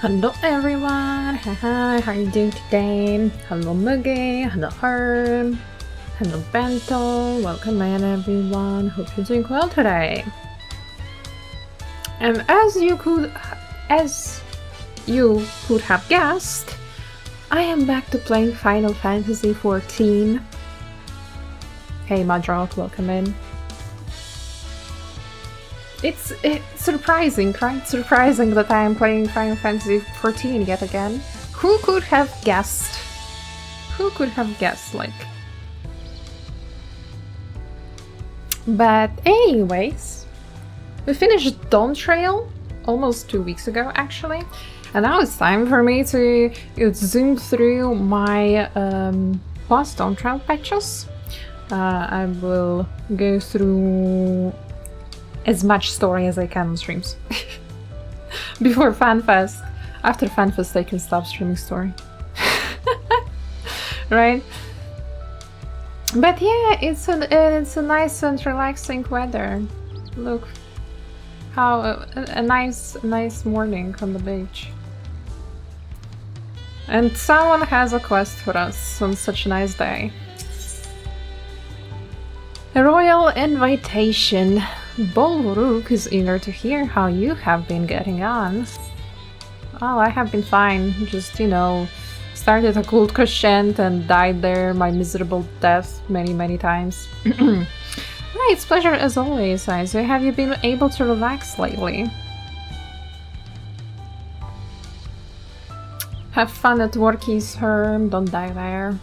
Hello everyone! Hi, how are you doing today? Hello Mugi, hello Herm, hello Bento, welcome in everyone, hope you're doing well today. And as you could have guessed, I am back to playing Final Fantasy XIV. Hey Madrock, welcome in. It's surprising, right? Surprising that I am playing Final Fantasy XIV yet again. Who could have guessed? Who could have guessed, like... But anyways, we finished Dawn Trail almost 2 weeks ago, actually. And now it's time for me to zoom through my post-Dawn Trail patches. I will go through as much story as I can on streams. Before FanFest. After FanFest I can stop streaming story. Right? But yeah, it's a nice and relaxing weather. Look how a nice morning on the beach. And someone has a quest for us on such a nice day. A royal invitation. Bolrook is eager to hear how you have been getting on. Oh, I have been fine. Just, you know, started a cult crescent and died there my miserable death many times. Right, it's pleasure as always, Isaac. Have you been able to relax lately? Have fun at Workies, Herm. Don't die there.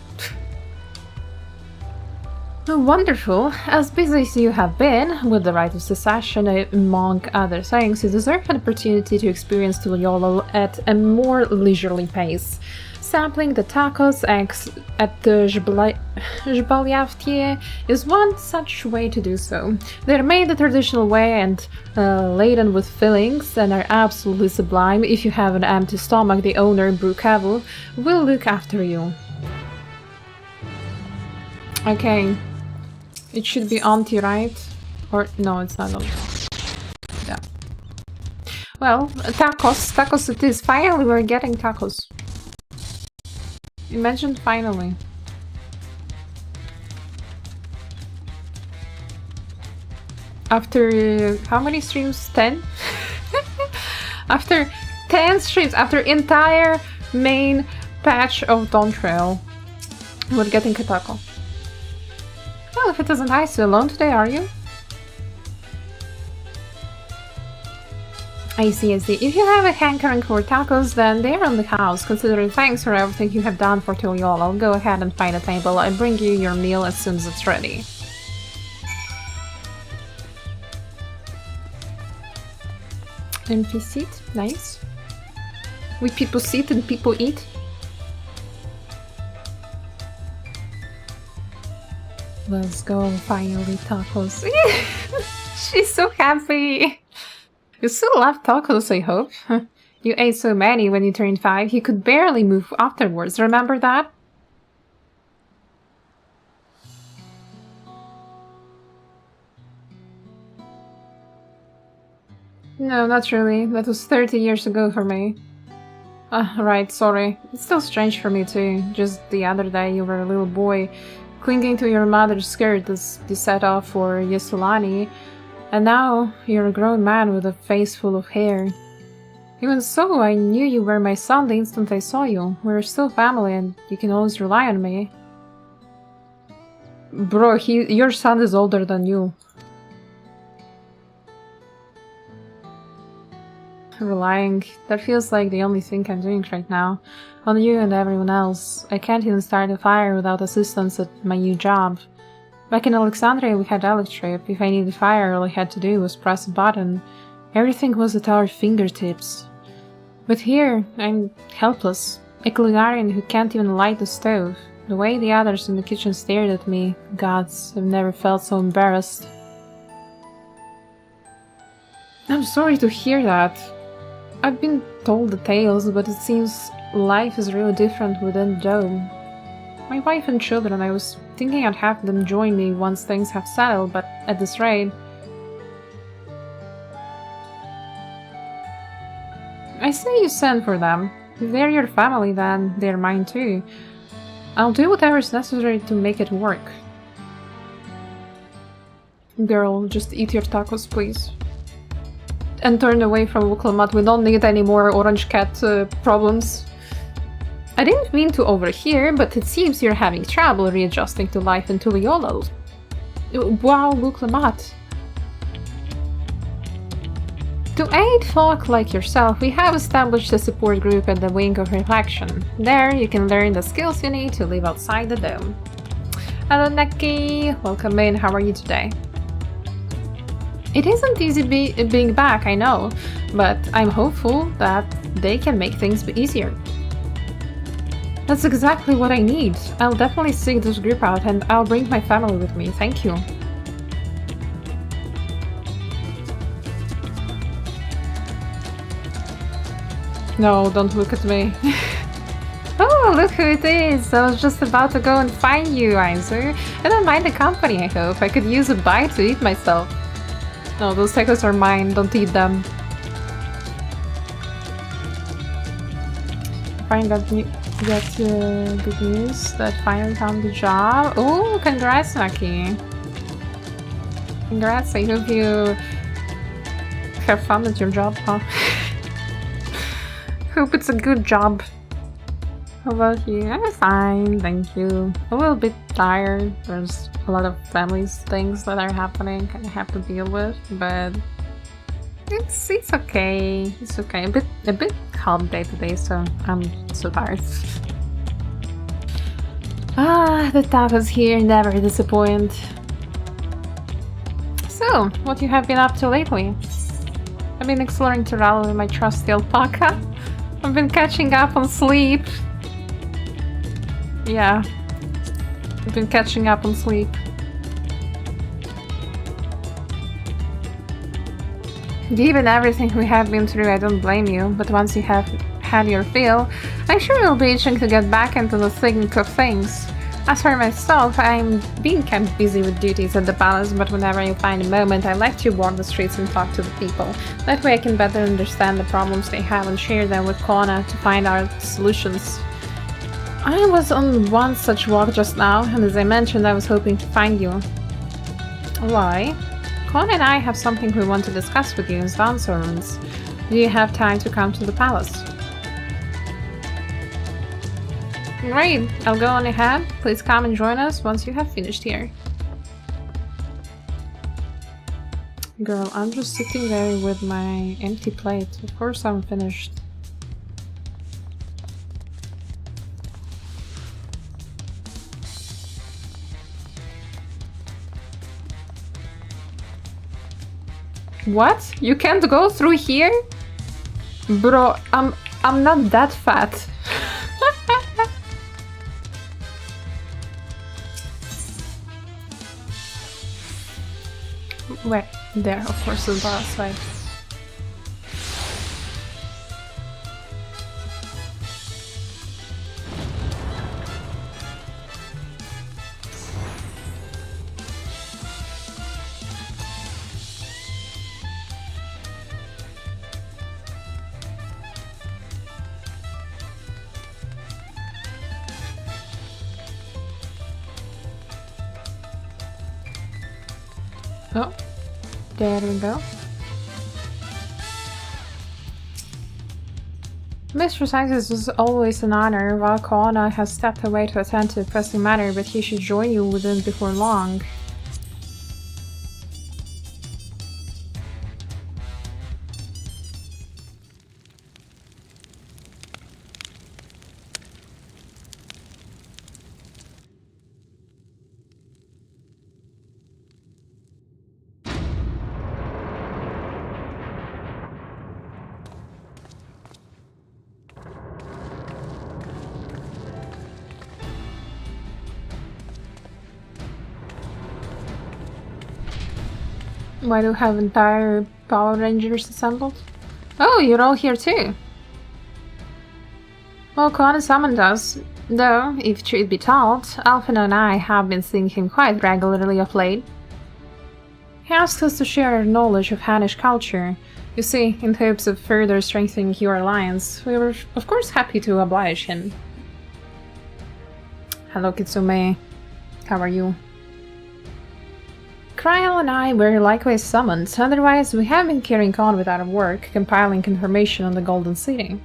Wonderful. As busy as you have been with the rite of secession, among other things, you deserve an opportunity to experience Tuliolol at a more leisurely pace. Sampling the tacos at the Zhbalyavtie is one such way to do so. They're made the traditional way and laden with fillings and are absolutely sublime. If you have an empty stomach, the owner, Brukavu, will look after you. Okay. It should be auntie, right? Or no, it's not auntie. Yeah. Well, tacos it is. Finally, we're getting tacos. Imagine finally. After how many streams? 10? After 10 streams, after entire main patch of Dawn Trail, we're getting a taco. Well, if it isn't nice, you alone today, are you? I see. If you have a hankering for tacos, then they're on the house. Considering thanks for everything you have done for Tuliol, I'll go ahead and find a table and bring you your meal as soon as it's ready. Empty seat, nice. We people sit and people eat. Let's go, finally, tacos. She's so happy! You still love tacos, I hope. You ate so many when you turned 5, you could barely move afterwards, remember that? No, not really. That was 30 years ago for me. Right, sorry. It's still strange for me too. Just the other day you were a little boy, clinging to your mother's skirt as you set off for Yesulani, and now you're a grown man with a face full of hair. Even so, I knew you were my son the instant I saw you. We're still family and you can always rely on me. Bro, your son is older than you. Relying, that feels like the only thing I'm doing right now. On you and everyone else. I can't even start a fire without assistance at my new job. Back in Alexandria we had electric. If I needed fire, all I had to do was press a button. Everything was at our fingertips. But here, I'm helpless. A culinarian who can't even light the stove. The way the others in the kitchen stared at me, gods, I've never felt so embarrassed. I'm sorry to hear that. I've been told the tales, but it seems life is really different within the dome. My wife and children, I was thinking I'd have them join me once things have settled, but at this rate... I I say you send for them. If they're your family, then they're mine too. I'll do whatever's necessary to make it work. Girl, just eat your tacos, please. And turn away from Wuklamat. We don't need any more orange cat problems. I didn't mean to overhear, but it seems you're having trouble readjusting to life in Tuliolo. Wow, Wuklamat. To aid folk like yourself, we have established a support group at the Wing of Reflection. There, you can learn the skills you need to live outside the dome. Hello, Neki. Welcome in. How are you today? It isn't easy being back, I know, but I'm hopeful that they can make things easier. That's exactly what I need. I'll definitely seek this group out and I'll bring my family with me. Thank you. No, don't look at me. Oh, look who it is! I was just about to go and find you, Aizu. I don't mind the company, I hope. I could use a bite to eat myself. No, those tacos are mine. Don't eat them. Fine, get good news that finally found the job. Oh, congrats, Naki. Congrats. I hope you have fun at your job, huh? Hope it's a good job. How about you? I'm fine, thank you. A little bit tired. There's a lot of family things that are happening and I have to deal with, but it's okay. It's okay. A bit calm day today, so I'm so tired. The tacos here never disappoint. So, what you have been up to lately? I've been exploring Tiralo with my trusty alpaca. I've been catching up on sleep. Yeah, I've been catching up on sleep. Given everything we have been through, I don't blame you, but once you have had your fill, I'm sure you'll be itching to get back into the thick of things. As for myself, I'm being kind of busy with duties at the palace, but whenever I find a moment, I like to walk the streets and talk to the people. That way I can better understand the problems they have and share them with Kona to find our solutions. I was on one such walk just now, and as I mentioned, I was hoping to find you. Why? Kona and I have something we want to discuss with you as dawn servants. Do you have time to come to the palace? Great, I'll go on ahead. Please come and join us once you have finished here. Girl, I'm just sitting there with my empty plate. Of course I'm finished. What? You can't go through here? Bro, I'm not that fat. Where? There, of course, the bar outside. Oh, there we go. Mistress Isis is always an honor, while Koana has stepped away to attend to a pressing matter, but he should join you within before long. Why do you have entire Power Rangers assembled? Oh, you're all here too. Well, Koana summoned us, though, if truth be told, Alphino and I have been seeing him quite regularly of late. He asked us to share our knowledge of Hannish culture. You see, in hopes of further strengthening your alliance, we were of course happy to oblige him. Hello Kitsume, how are you? Kryl and I were likewise summoned, otherwise we have been carrying on with our work, compiling information on the Golden City.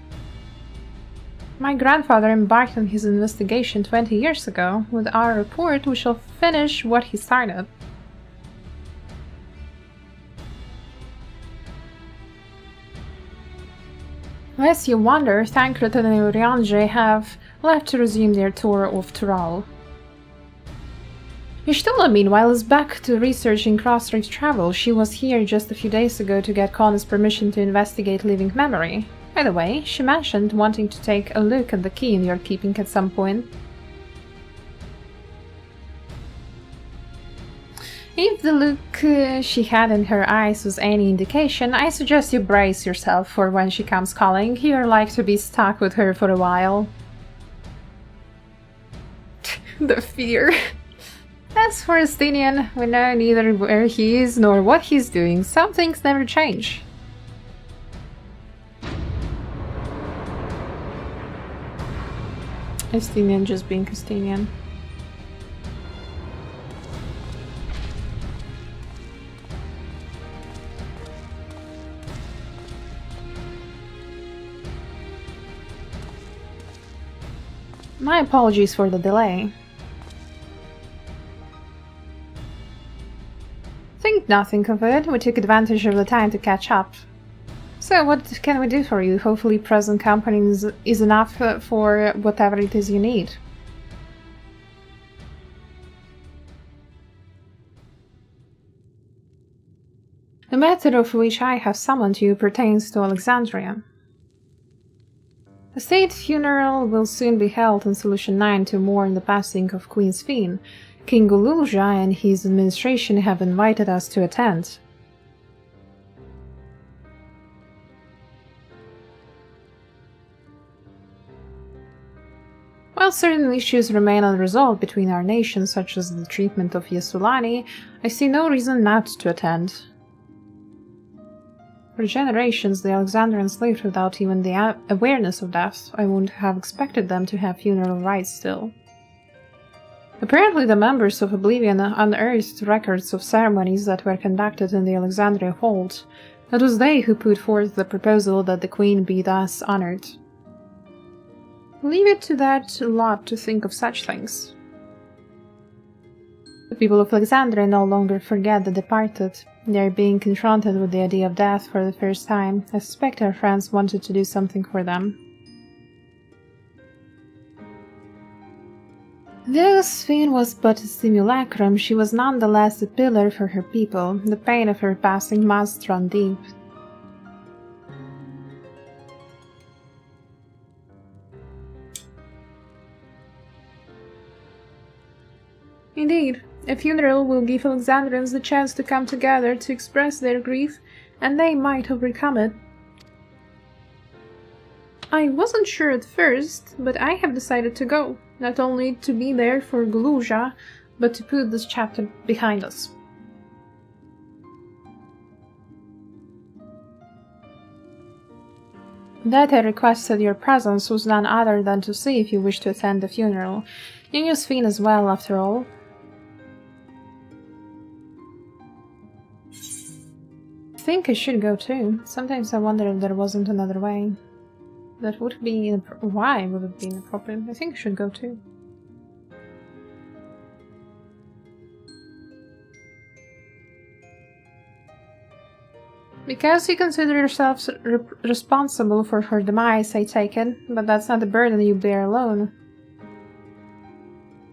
My grandfather embarked on his investigation 20 years ago. With our report, we shall finish what he started. Lest you wonder, Thancred and Urianger have left to resume their tour of Tural. Ishtula, meanwhile, is back to researching cross-strait travel. She was here just a few days ago to get Connor's permission to investigate living memory. By the way, she mentioned wanting to take a look at the key in your keeping at some point. If the look she had in her eyes was any indication, I suggest you brace yourself for when she comes calling. You're like to be stuck with her for a while. The fear. As for Estinian, we know neither where he is nor what he's doing. Some things never change. Estinian just being Estinian. My apologies for the delay. Think nothing of it, we took advantage of the time to catch up. So what can we do for you? Hopefully present company is enough for whatever it is you need. The matter of which I have summoned you pertains to Alexandria. A state funeral will soon be held in Solution 9 to mourn the passing of Queen Sphene. King Guluzha and his administration have invited us to attend. While certain issues remain unresolved between our nations, such as the treatment of Yasulani, I see no reason not to attend. For generations, the Alexandrians lived without even the awareness of death. I wouldn't have expected them to have funeral rites still. Apparently the members of Oblivion unearthed records of ceremonies that were conducted in the Alexandria Vault. It was they who put forth the proposal that the Queen be thus honored. Leave it to that lot to think of such things. The people of Alexandria no longer forget the departed. They are being confronted with the idea of death for the first time. I suspect our friends wanted to do something for them. Though Sphene was but a simulacrum, she was nonetheless a pillar for her people. The pain of her passing must run deep. Indeed, a funeral will give Alexandrians the chance to come together to express their grief, and they might overcome it. I wasn't sure at first, but I have decided to go, not only to be there for Guluzha, but to put this chapter behind us. That I requested your presence was none other than to see if you wish to attend the funeral. You knew Sphene as well, after all. I think I should go too. Sometimes I wonder if there wasn't another way. That would be... why would it be inappropriate? I think I should go too. Because you consider yourself responsible for her demise, I take it, but that's not a burden you bear alone.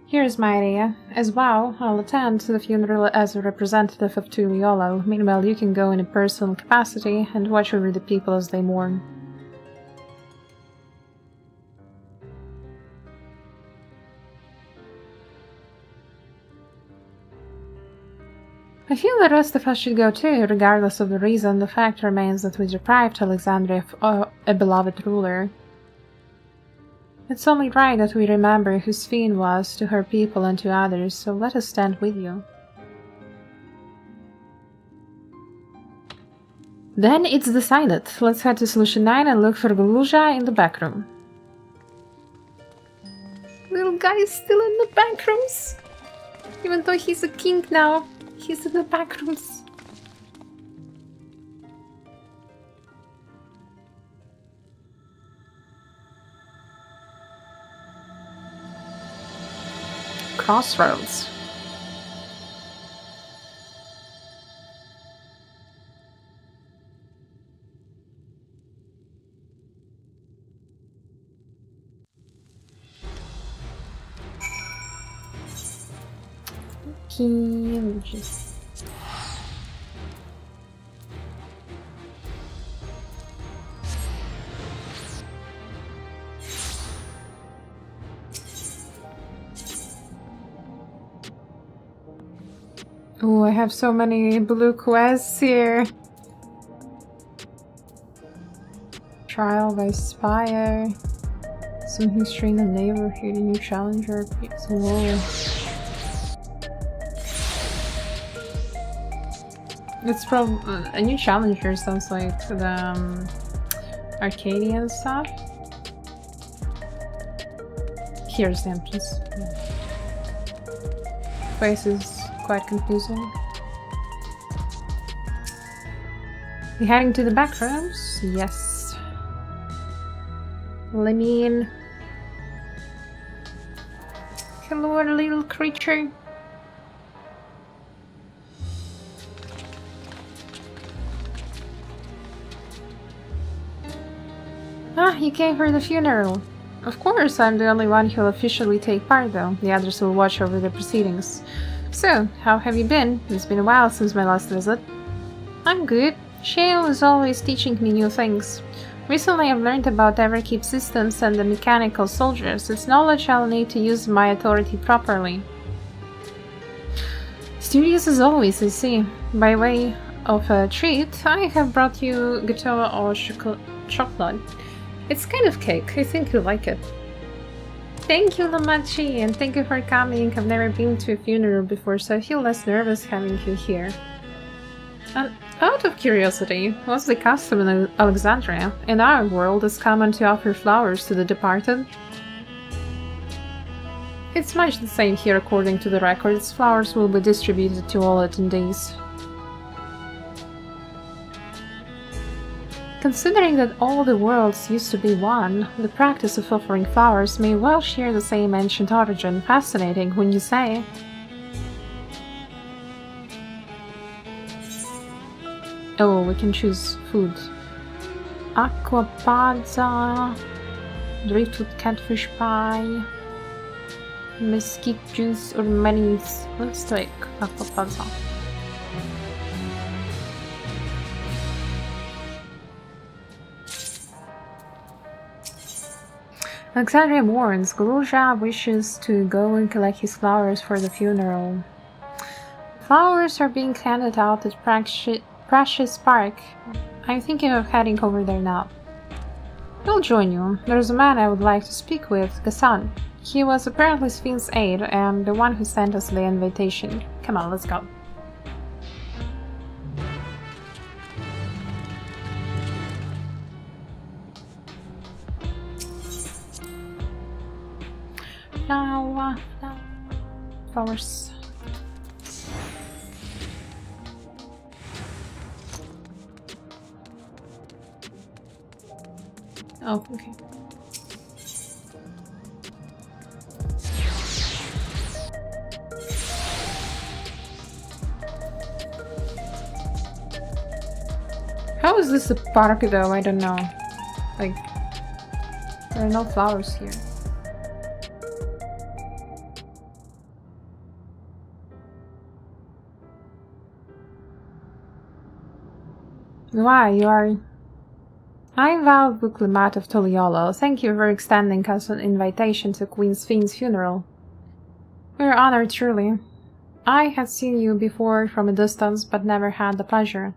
Here's my idea. As vow, I'll attend the funeral as a representative of Tuliolo. Meanwhile, you can go in a personal capacity and watch over the people as they mourn. I feel the rest of us should go too, regardless of the reason. The fact remains that we deprived Alexandria of a beloved ruler. It's only right that we remember who Sphene was to her people and to others, so let us stand with you. Then it's decided. Let's head to Solution 9 and look for Guluja in the back room. Little guy is still in the back rooms. Even though he's a king now, he's in the back rooms. Crossroads. Just... Oh, I have so many blue quests here. Trial by Spire. Some history in the neighborhood, a new challenger, it's a war. It's probably a new challenger. Sounds like the Arcadian stuff. Here's the entrance. Place is quite confusing. You heading to the back rooms? Yes. Let me in. Hello, little creature. Ah, you came for the funeral. Of course, I'm the only one who'll officially take part though. The others will watch over the proceedings. So, how have you been? It's been a while since my last visit. I'm good. Shale is always teaching me new things. Recently I've learned about Everkeep systems and the mechanical soldiers. It's knowledge I'll need to use my authority properly. Studious as always, I see. By way of a treat, I have brought you Gatoa or chocolate. It's kind of cake. I think you'll like it. Thank you, Lamachi, and thank you for coming. I've never been to a funeral before, so I feel less nervous having you here. Out of curiosity, what's the custom in Alexandria? In our world, it's common to offer flowers to the departed. It's much the same here according to the records. Flowers will be distributed to all attendees. Considering that all the worlds used to be one, the practice of offering flowers may well share the same ancient origin. Fascinating, when you say. Oh, we can choose food. Aquapadza, driftwood catfish pie, mesquite juice or manis. Let's take aquapadza. Alexandria warns Guluja wishes to go and collect his flowers for the funeral. Flowers are being handed out at Precious Park. I'm thinking of heading over there now. I'll join you. There's a man I would like to speak with, Gassan. He was apparently Sphinx's aide and the one who sent us the invitation. Come on, let's go. Now, flowers. Oh, okay. How is this a park though? I don't know. Like, there are no flowers here. Why, you are... I'm Val Buklimat of Toliolo. Thank you for extending us an invitation to Queen Sphinx's funeral. We're honored, truly. I had seen you before from a distance, but never had the pleasure.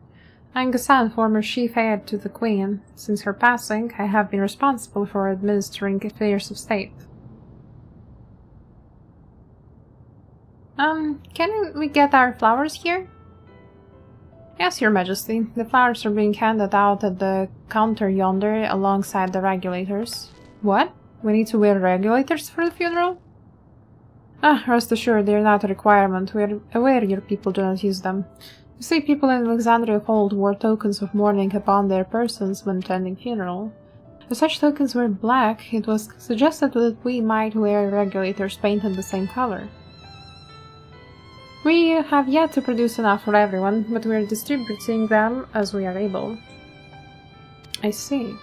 I'm Gassan, former chief aide to the Queen. Since her passing, I have been responsible for administering affairs of state. Can we get our flowers here? Yes, Your Majesty. The flowers are being handed out at the counter yonder alongside the regulators. What? We need to wear regulators for the funeral? Ah, rest assured, they are not a requirement. We are aware your people do not use them. You see, people in Alexandria of old wore tokens of mourning upon their persons when attending funeral. If such tokens were black, it was suggested that we might wear regulators painted the same color. We have yet to produce enough for everyone, but we are distributing them as we are able. I see.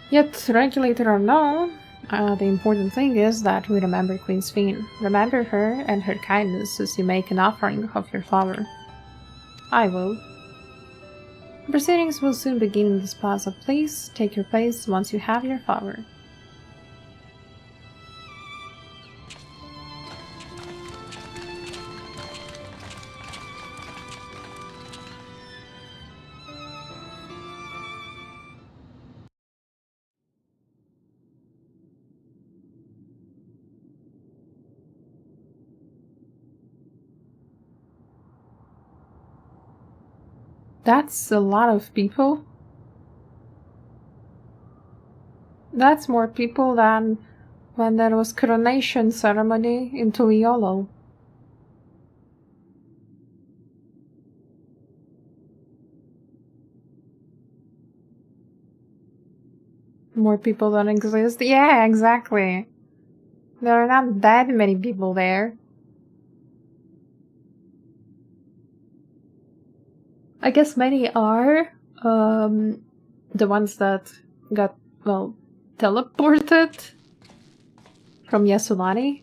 Yet, regulator or no, the important thing is that we remember Queen Sphene. Remember her and her kindness as you make an offering of your flower. I will. Proceedings will soon begin in this plaza. Please take your place once you have your flower. That's a lot of people. That's more people than when there was coronation ceremony in Tuliolo. More people don't exist? Yeah, exactly. There are not that many people there. I guess many are, the ones that got, well, teleported from Yasulani.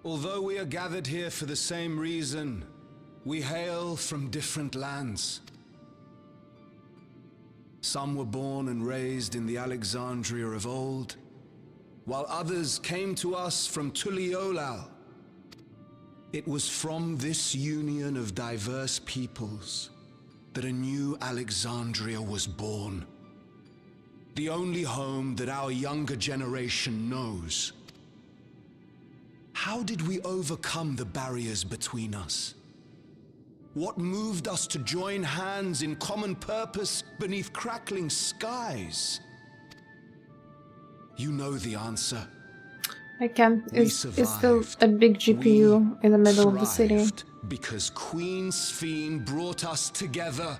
Although we are gathered here for the same reason, we hail from different lands. Some were born and raised in the Alexandria of old, while others came to us from Tuliolal. It was from this union of diverse peoples that a new Alexandria was born. The only home that our younger generation knows. How did we overcome the barriers between us? What moved us to join hands in common purpose beneath crackling skies? You know the answer. I can. It's still a big GPU in the middle of the city. Because Queen Sphene brought us together.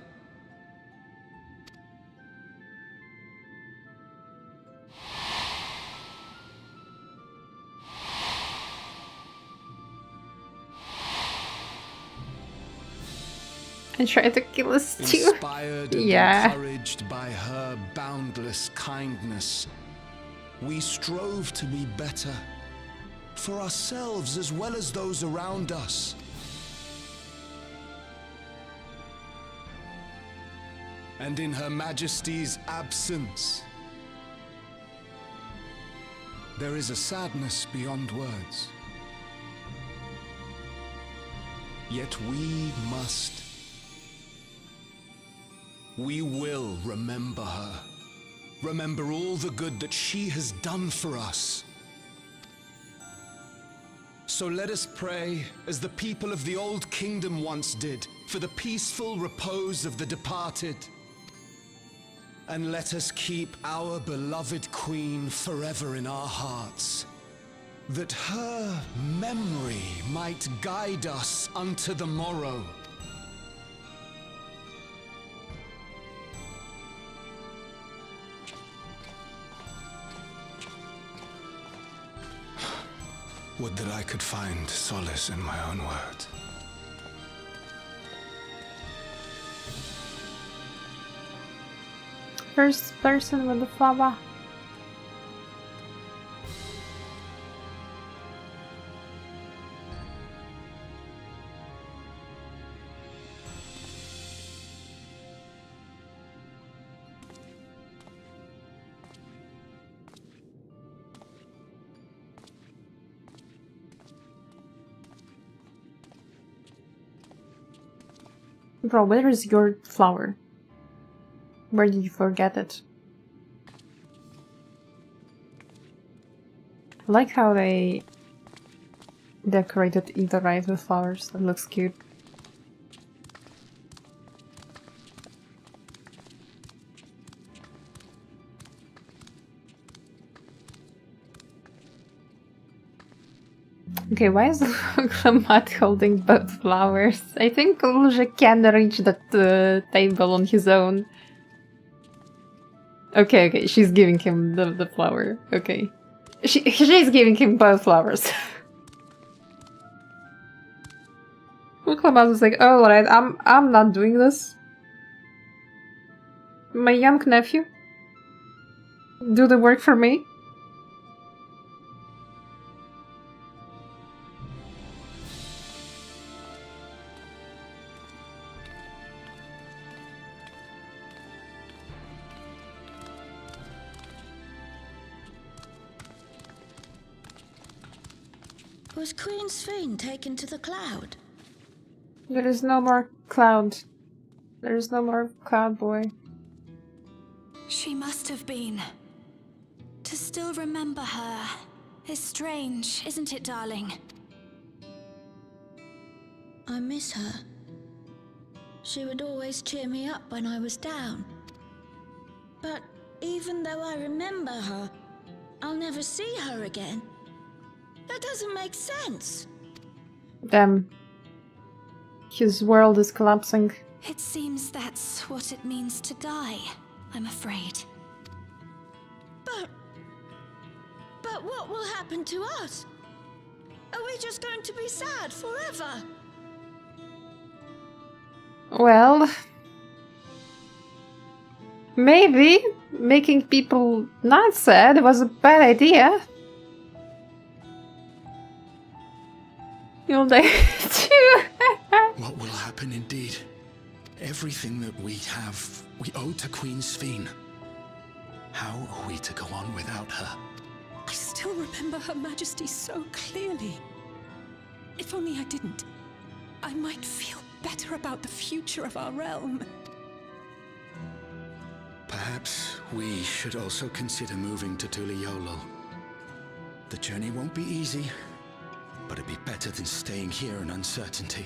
And try to kill us too. Inspired and encouraged by her boundless kindness, we strove to be better, for ourselves as well as those around us. And in Her Majesty's absence, there is a sadness beyond words. Yet we will remember her. Remember all the good that she has done for us. So let us pray, as the people of the Old Kingdom once did, for the peaceful repose of the departed. And let us keep our beloved Queen forever in our hearts, that her memory might guide us unto the morrow. Would that I could find solace in my own words. First person with the flower. Bro, where is your flower? Where did you forget it? I like how they decorated either right with flowers. That looks cute. Okay, why is the mat holding both flowers? I think Luja can reach that table on his own. Okay, okay, she's giving him the flower. Okay. She's giving him both flowers. Klamas was like, oh, alright, I'm not doing this. My young nephew? Do the work for me? Was Queen Sphene taken to the cloud? There is no more cloud. There is no more cloud boy. She must have been. To still remember her is strange, isn't it, darling? I miss her. She would always cheer me up when I was down. But even though I remember her, I'll never see her again. That doesn't make sense. Damn. His world is collapsing. It seems that's what it means to die, I'm afraid. But what will happen to us? Are we just going to be sad forever? Well... maybe making people not sad was a bad idea. You'll die too. What will happen indeed? Everything that we have, we owe to Queen Sphene. How are we to go on without her? I still remember Her Majesty so clearly. If only I didn't, I might feel better about the future of our realm. Perhaps we should also consider moving to Tuliolo. The journey won't be easy, but it'd be better than staying here in uncertainty.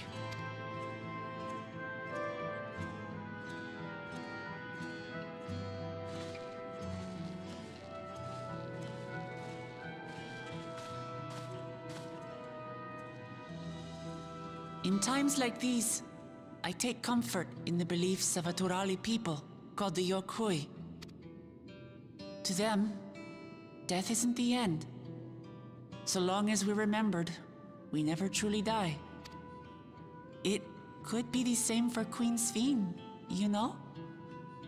In times like these, I take comfort in the beliefs of a Turali people called the Yokui. To them, death isn't the end. So long as we're remembered, we never truly die. It could be the same for Queen Sphene, you know?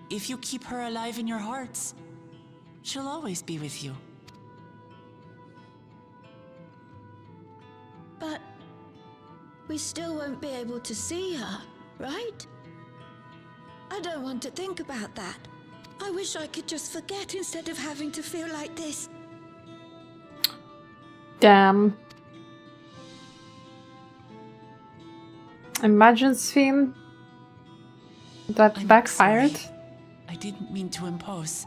If you keep her alive in your hearts, she'll always be with you. But we still won't be able to see her, right? I don't want to think about that. I wish I could just forget instead of having to feel like this. Damn. Imagine Sphene that I'm backfired. sorry. I didn't mean to impose.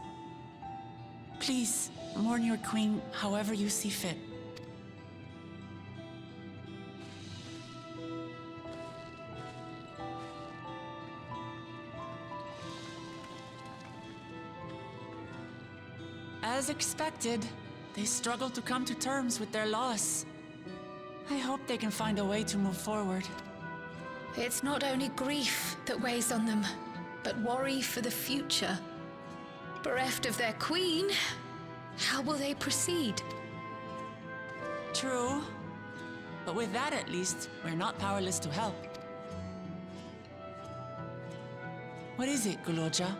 Please, mourn your queen however you see fit. As expected, they struggle to come to terms with their loss. I hope they can find a way to move forward. It's not only grief that weighs on them, but worry for the future. Bereft of their queen, how will they proceed? True. But with that at least, we're not powerless to help. What is it, Guloja?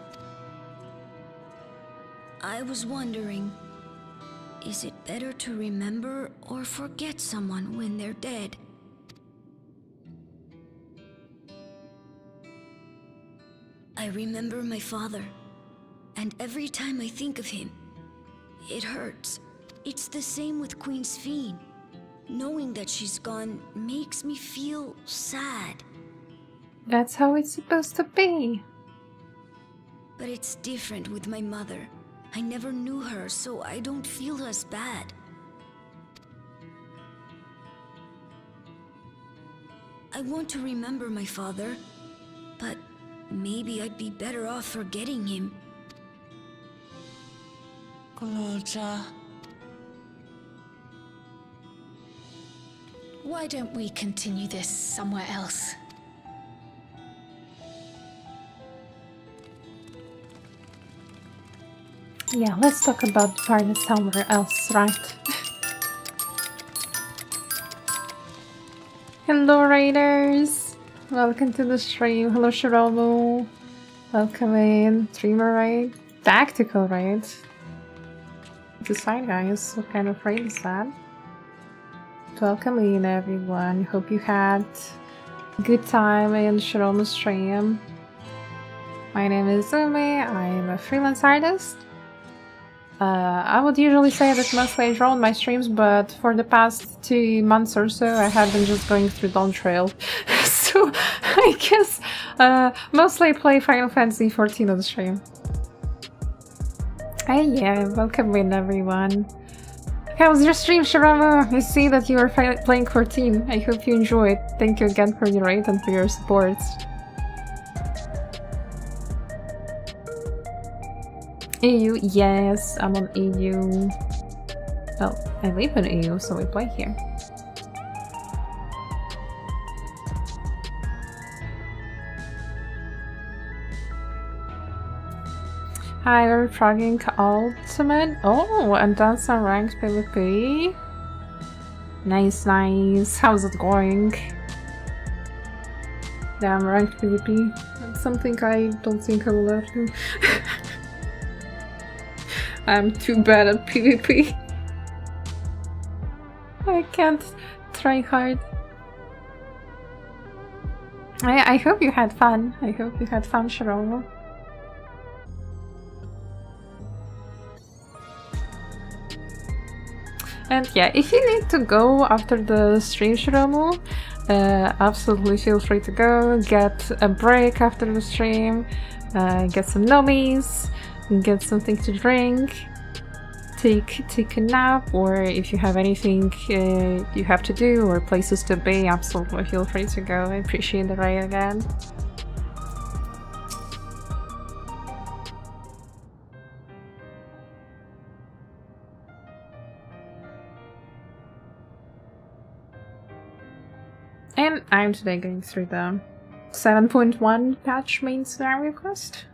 I was wondering, is it better to remember or forget someone when they're dead? I remember my father, and every time I think of him, it hurts. It's the same with Queen Sphene. Knowing that she's gone makes me feel sad. That's how it's supposed to be. But it's different with my mother. I never knew her, so I don't feel as bad. I want to remember my father, but maybe I'd be better off forgetting him. Gloja. Why don't we continue this somewhere else? Yeah, let's talk about the party somewhere else, right? Hello, Raiders! Welcome to the stream. Hello, Shiromu. Welcome in. Dreamer raid. Tactical raid. Decide, guys, what kind of raid is that? Welcome in, everyone. Hope you had a good time in Shiromu's stream. My name is Zooming. I'm a freelance artist. I would usually say that mostly I draw on my streams, but for the past 2 months or so I have been just going through Dawn Trail. So I guess mostly I play Final Fantasy XIV on the stream. Hey, yeah, welcome in, everyone. How was your stream, Shiramu? I see that you are playing 14. I hope you enjoyed. Thank you again for your raid and for your support. EU, yes, I'm on EU. Well, I live in EU, so we play here. Hi, we're progging Ultimate. Oh, and that's a ranked PvP. Nice, nice. How's it going? Damn, ranked PvP. That's something I don't think I will ever do. I'm too bad at PvP. I can't try hard. I hope you had fun. I hope you had fun, Shiromu. And yeah, if you need to go after the stream, Shiromu, absolutely feel free to go. Get a break after the stream, get some nummies, get something to drink, take a nap, or if you have anything you have to do or places to be, absolutely feel free to go. I appreciate the raid again. And I'm today going through the 7.1 patch main scenario quest.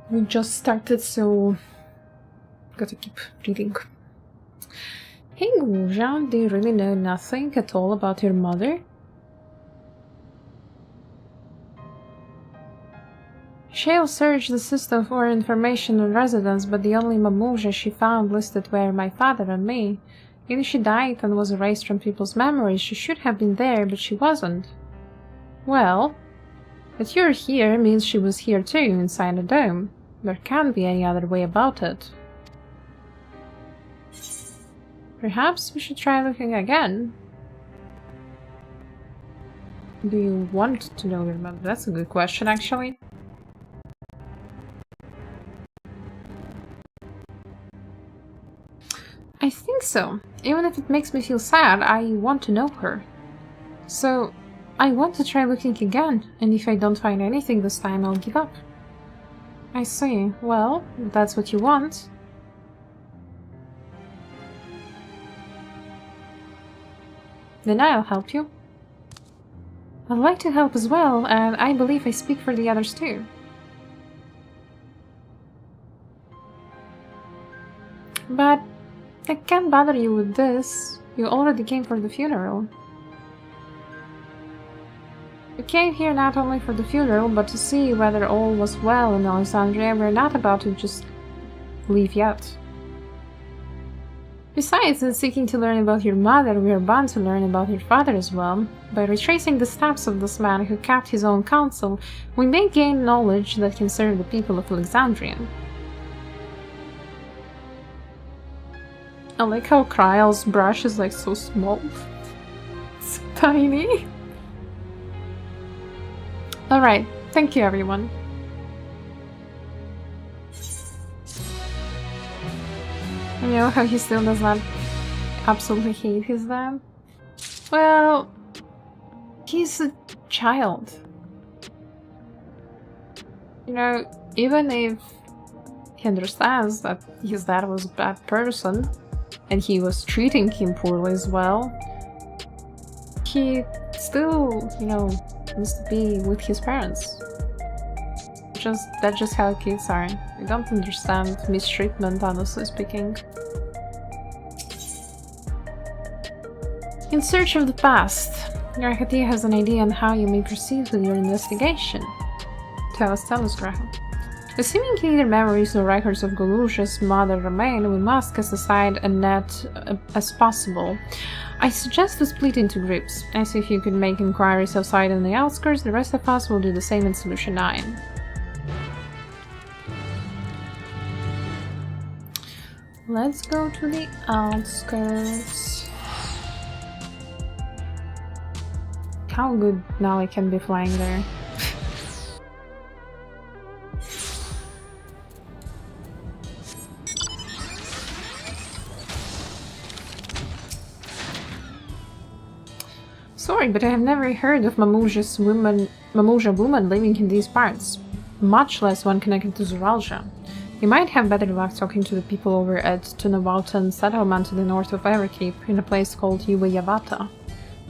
We just started, so gotta keep reading. Hey Guja, do you really know nothing at all about your mother? Shale searched the system for information on residents, but the only Mamuja she found listed were my father and me. Either she died and was erased from people's memories. She should have been there, but she wasn't. Well, that you're here means she was here too, inside the dome. There can't be any other way about it. Perhaps we should try looking again. Do you want to know your mother? That's a good question, actually. I think so. Even if it makes me feel sad, I want to know her. So, I want to try looking again, and if I don't find anything this time, I'll give up. I see. Well, if that's what you want. Then I'll help you. I'd like to help as well, and I believe I speak for the others too. But I can't bother you with this. You already came for the funeral. We came here not only for the funeral, but to see whether all was well in Alexandria. We're not about to just leave yet. Besides, in seeking to learn about your mother, we are bound to learn about your father as well. By retracing the steps of this man who kept his own counsel, we may gain knowledge that can serve the people of Alexandria. I like how Kryle's brush is like so small. It's tiny. Alright, thank you everyone. You know how he still does not... absolutely hate his dad? Well, he's a child. You know, even if he understands that his dad was a bad person and he was treating him poorly as well, he still, you know, wants to be with his parents. That's just how kids are. I don't understand mistreatment, honestly speaking. In search of the past, Graham has an idea on how you may proceed with your investigation. Tell us, Graham. Assuming neither memories nor records of Galusha's mother remain, we must cast aside as net as possible. I suggest to split into groups. I see if you could make inquiries outside on the outskirts, the rest of us will do the same in Solution 9. Let's go to the outskirts. How good now I can be flying there. Sorry, but I have never heard of Mamuja woman living in these parts, much less one connected to Zoralia. You might have better luck talking to the people over at Tunawaltan settlement to the north of Everkeep, in a place called Yavata.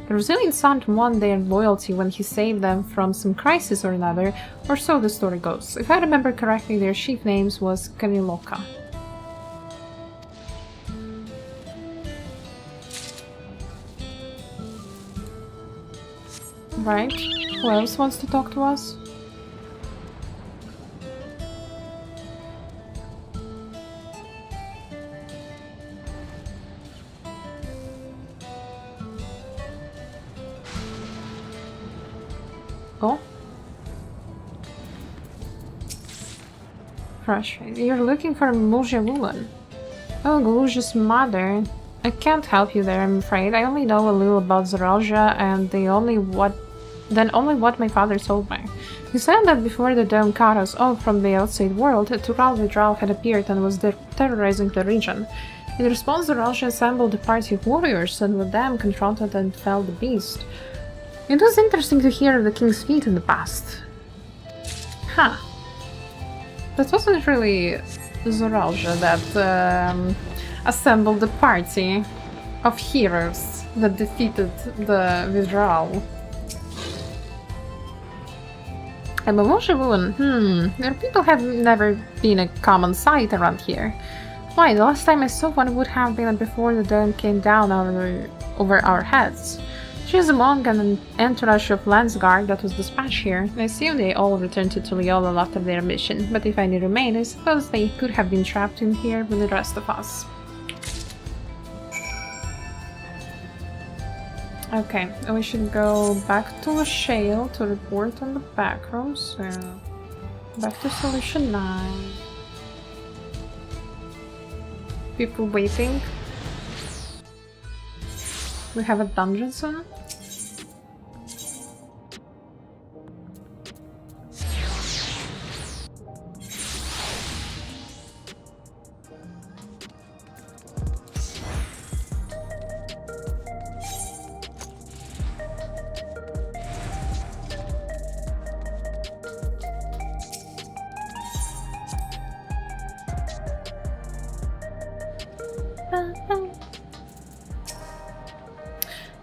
The resilient son won their loyalty when he saved them from some crisis or another, or so the story goes. If I remember correctly, their chief name was Kaniloka. Right, who else wants to talk to us? Oh? Fresh. You're looking for a Mamuja woman. Oh, Galusha's mother. I can't help you there, I'm afraid. I only know a little about Zoralia and only what my father told me. He said that before the dome cut us off from the outside world, Tural Vidral had appeared and was terrorizing the region. In response, Zoralia assembled a party of warriors and with them confronted and felled the beast. It was interesting to hear of the king's feat in the past. Huh. That wasn't really Zoralia that assembled the party of heroes that defeated the Vidral. A Mamuja woman, their people have never been a common sight around here. Why, the last time I saw one would have been before the dome came down over our heads. She is among an entourage of Landsguard that was dispatched here. I assume they all returned to Tuliyollal after their mission, but if any remain, I suppose they could have been trapped in here with the rest of us. Okay, we should go back to Shale to report on the back room, so back to Solution 9. People waiting. We have a dungeon soon.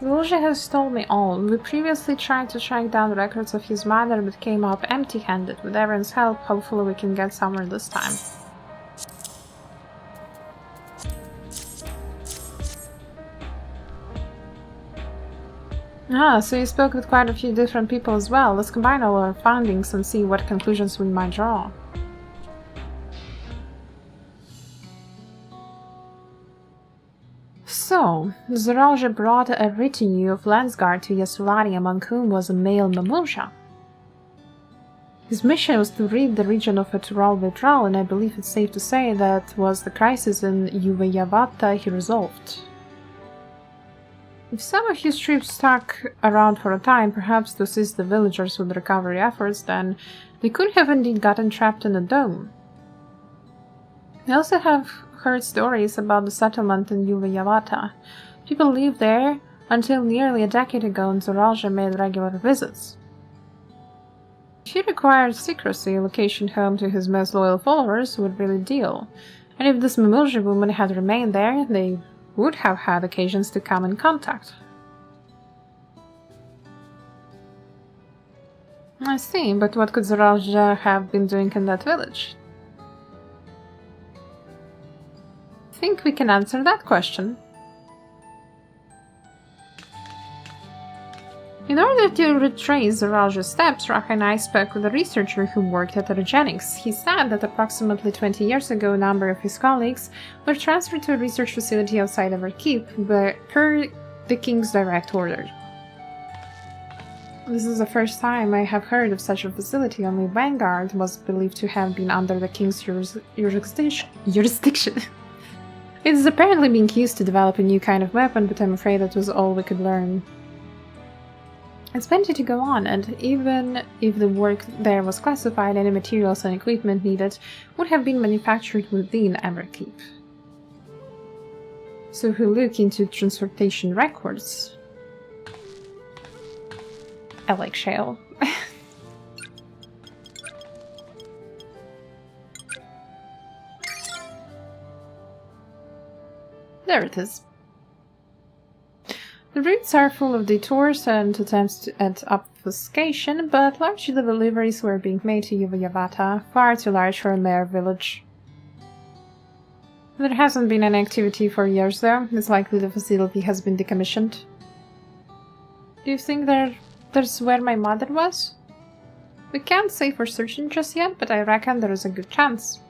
Galusha has told me all. We previously tried to track down records of his mother but came up empty-handed. With everyone's help, hopefully we can get somewhere this time. Ah, so you spoke with quite a few different people as well. Let's combine all our findings and see what conclusions we might draw. So, Zoralia brought a retinue of Landsguard to Yasulani, among whom was a male Mamuja. His mission was to rid the region of a Tural Vidral, and I believe it's safe to say that was the crisis in Yavata he resolved. If some of his troops stuck around for a time, perhaps to assist the villagers with recovery efforts, then they could have indeed gotten trapped in the dome. I also have heard stories about the settlement in Yuvayavata. People lived there until nearly a decade ago and Zoralja made regular visits. If he required secrecy, a location home to his most loyal followers would really deal. And if this Mimulja woman had remained there, they would have had occasions to come in contact. I see, but what could Zoralja have been doing in that village? I think we can answer that question. In order to retrace Zoralja's steps, Raka and I spoke with a researcher who worked at Orogenics. He said that approximately 20 years ago a number of his colleagues were transferred to a research facility outside of our keep, but per the king's direct order. This is the first time I have heard of such a facility. Only Vanguard was believed to have been under the king's jurisdiction. It is apparently being used to develop a new kind of weapon, but I'm afraid that was all we could learn. It's plenty to go on, and even if the work there was classified, any materials and equipment needed would have been manufactured within Everkeep. So if we look into transportation records... I like shale. There it is. The routes are full of detours and attempts at obfuscation, but largely the deliveries were being made to Yuvayavata, far too large for a mere village. There hasn't been any activity for years though. It's likely the facility has been decommissioned. Do you think there's where my mother was? We can't say for certain just yet, but I reckon there is a good chance.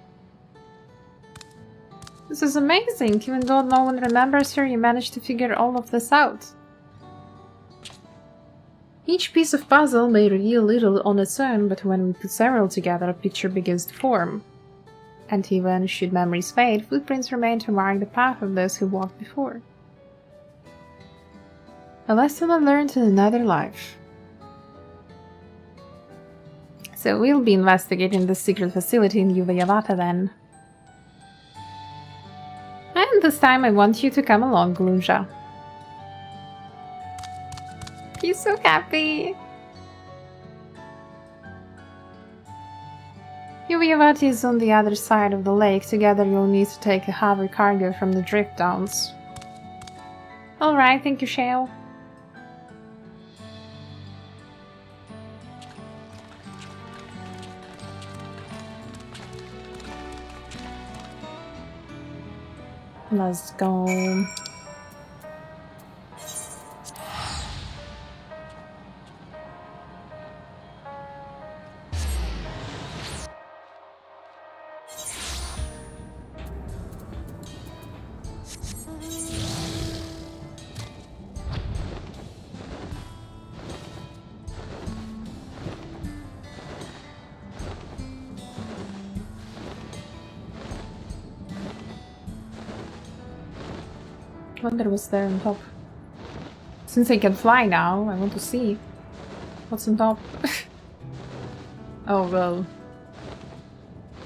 This is amazing! Even though no one remembers her, you managed to figure all of this out. Each piece of puzzle may reveal little on its own, but when we put several together, a picture begins to form. And even should memories fade, footprints remain to mark the path of those who walked before. A lesson learned in another life. So we'll be investigating the secret facility in Yuvayavata then. And this time I want you to come along, Glunja. He's so happy! Yuvayavati is on the other side of the lake. Together you'll need to take a heavy cargo from the drift downs. Alright, thank you, Shale. Let's go. I wonder what's there on top. Since I can fly now, I want to see what's on top. Oh well,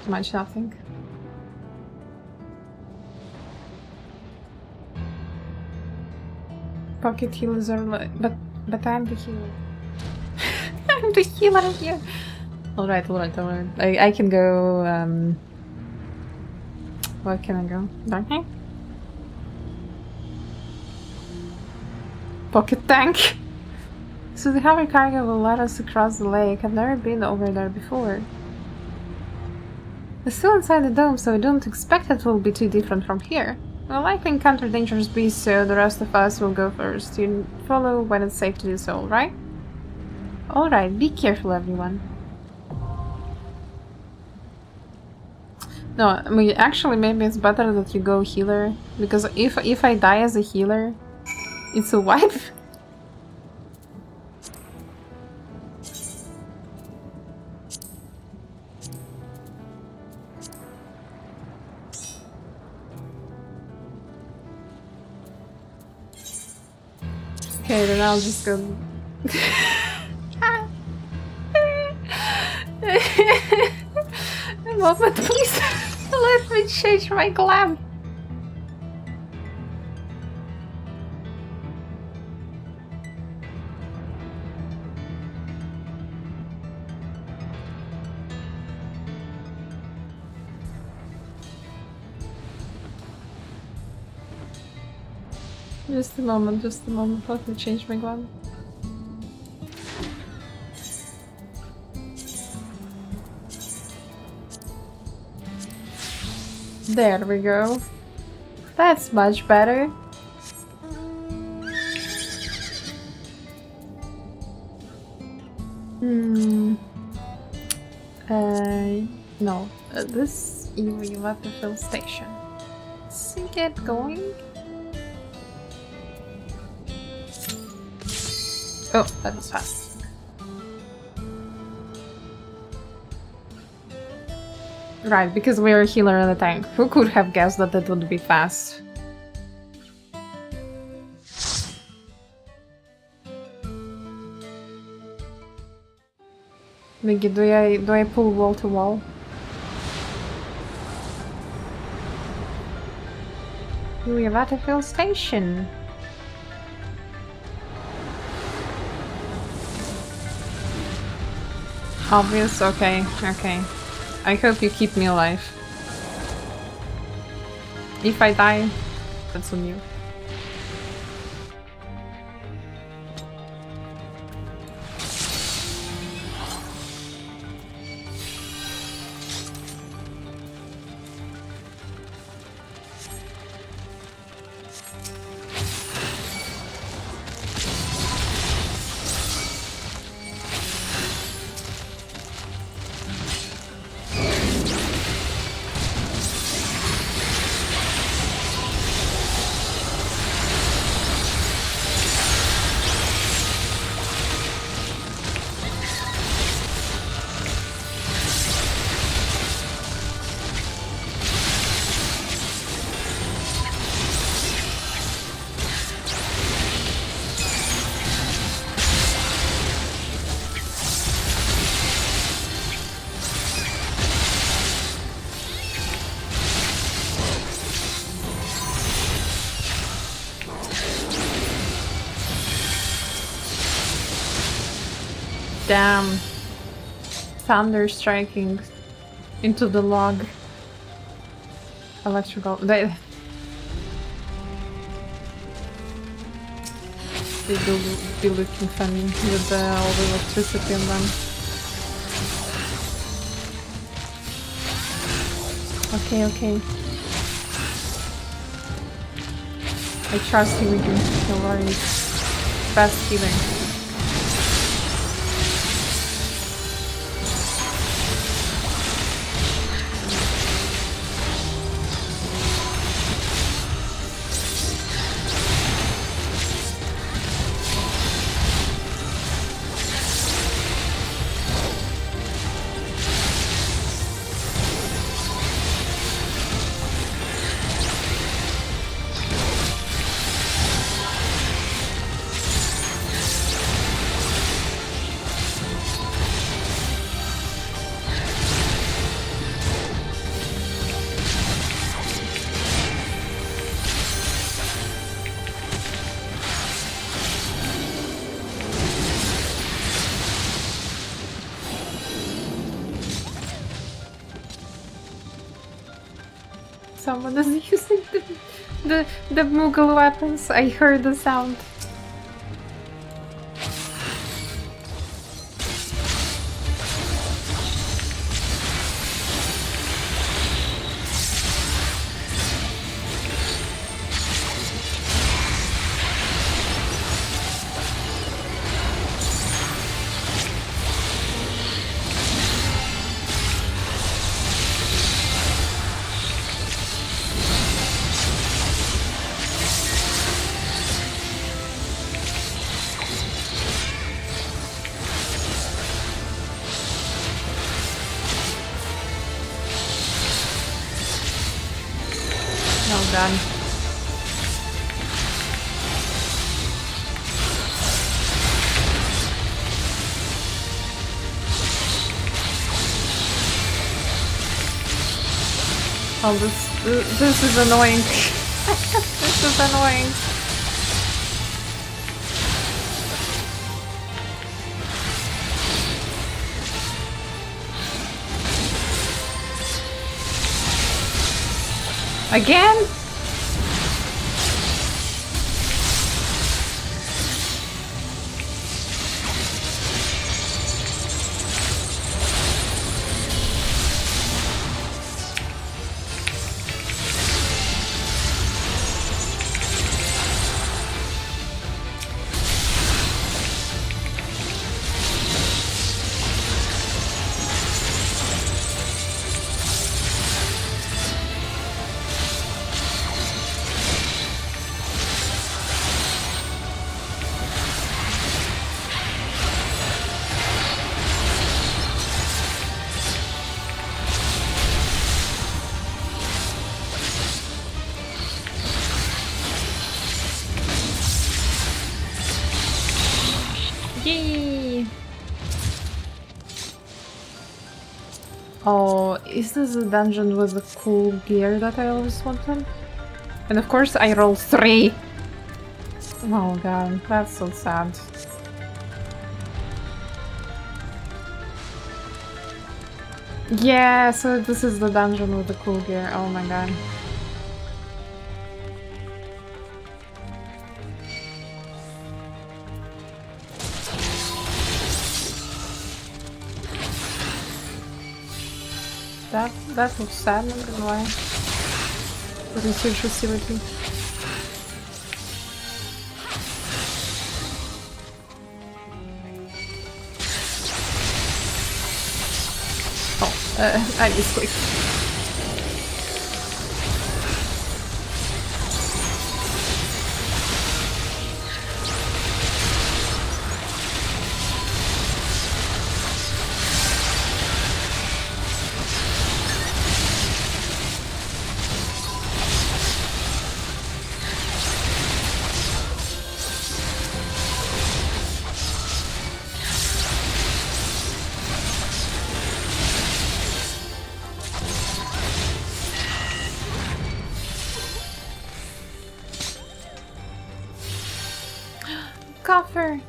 much nothing. Pocket healers are like, but I'm the healer. I'm the healer here. Alright. I can go. Where can I go? Darkness? Pocket tank. So the heavy cargo will let us across the lake. I've never been over there before. It's still inside the dome, so I don't expect it will be too different from here. We'll likely encounter dangerous beasts, so the rest of us will go first. You follow when it's safe to do so, right? Alright, be careful everyone. No, I mean, actually maybe it's better that you go healer, because if I die as a healer, it's a wipe. Okay, then I'll just go. A moment, please. Let me change my glam. Just a moment, let me change my glam. There we go. That's much better. No. This EV Waterfield Station. Let's get going. Oh, that was fast. Right, because we're a healer in the tank. Who could have guessed that it would be fast? Miggy, do I pull wall to wall? We have Waterfield Station. Obvious? Okay, okay. I hope you keep me alive. If I die, that's on you. Damn. Thunder striking into the log. Electrical. They do be looking funny with all the electricity on them. Okay, okay. I trust you, Wigan. No worries. Fast healing. Someone is using the Moogle weapons. I heard the sound. Well done. Oh, this is annoying. This is annoying. Again? Yay! Oh, is this a dungeon with the cool gear that I always wanted? And of course I rolled 3! Oh god, that's so sad. Yeah, so this is the dungeon with the cool gear, oh my god. That looks sad, not gonna lie. Research facility. Oh, I misclicked. Coffer!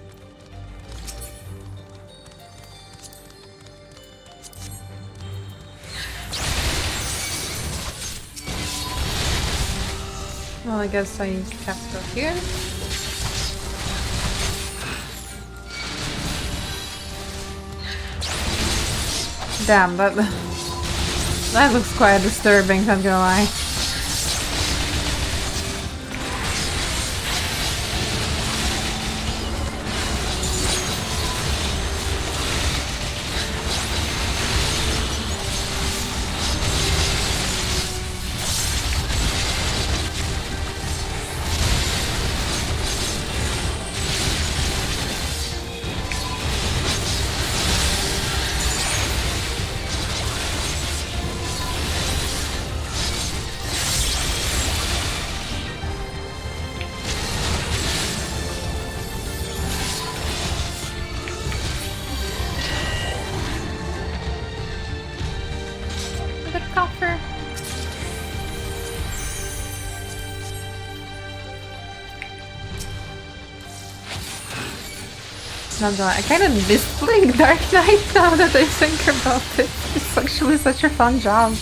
Well, I guess I have to go here. Damn, that looks quite disturbing, not gonna lie. Not gonna lie, I kind of miss playing Dark Knight now that I think about it. It's actually such a fun job.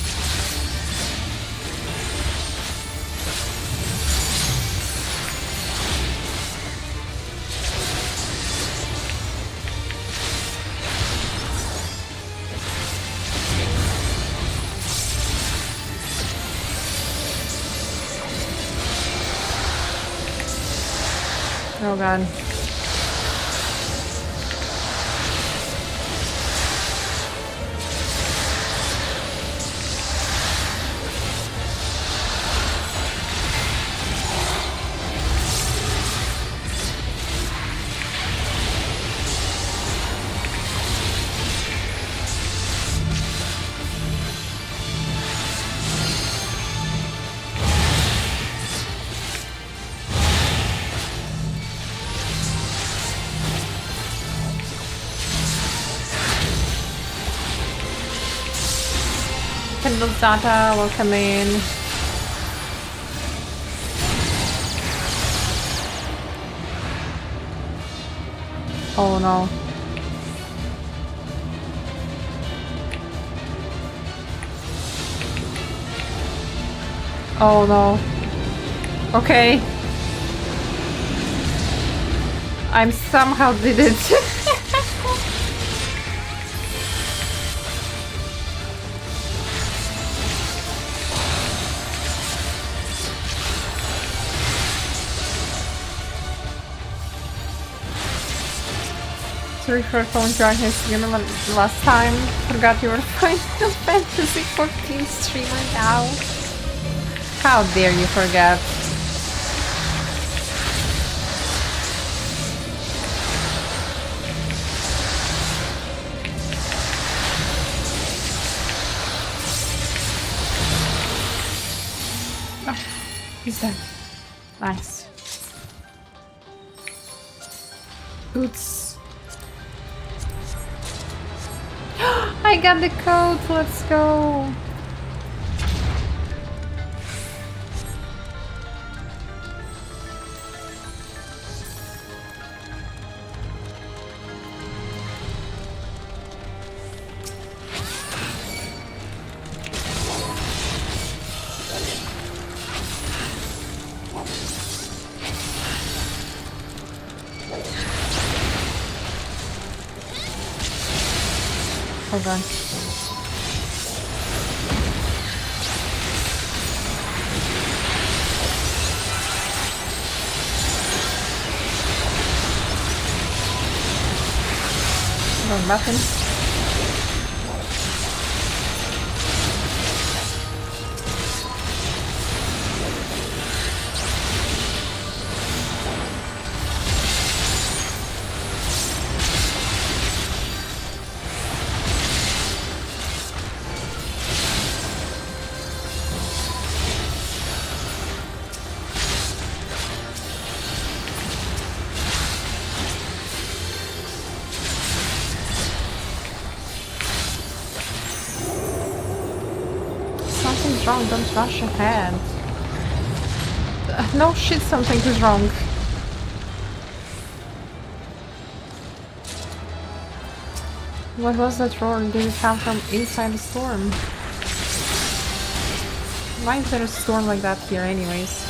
Oh god. Windows data, welcome in. Oh no. Oh no. Okay. I'm somehow did it. Sorry for phone darkness. You remember last time? Forgot you were Final Fantasy XIV streamer now. How dare you forget? Oh, he's dead. Nice. Boots. I got the code, let's go! Hold on. No, nothing. Something's wrong, don't rush ahead. No shit, something is wrong. What was that roar? Did it come from inside the storm? Why is there a storm like that here anyways?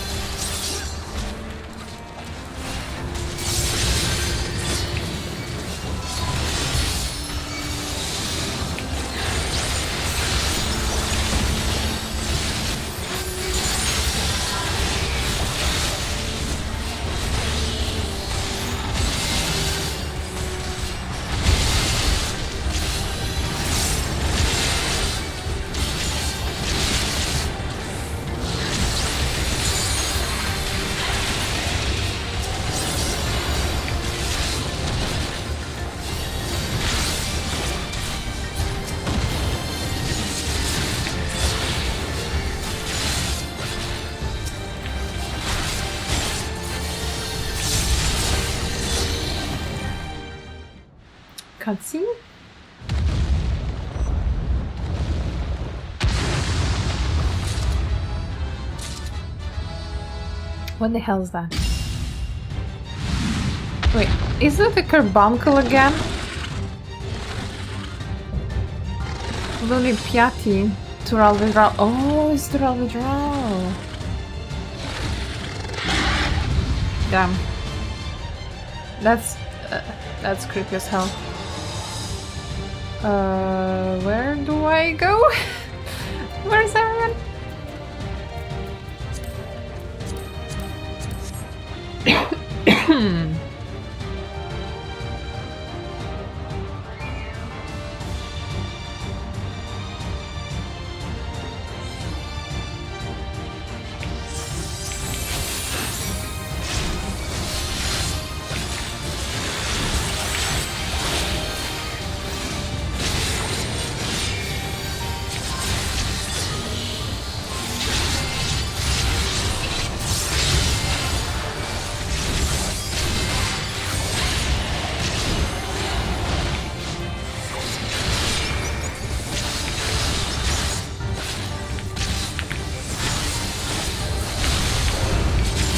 Cutscene? What the hell is that? Wait, is that a carbuncle again? Luni Piatti. Turalvidral. Oh, it's Turalvidral. Damn. That's creepy as hell. Where do I go? Where's everyone?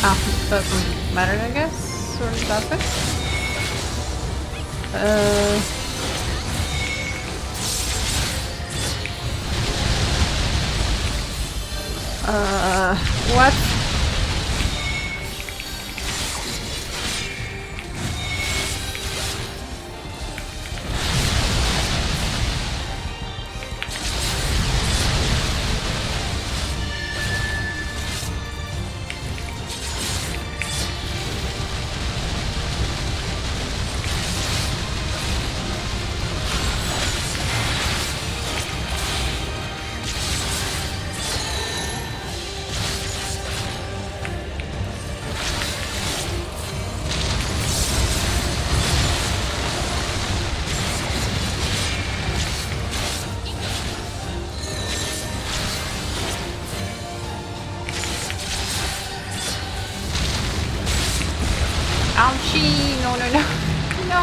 Ah, doesn't matter, I guess. Or does it? What? Ouchie! No, no, no. No!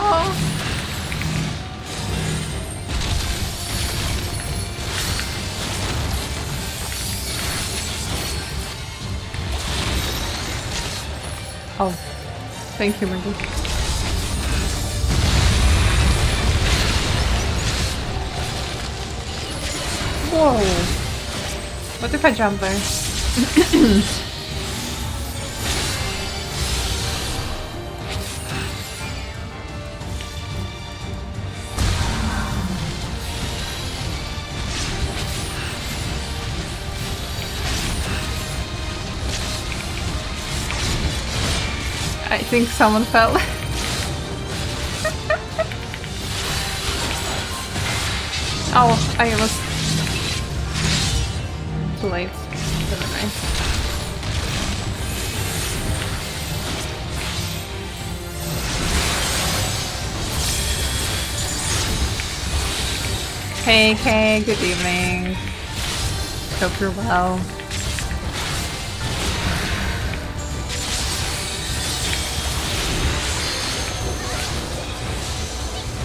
Oh. Thank you, Maggie. Whoa! What if I jump there? I think someone fell. Oh, I was too late. Never mind. Hey Kay, good evening. Hope you're well.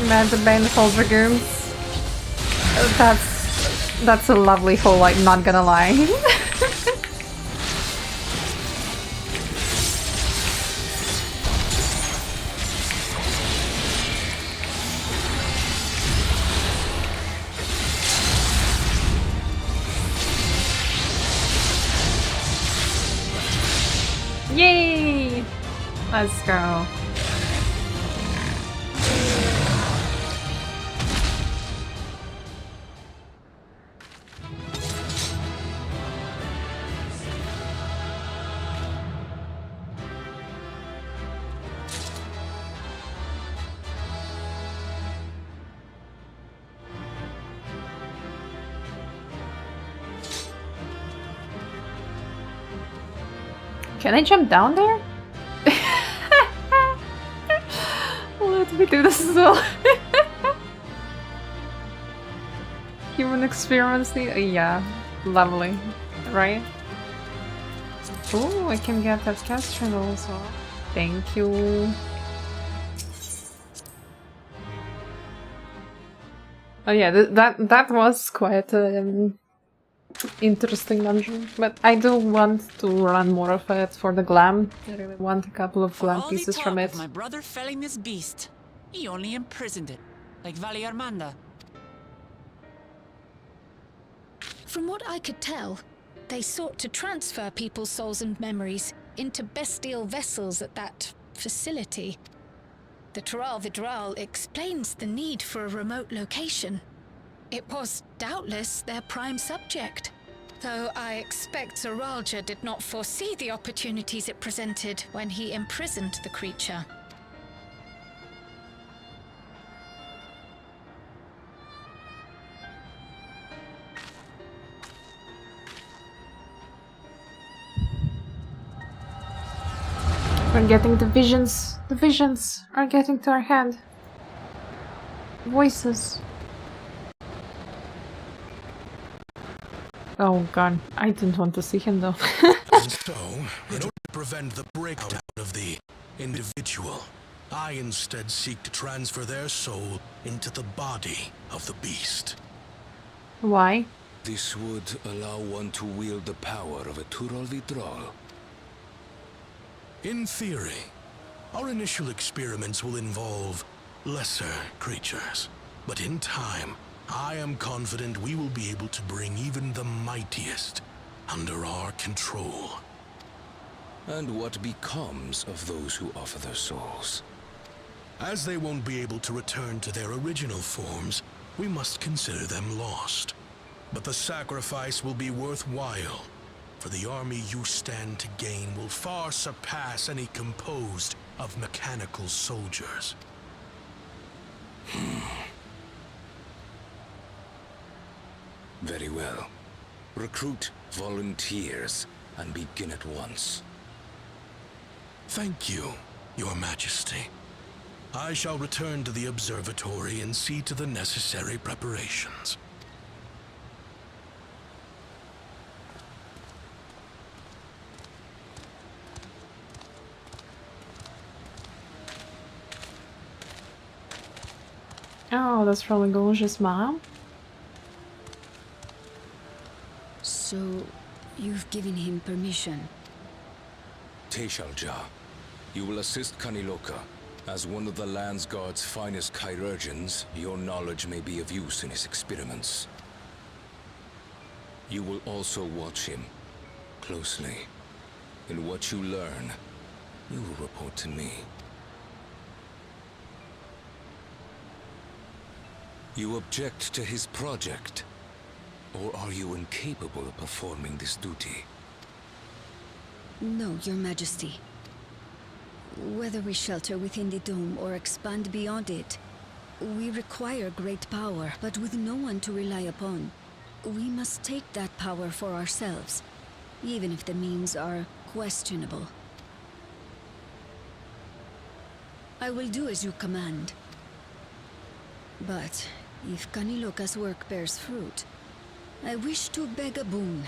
Imagine Bane full dragoons. That's a lovely haul, I'm not gonna lie. Yay! Let's go. Can I jump down there? Let me do this as well. Human experience, yeah, lovely, right? Oh, I can get that castring also. Thank you. Oh yeah, that was quite interesting dungeon, but I do want to run more of it for the glam. I really want a couple of glam pieces from it. My brother felling this beast. He only imprisoned it, like Vali Armanda. From what I could tell, they sought to transfer people's souls and memories into bestial vessels at that facility. The Tural Vidral explains the need for a remote location. It was doubtless their prime subject, though I expect Zoralja did not foresee the opportunities it presented when he imprisoned the creature. We're getting the visions. The visions are getting to our head. Voices. Oh god, I didn't want to see him though. And so, in order to prevent the breakdown of the individual, I instead seek to transfer their soul into the body of the beast. Why? This would allow one to wield the power of a Tural Vidral. In theory, our initial experiments will involve lesser creatures. But in time, I am confident we will be able to bring even the mightiest under our control. And what becomes of those who offer their souls? As they won't be able to return to their original forms, we must consider them lost. But the sacrifice will be worthwhile, for the army you stand to gain will far surpass any composed of mechanical soldiers. Very well. Recruit volunteers and begin at once. Thank you, Your Majesty. I shall return to the observatory and see to the necessary preparations. Oh, that's probably Gulge's mom. So, you've given him permission? Teishalja, you will assist Kaniloka. As one of the Landsguard's finest chirurgeons, your knowledge may be of use in his experiments. You will also watch him closely. In what you learn, you will report to me. You object to his project? Or are you incapable of performing this duty? No, Your Majesty. Whether we shelter within the dome or expand beyond it, we require great power, but with no one to rely upon. We must take that power for ourselves, even if the means are questionable. I will do as you command. But if Kaniloka's work bears fruit, I wish to beg a boon.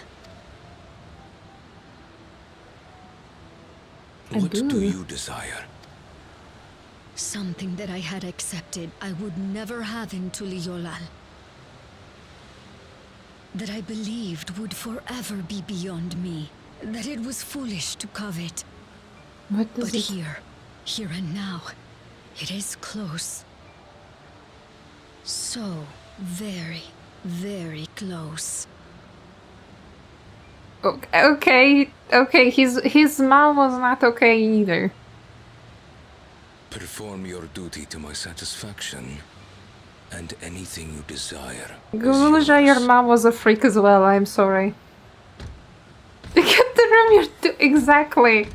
What do you desire? Something that I had accepted I would never have in Tuliolal. That I believed would forever be beyond me. That it was foolish to covet. What does But it... here and now, it is close. So very, very close. Okay, his mom was not okay either. Perform your duty to my satisfaction, and anything you desire. Gulja, your mom was a freak as well, I'm sorry. Get the room you're exactly.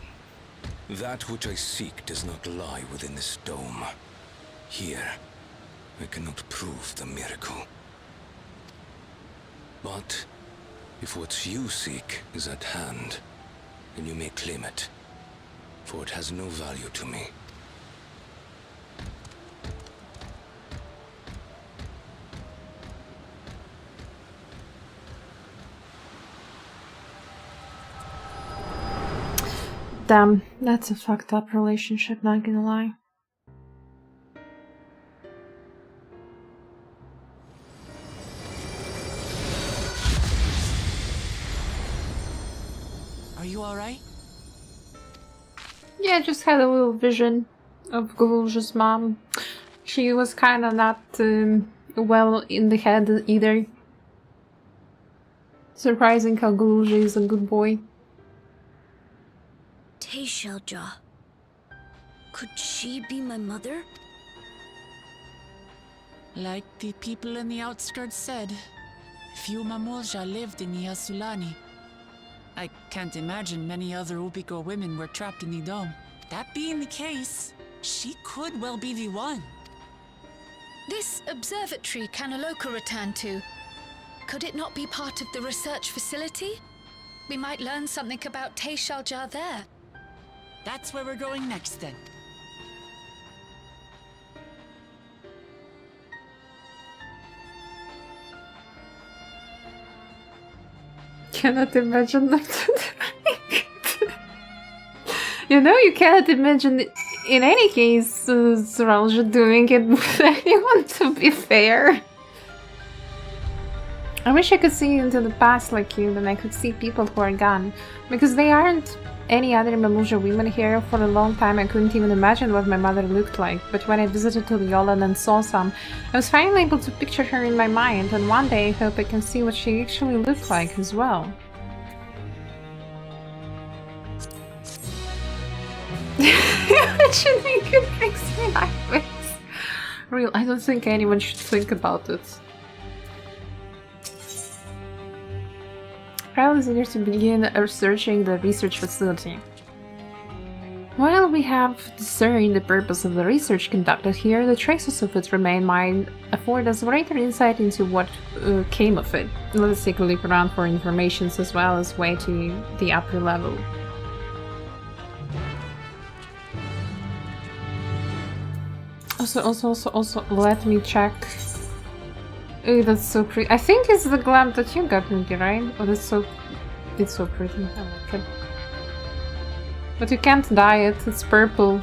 That which I seek does not lie within this dome. Here, I cannot prove the miracle. But if what you seek is at hand, then you may claim it, for it has no value to me. Damn, that's a fucked up relationship, not gonna lie. Are you alright? Yeah, I just had a little vision of Gulja's mom. She was kinda not well in the head either. Surprising how Gulja is a good boy. Teishalja. Could she be my mother? Like the people in the outskirts said, few Mamulja lived in the Yasulani. I can't imagine many other Upiko women were trapped in the dome. That being the case, she could well be the one. This observatory Kaniloka returned to, could it not be part of the research facility? We might learn something about Teishalja there. That's where we're going next then. Cannot imagine that. You know, you cannot imagine in any case Zralja doing it with anyone, to be fair. I wish I could see into the past like you, then I could see people who are gone. Because they aren't any other Mamuja women here. For a long time I couldn't even imagine what my mother looked like, but when I visited Tuliyolan and saw some, I was finally able to picture her in my mind, and one day I hope I can see what she actually looked like as well. Imagine me could fix me like this. Real, I don't think anyone should think about it. Trial is eager to begin researching the research facility. While we have discerned the purpose of the research conducted here, the traces of it remain might afford us greater insight into what came of it. Let us take a look around for information as well as way to the upper level. Also, let me check. Oh, that's so pretty. I think it's the glam that you got, Nikki, right? Oh, that's so... It's so pretty. I like it. But you can't dye it. It's purple.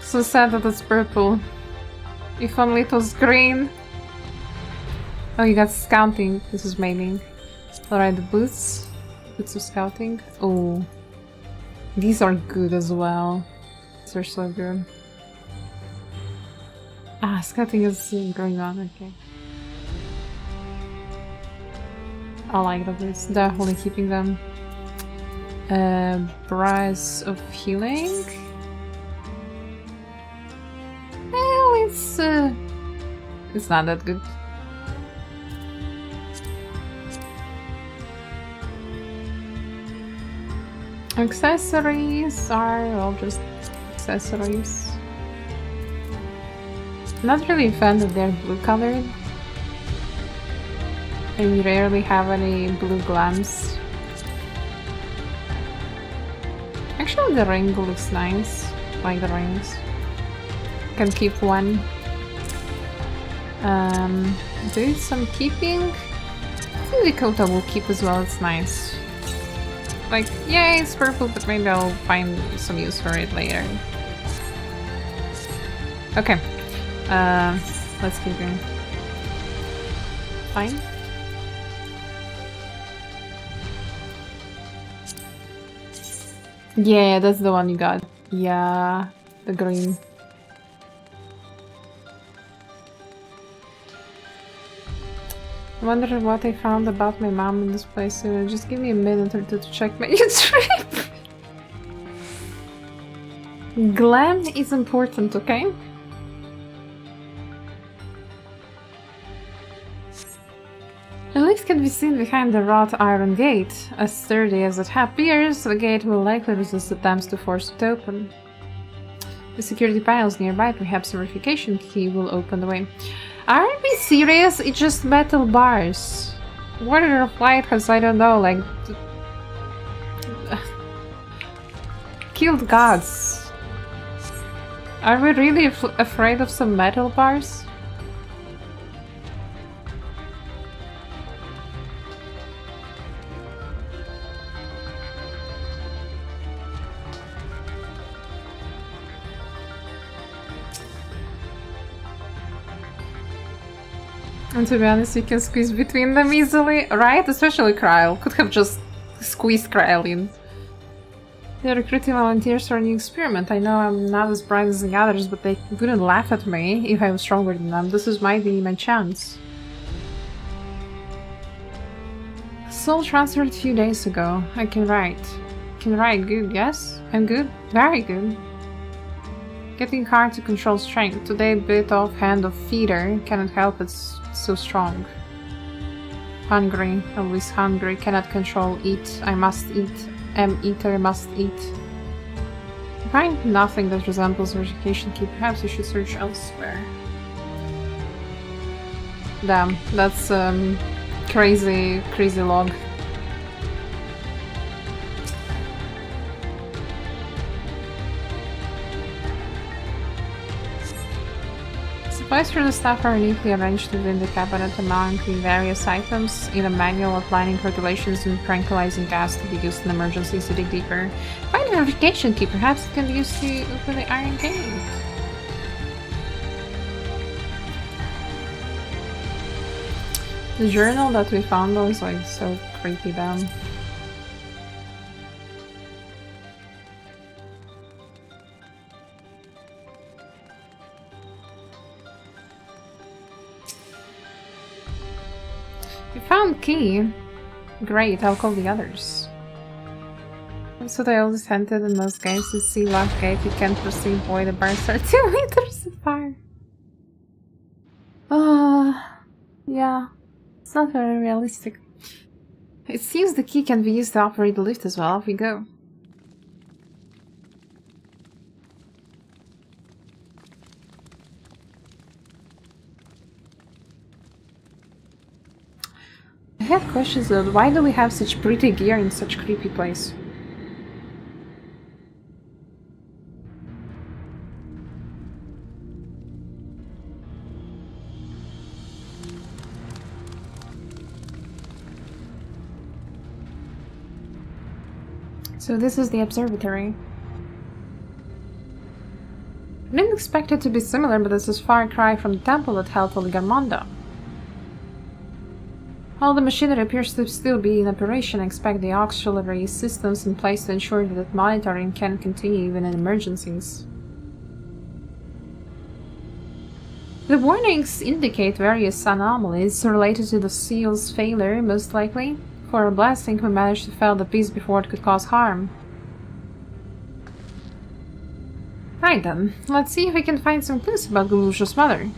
So sad that it's purple. If only it was green. Oh, you got scouting. This is mailing. Alright, the boots. Boots of scouting. Oh. These are good as well. These are so good. Ah, scouting is going on, okay. I like the boots, definitely keeping them. Price of healing. Well, it's not that good. Accessories are all just accessories. Not really a fan that they're blue colored. And you rarely have any blue glams. Actually, the ring looks nice. Like the rings. Can keep one. Do some keeping. I think the Kota will keep as well. It's nice. Like, yeah, it's purple, but maybe I'll find some use for it later. Okay. Let's keep going. Fine. Yeah, that's the one you got. Yeah, the green. I wonder what I found about my mom in this place. So just give me a minute or two to check my trip. Glam is important, okay? The lift can be seen behind the wrought iron gate. As sturdy as it appears, the gate will likely resist attempts to force it open. The security panels nearby, perhaps a verification key, will open the way. Are we serious? It's just metal bars. Order of Lighthouse, I don't know, like... Killed gods. Are we really afraid of some metal bars? And to be honest, you can squeeze between them easily, right? Especially Kryl. Could have just squeezed Kryl in. They're recruiting volunteers for a new experiment. I know I'm not as bright as the others, but they wouldn't laugh at me if I was stronger than them. This might be my chance. Soul transferred a few days ago. I can write. Can write, good, yes? I'm good? Very good. Getting hard to control strength. Today bit off hand of feeder. Cannot help it's so strong. Hungry. Always hungry. Cannot control eat. I must eat. Am eater must eat. Find nothing that resembles verification key. Perhaps you should search elsewhere. Damn, that's crazy log. Supplies for the staff are neatly arranged within the cabinet among the various items in a manual outlining regulations and tranquilizing gas to be used in emergencies to dig deeper. Find a verification key, perhaps it can be used to open the iron gate. The journal that we found was like so creepy, damn. We found key. Great, I'll call the others. That's what I always hinted in most games. You see locked gate, you can't proceed, boy, the burns are 2 meters of fire. Yeah. It's not very realistic. It seems the key can be used to operate the lift as well. Off we go. I have questions though. Why do we have such pretty gear in such creepy place? So this is the observatory. I didn't expect it to be similar, but this is far cry from the temple that held Oligarmonda. All the machinery appears to still be in operation. I expect the auxiliary systems in place to ensure that monitoring can continue even in emergencies. The warnings indicate various anomalies related to the seal's failure, most likely. For a blessing, we managed to fail the piece before it could cause harm. Right then, let's see if we can find some clues about Galusha's mother.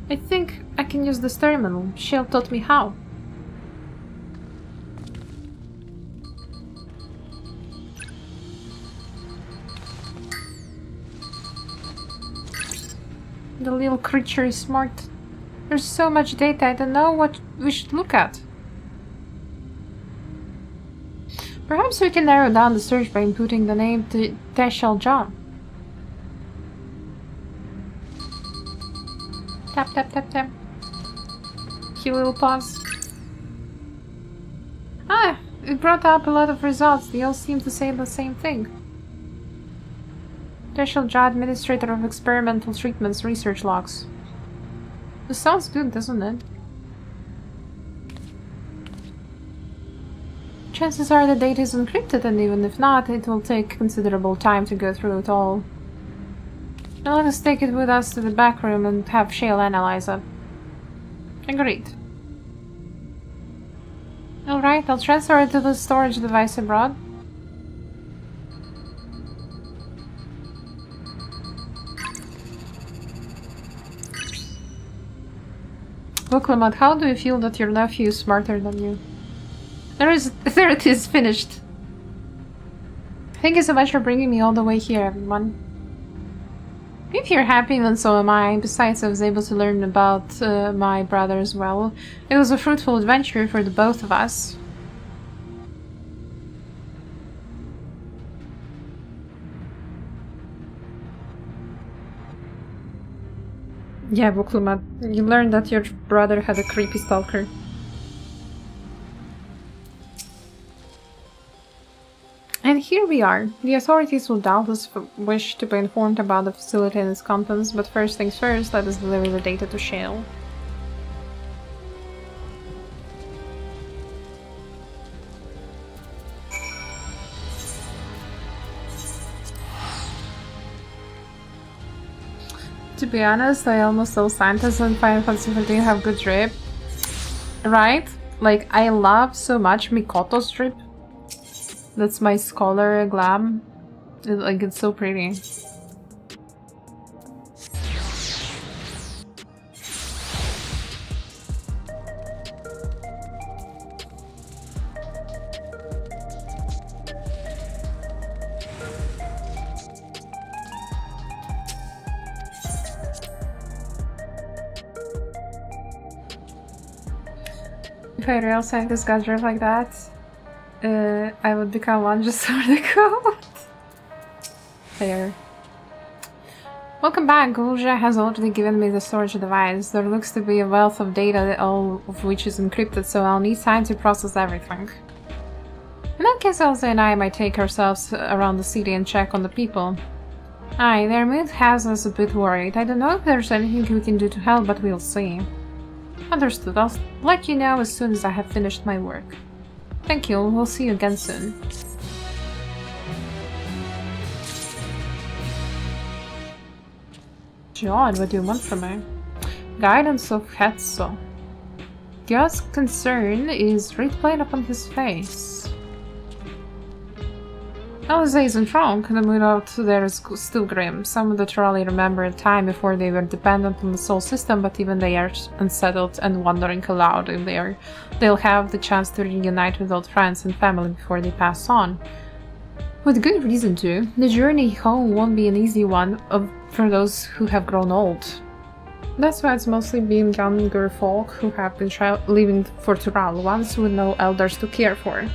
I think I can use this terminal. Shale taught me how. The little creature is smart. There's so much data, I don't know what we should look at. Perhaps we can narrow down the search by inputting the name to Teshel John. Tap, tap, tap, tap. Cute little paws. Ah, it brought up a lot of results. They all seem to say the same thing. Teshel John, Administrator of Experimental Treatments, Research Logs. This sounds good, doesn't it? Chances are the data is encrypted, and even if not, it will take considerable time to go through it all. Now let us take it with us to the back room and have Shale analyze it. Agreed. Alright, I'll transfer it to the storage device abroad. Booklamot, how do you feel that your nephew is smarter than you? There it is, finished. Thank you so much for bringing me all the way here, everyone. If you're happy, then so am I. Besides, I was able to learn about my brother as well. It was a fruitful adventure for the both of us. Yeah, Bukluma, you learned that your brother had a creepy stalker. And here we are. The authorities will doubtless wish to be informed about the facility and its contents, but first things first, let us deliver the data to Shale. To be honest, I almost all scientists in Final Fantasy XIV have good drip. Right? Like, I love so much Mikoto's drip. That's my scholar glam. It's so pretty. If a real scientist got drip like that, I would become one just for the code. There. Welcome back. Galusha has already given me the storage device. There looks to be a wealth of data, all of which is encrypted, so I'll need time to process everything. In that case, Elsa and I might take ourselves around the city and check on the people. Aye, their mood has us a bit worried. I don't know if there's anything we can do to help, but we'll see. Understood. I'll let you know as soon as I have finished my work. Thank you. We'll see you again soon. John, what do you want from me? Guidance of Hetzo. God's concern is writ plain upon his face. Alice isn't wrong, the mood out there is still grim. Some of the trolley remember a time before they were dependent on the soul system, but even they are unsettled and wondering aloud if they'll have the chance to reunite with old friends and family before they pass on. With good reason too. The journey home won't be an easy one for those who have grown old. That's why it's mostly been younger folk who have been leaving for Tural, ones with no elders to care for.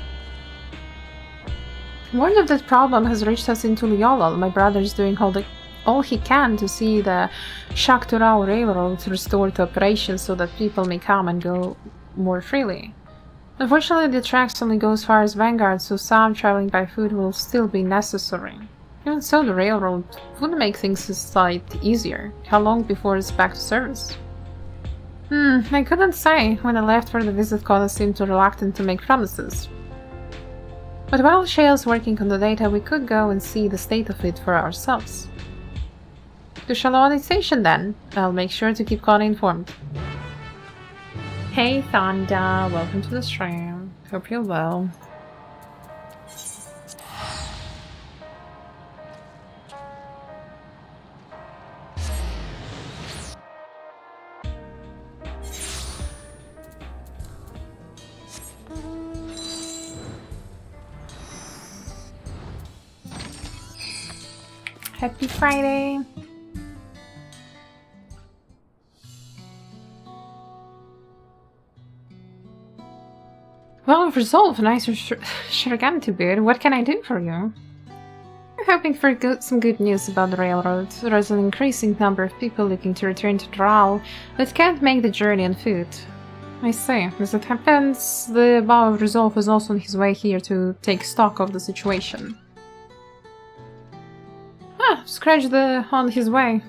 Word of that problem has reached us into Liolol. My brother is doing all he can to see the Shak-Tural Railroad restored to operation so that people may come and go more freely. Unfortunately, the tracks only go as far as Vanguard, so some traveling by foot will still be necessary. Even so, the railroad would make things a slight easier. How long before it's back to service? I couldn't say. When I left for the visit, Kona seemed too reluctant to make promises. But while Shale's working on the data, we could go and see the state of it for ourselves. To Shalawani Station then. I'll make sure to keep Kona informed. Hey Thanda, welcome to the stream. Hope you're well. Happy Friday! Well, resolve, nice Shirogane to boot. What can I do for you? I'm hoping for some good news about the railroad. There's an increasing number of people looking to return to Dral, but can't make the journey on foot. I see. As it happens, the Bow of Resolve is also on his way here to take stock of the situation. Ah, scratch on his way.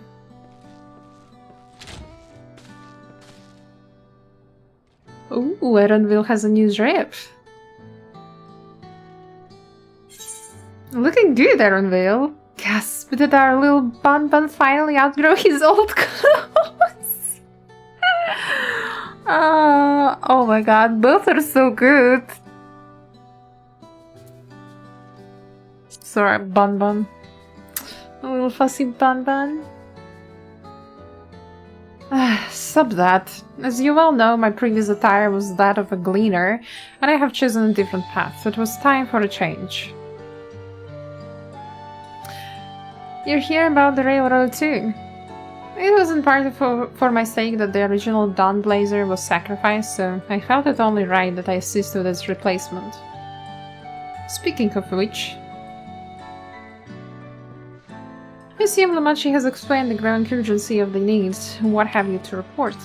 Ooh, Erenville has a new drip. Looking good, Erenville. Gasp, did our little Bun finally outgrow his old clothes? Oh my god, both are so good. Sorry, Bun. A little fussy Bun. Sub that. As you well know, my previous attire was that of a gleaner, and I have chosen a different path. It was time for a change. You're here about the railroad too. It wasn't partly for my sake that the original Dawn Blazer was sacrificed, so I felt it only right that I assist with its replacement. Speaking of which, Monsieur Lamachi has explained the growing urgency of the needs. What have you to report?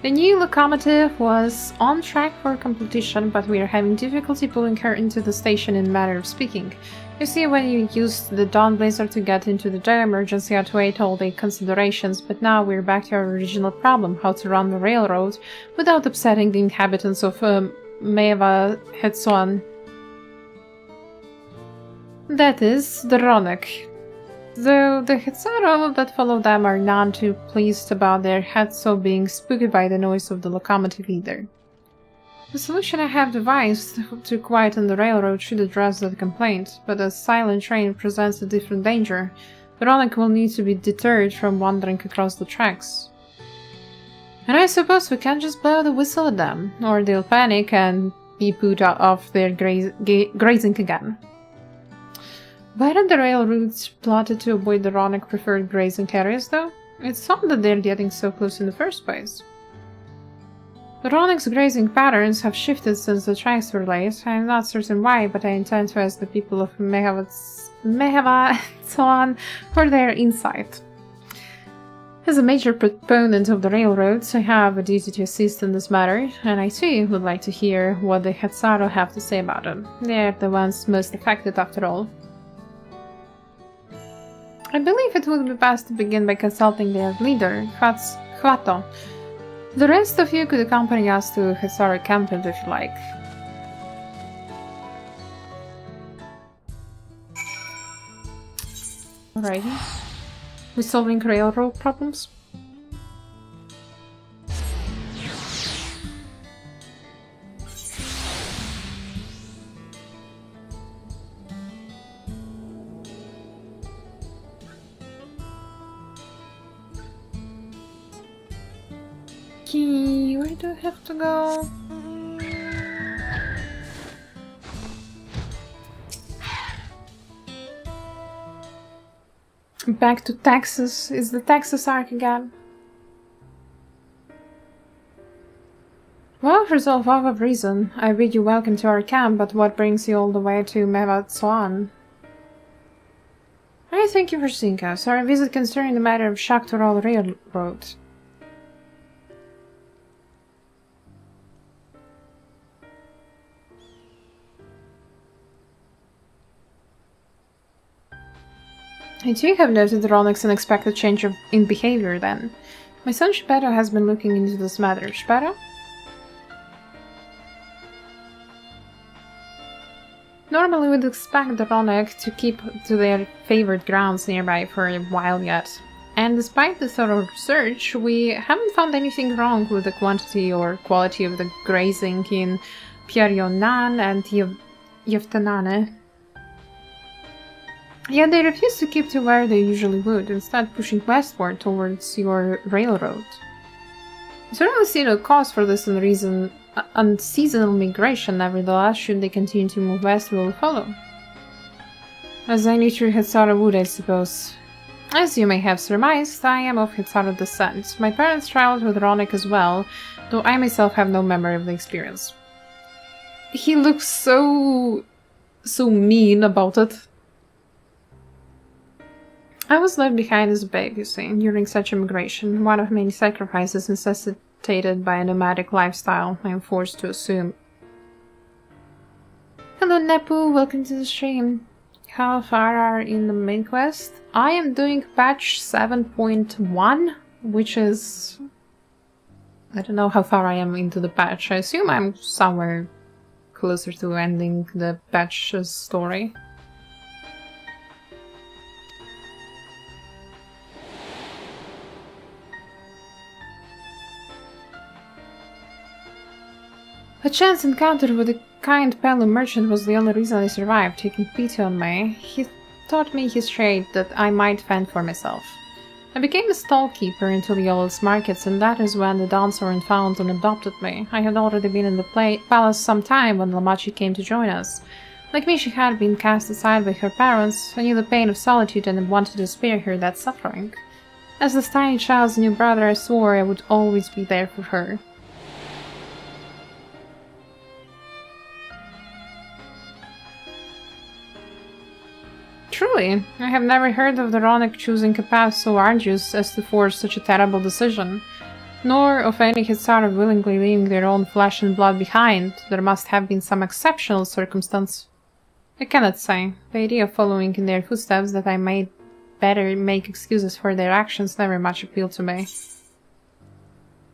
The new locomotive was on track for completion, but we are having difficulty pulling her into the station in manner of speaking. You see, when you used the Dawn Blazer to get into the dome, emergency outweighed all the considerations, but now we're back to our original problem, how to run the railroad without upsetting the inhabitants of Meva Hetsuan. That is, the Ronek. Though the Hetsaro that follow them are none too pleased about their Hetso being spooked by the noise of the locomotive either. The solution I have devised to quieten the railroad should address that complaint, but a silent train presents a different danger. The Ronek will need to be deterred from wandering across the tracks. And I suppose we can't just blow the whistle at them, or they'll panic and be put off their grazing again. Why aren't the railroads plotted to avoid the Ronek preferred grazing areas, though? It's odd that they're getting so close in the first place. The Ronek's grazing patterns have shifted since the tracks were laid. I'm not certain why, but I intend to ask the people of Mehava for their insight. As a major proponent of the railroads, I have a duty to assist in this matter, and I too would like to hear what the Hetsaro have to say about them. They're the ones most affected, after all. I believe it would be best to begin by consulting their leader, Hwato. The rest of you could accompany us to Hetsaro Campus if you like. Alrighty. with solving railroad problems. Okay, where do I have to go? Back to Texas. Is the Texas arc again? Well, for so far of reason, I bid you welcome to our camp, but what brings you all the way to Mevat Swan? I thank you for seeing us. Our visit concerning the matter of Shaktoral Railroad. I too have noted Ronik's unexpected change in behavior then. My son Shpeto has been looking into this matter. Shpeto? Normally we'd expect the Ronik to keep to their favorite grounds nearby for a while yet. And despite the thorough research, we haven't found anything wrong with the quantity or quality of the grazing in Pyaryonan and Yevtanane. Yet they refuse to keep to where they usually would, instead pushing westward towards your railroad. I certainly see no cause for this unseasonal migration, nevertheless, should they continue to move west, we will follow. As any true Hitsara would, I suppose. As you may have surmised, I am of Hitsara descent. My parents traveled with Ronik as well, though I myself have no memory of the experience. He looks so mean about it. I was left behind as a babe, you see, during such a migration, one of many sacrifices necessitated by a nomadic lifestyle, I am forced to assume. Hello Nepu, welcome to the stream. How far are in the main quest? I am doing patch 7.1, which is... I don't know how far I am into the patch. I assume I'm somewhere closer to ending the patch's story. A chance encounter with a kind Pelu merchant was the only reason I survived, taking pity on me. He taught me his trade that I might fend for myself. I became a stall keeper in Tuliola's markets, and that is when the Dancer found and adopted me. I had already been in the palace some time when Lamachi came to join us. Like me, she had been cast aside by her parents. I knew the pain of solitude and wanted to spare her that suffering. As this tiny child's new brother, I swore I would always be there for her. Truly, I have never heard of the Ronik choosing a path so arduous as to force such a terrible decision, nor of any Hitsara willingly leaving their own flesh and blood behind. There must have been some exceptional circumstance. I cannot say. The idea of following in their footsteps that I might better make excuses for their actions never much appealed to me.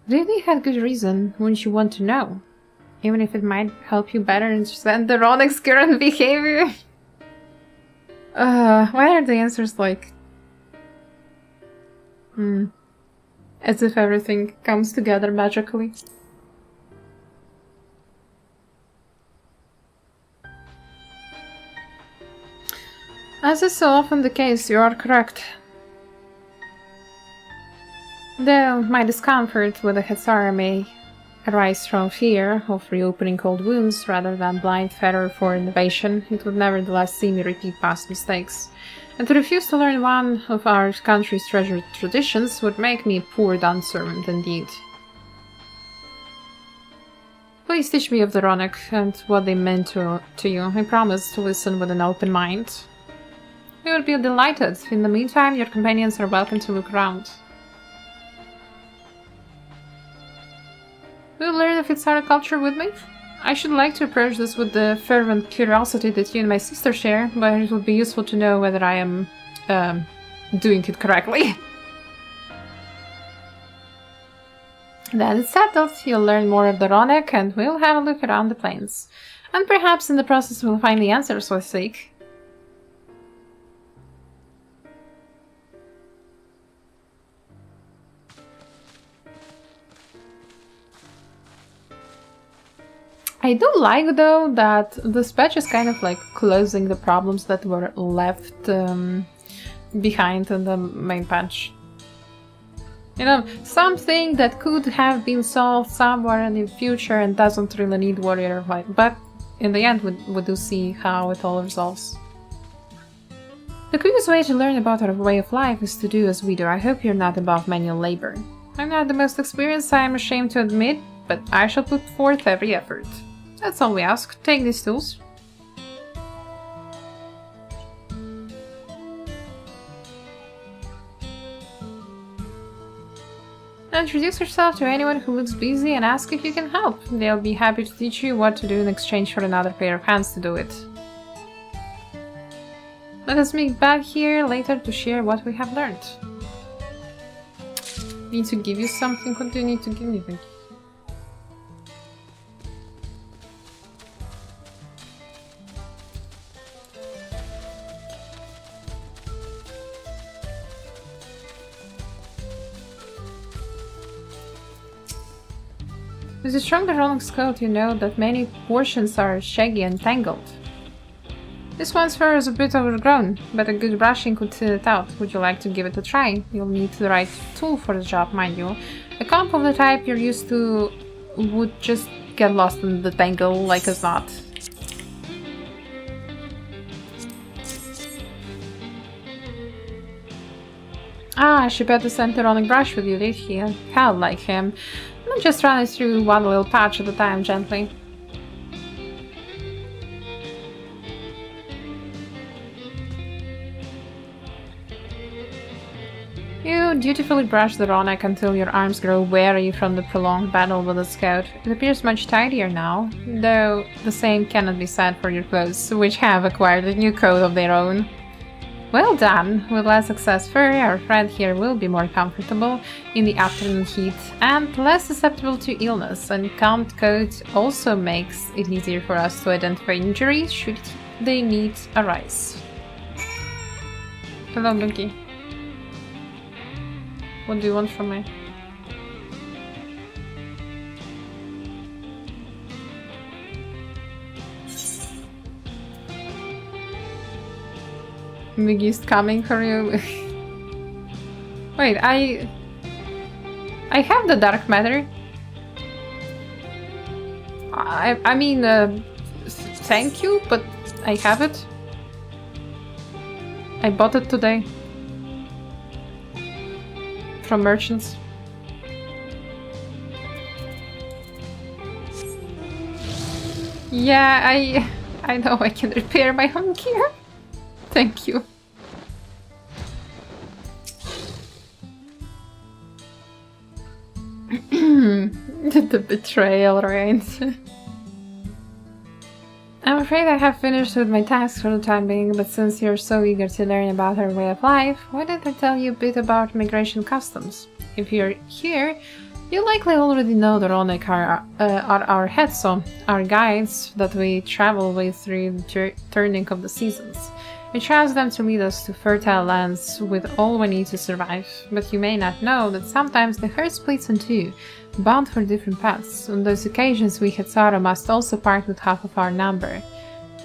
Really had good reason, wouldn't you want to know? Even if it might help you better understand the Ronik's current behavior? Why are the answers like... as if everything comes together magically. As is so often the case, you are correct. Though my discomfort with the Hetsara may arise from fear of reopening old wounds rather than blind terror for innovation, it would nevertheless see me repeat past mistakes. And to refuse to learn one of our country's treasured traditions would make me a poor servant indeed. Please teach me of the Ronik and what they meant to you. I promise to listen with an open mind. We would be delighted. In the meantime, your companions are welcome to look around. Will you learn of Hitsara culture with me? I should like to approach this with the fervent curiosity that you and my sister share, but it would be useful to know whether I am doing it correctly. Then it's settled. You'll learn more of the Ronik, and we'll have a look around the plains. And perhaps in the process we'll find the answers we seek. I do like, though, that this patch is kind of like closing the problems that were left behind in the main patch. You know, something that could have been solved somewhere in the future and doesn't really need warrior fight, but in the end we do see how it all resolves. The quickest way to learn about our way of life is to do as we do. I hope you're not above manual labor. I'm not the most experienced, I am ashamed to admit, but I shall put forth every effort. That's all we ask. Take these tools. Introduce yourself to anyone who looks busy and ask if you can help. They'll be happy to teach you what to do in exchange for another pair of hands to do it. Let us meet back here later to share what we have learned. Need to give you something? What do you need to give me? With a stronger rolling scout, you know that many portions are shaggy and tangled. This one's fur is a bit overgrown, but a good brushing could thin it out. Would you like to give it a try? You'll need the right tool for the job, mind you. A comb of the type you're used to would just get lost in the tangle like a knot. Ah, she bet the center rolling brush with you, did he? Hell, like him. I'm just running through one little patch at a time, gently. You dutifully brush the raw neck until your arms grow weary from the prolonged battle with the scout. It appears much tidier now, though the same cannot be said for your clothes, which have acquired a new coat of their own. Well done! With less excess fur, our friend here will be more comfortable in the afternoon heat and less susceptible to illness, and combed coat also makes it easier for us to identify injuries should they need arise. Hello, Lucky. What do you want from me? Miggy's coming for you. Wait, I have the dark matter. I mean, thank you, but I have it. I bought it today. From merchants. Yeah, I know I can repair my own gear. Thank you. The betrayal, right? I'm afraid I have finished with my tasks for the time being, but since you're so eager to learn about our way of life, why don't I tell you a bit about migration customs? If you're here, you likely already know that Ronek are our Hetso, our guides that we travel with through the turning of the seasons. We trust them to lead us to fertile lands with all we need to survive, but you may not know that sometimes the herd splits in two, bound for different paths. On those occasions we Hetsara must also part with half of our number.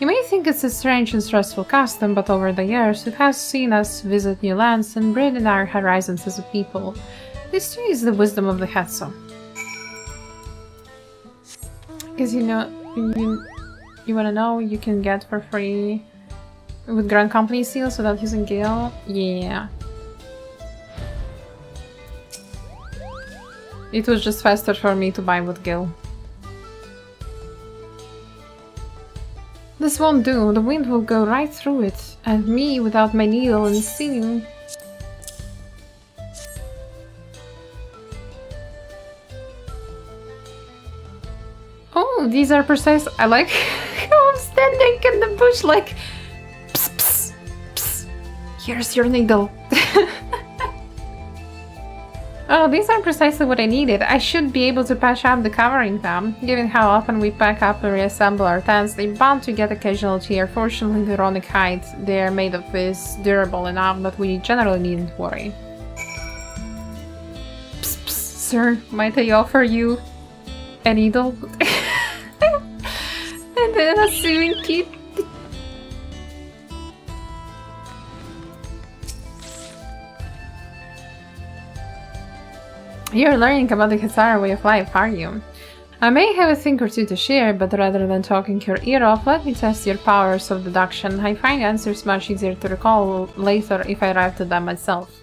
You may think it's a strange and stressful custom, but over the years it has seen us visit new lands and broaden our horizons as a people. This too is the wisdom of the Hetso. Because you know, you wanna know you can get for free with Grand Company seals without using Gale? Yeah. It was just faster for me to buy with Gale. This won't do, the wind will go right through it, and me without my needle and seam. Oh, these are precise. I like how I'm standing in the bush like, psst, psst, psst. Here's your needle. Oh, these are precisely what I needed. I should be able to patch up the covering now. Given how often we pack up and reassemble our tents, they're bound to get occasional tear. Fortunately, the Ronic hide they are made of is durable enough that we generally needn't worry. Psst, psst, sir, might I offer you a needle? The unassuming kid. You're learning about the Khazara way of life, are you? I may have a thing or two to share, but rather than talking your ear off, let me test your powers of deduction. I find answers much easier to recall later if I arrive at them myself.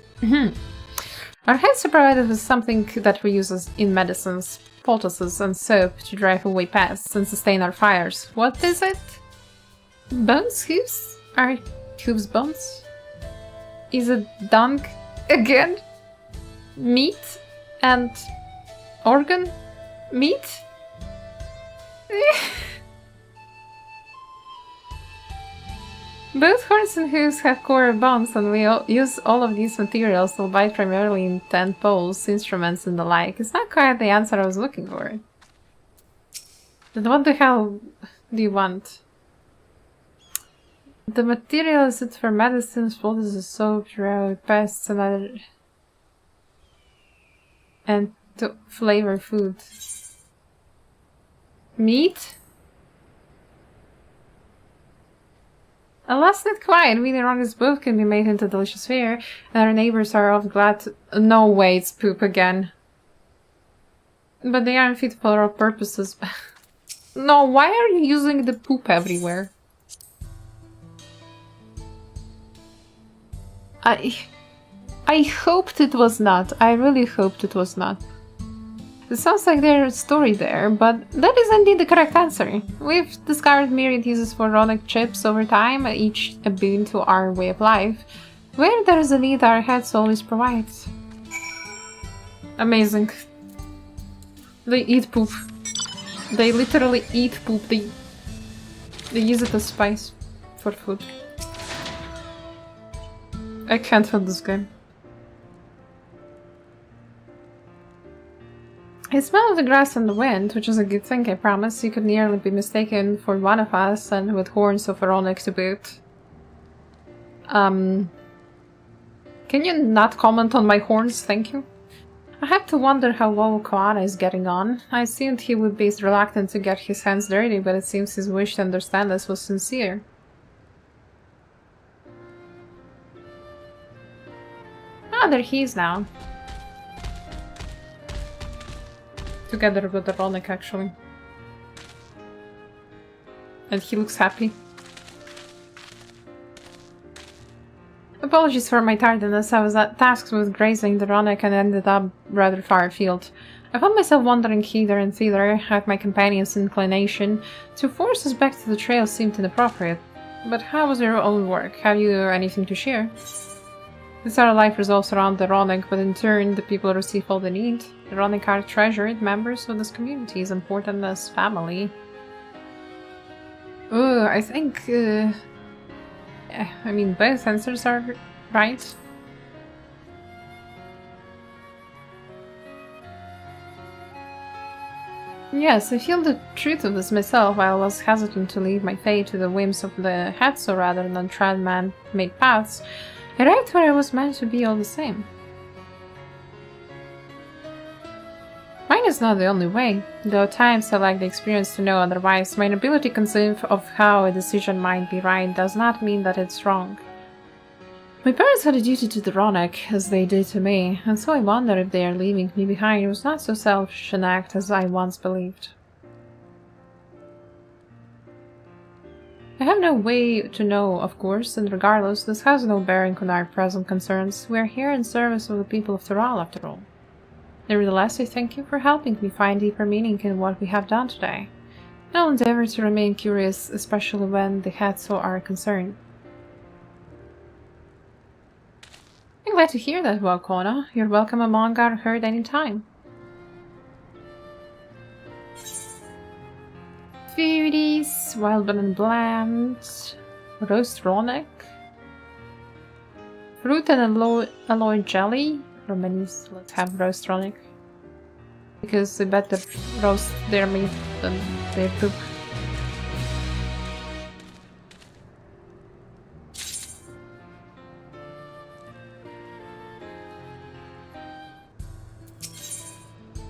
Our heads are provided with something that we use in medicines, poultices and soap to drive away pests and sustain our fires. What is it? Bones? Hooves? Are hooves bones? Is it dung again? Meat? And organ? Meat? Both horns and hooves have core bones, and we use all of these materials, albeit primarily in tent poles, instruments, and the like. It's not quite the answer I was looking for. Then what the hell do you want? The material is it for medicines, poultices, soap, dry pests, and other... and to flavor food. Meat? Alas, not quite. Meat and rockets both can be made into delicious fare, and our neighbors are all glad to— No way, it's poop again. But they aren't fit for all purposes. No, why are you using the poop everywhere? I hoped it was not. I really hoped it was not. It sounds like there's a story there, but that is indeed the correct answer. We've discovered myriad uses for runic chips over time, each a boon to our way of life. Where there is a need, our heads always provide. Amazing. They eat poop. They literally eat poop. They use it as spice for food. I can't feel this game. I smell the grass and the wind, which is a good thing, I promise. You could nearly be mistaken for one of us, and with horns of Veronic to boot. Can you not comment on my horns, thank you? I have to wonder how well Koana is getting on. I assumed he would be reluctant to get his hands dirty, but it seems his wish to understand us was sincere. Ah, there he is now. Together with Veronic, actually. And he looks happy. Apologies for my tardiness. I was tasked with grazing the Veronic and ended up rather far afield. I found myself wandering hither and thither at my companion's inclination. To force us back to the trail seemed inappropriate. But how was your own work? Have you anything to share? This our life revolves around the Veronic, but in turn the people receive all they need. The Veronic are treasured members of this community, as important as family. I think... I mean, both answers are right. Yes, I feel the truth of this myself. I was hesitant to leave my fate to the whims of the Hetzo rather than tread man-made paths. I arrived where I was meant to be all the same. Mine is not the only way, though at times I lack the experience to know otherwise. My inability to conceive of how a decision might be right does not mean that it's wrong. My parents had a duty to the Veronic, as they did to me, and so I wonder if their leaving me behind was not so selfish an act as I once believed. I have no way to know, of course, and regardless, this has no bearing on our present concerns. We are here in service of the people of Tural, after all. Nevertheless, I thank you for helping me find deeper meaning in what we have done today. I'll endeavor to remain curious, especially when the Hetzo are concerned. I'm glad to hear that, Wakona. You're welcome among our herd any time. Foodies, wild banana blend, roast Veronic, fruit and alloy jelly. Romanies, let's have roast Veronic. Because they better roast their meat than their poop.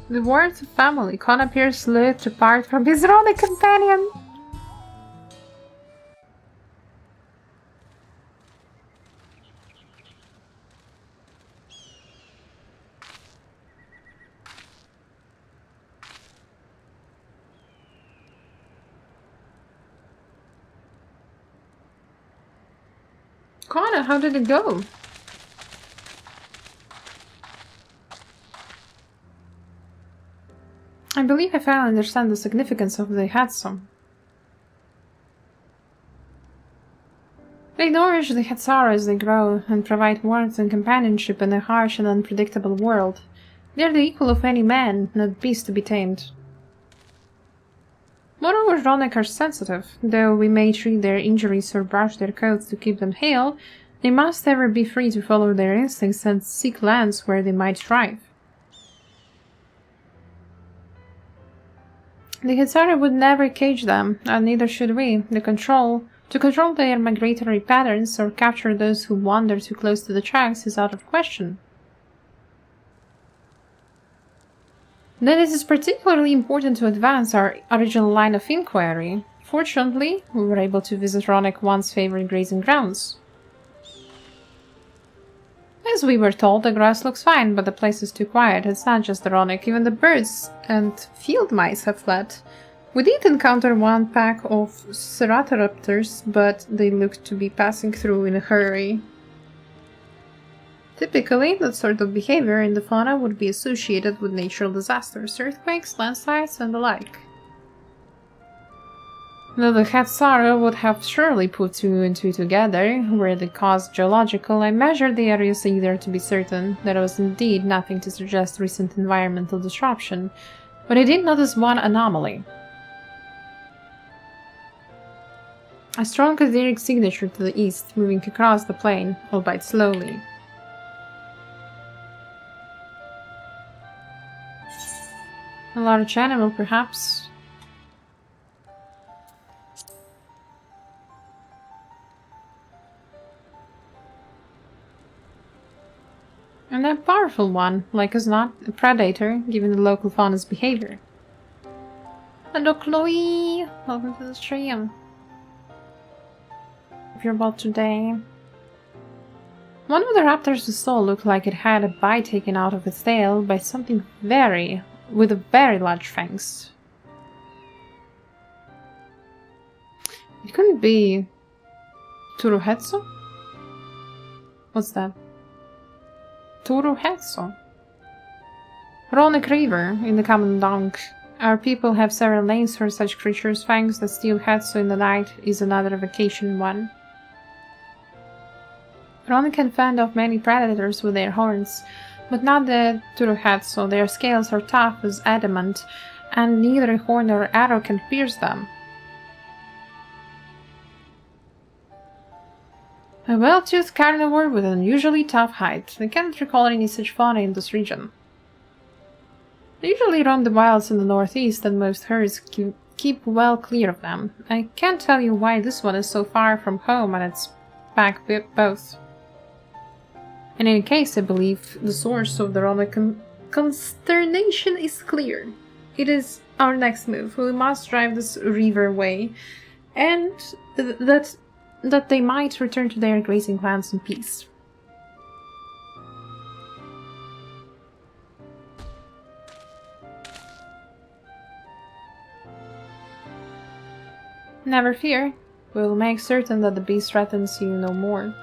The words of family. Con appears loath to part from his Veronic companion. Connor, how did it go? I believe I finally understand the significance of the Hatsu. They nourish the Hatsaru as they grow, and provide warmth and companionship in a harsh and unpredictable world. They are the equal of any man, not beast to be tamed. Moreover, Ronick are sensitive. Though we may treat their injuries or brush their coats to keep them hale, they must ever be free to follow their instincts and seek lands where they might thrive. The Hatsaru would never cage them, and neither should we. To control their migratory patterns or capture those who wander too close to the tracks is out of question. Then it is particularly important to advance our original line of inquiry. Fortunately, we were able to visit Ronick once favorite grazing grounds. As we were told, the grass looks fine, but the place is too quiet. It's not just the Ronick, even the birds and field mice have fled. We did encounter one pack of Ceratoraptors, but they looked to be passing through in a hurry. Typically, that sort of behavior in the fauna would be associated with natural disasters, earthquakes, landslides, and the like. Though the Hatsaru would have surely put two and two together, were the cause geological, I measured the areas either to be certain there was indeed nothing to suggest recent environmental disruption, but I did notice one anomaly. A strong etheric signature to the east, moving across the plain, albeit slowly. A large animal, perhaps. And a powerful one, like as not, a predator, given the local fauna's behavior. Hello, Chloe! Welcome to the stream. If you're about today. One of the raptors we saw looked like it had a bite taken out of its tail by something with a very large fangs. It couldn't be Turuhetsu? What's that? Turuhetsu. Ronick River, in the common dung. Our people have several names for such creatures. Fangs that steal Hetsu in the night is another vacation one. Ronick can fend off many predators with their horns, but not the Turuhetsu. Their scales are tough as adamant, and neither horn nor arrow can pierce them. A well-toothed carnivore with an unusually tough hide. I cannot recall any such fauna in this region. They usually roam the wilds in the northeast, and most herds keep well clear of them. I can't tell you why this one is so far from home and its pack both. In any case, I believe the source of the Ronick consternation is clear. It is our next move. We must drive this river way, and that they might return to their grazing lands in peace. Never fear. We will make certain that the beast threatens you no more.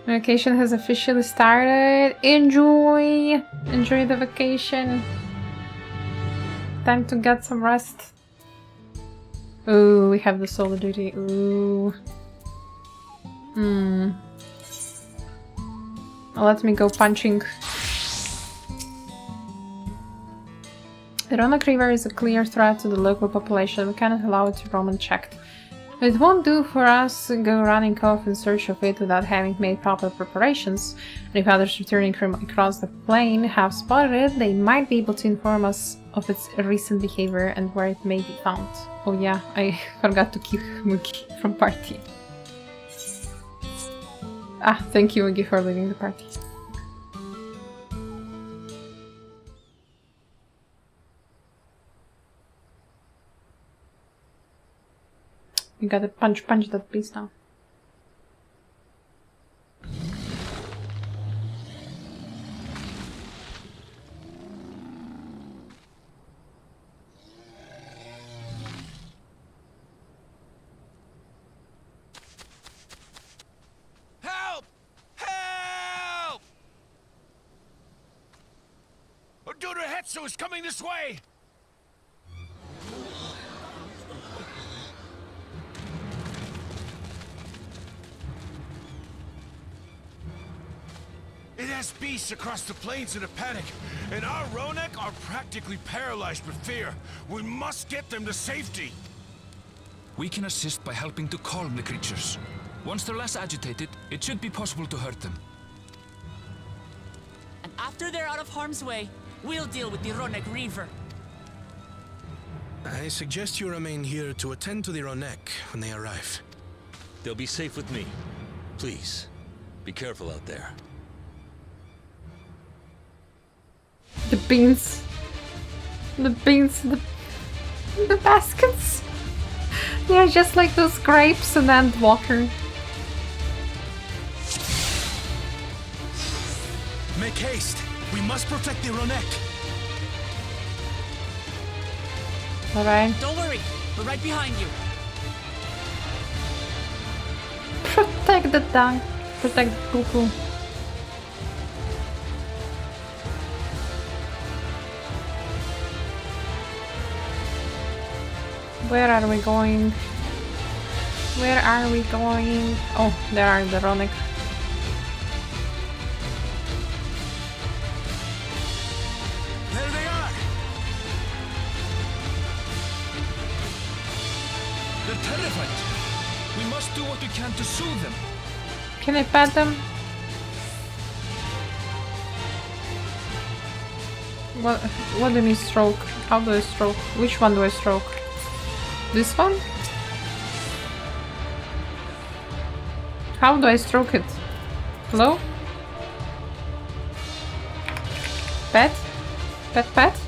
Vacation has officially started. Enjoy! Enjoy the vacation. Time to get some rest. Ooh, we have the solo duty. Ooh. Let me go punching. The Ronick River is a clear threat to the local population. We cannot allow it to roam unchecked. It won't do for us to go running off in search of it without having made proper preparations. And if others returning from across the plain have spotted it, they might be able to inform us of its recent behavior and where it may be found. Oh yeah, I forgot to keep Mugi from party. Ah, thank you Mugi for leaving the party. You gotta punch that beast now. Uruhetsu is coming this way! It has beasts across the plains in a panic, and our Ronek are practically paralyzed with fear. We must get them to safety. We can assist by helping to calm the creatures. Once they're less agitated, it should be possible to hurt them. And after they're out of harm's way, we'll deal with the Ronek Reaver. I suggest you remain here to attend to the Ronek when they arrive. They'll be safe with me. Please, be careful out there. The beans. The beans, the baskets. They're just like those grapes and then water. Make haste! We must protect the Ronek! Alright. Don't worry, we're right behind you. Protect the dog. Protect the poo-poo. Where are we going? Where are we going? Oh, there are the Ronek. There they are! They're terrified. We must do what we can to soothe them. Can I pet them? What do you mean stroke? How do I stroke? Which one do I stroke? This one? How do I stroke it? Hello? Pet? Pet pet?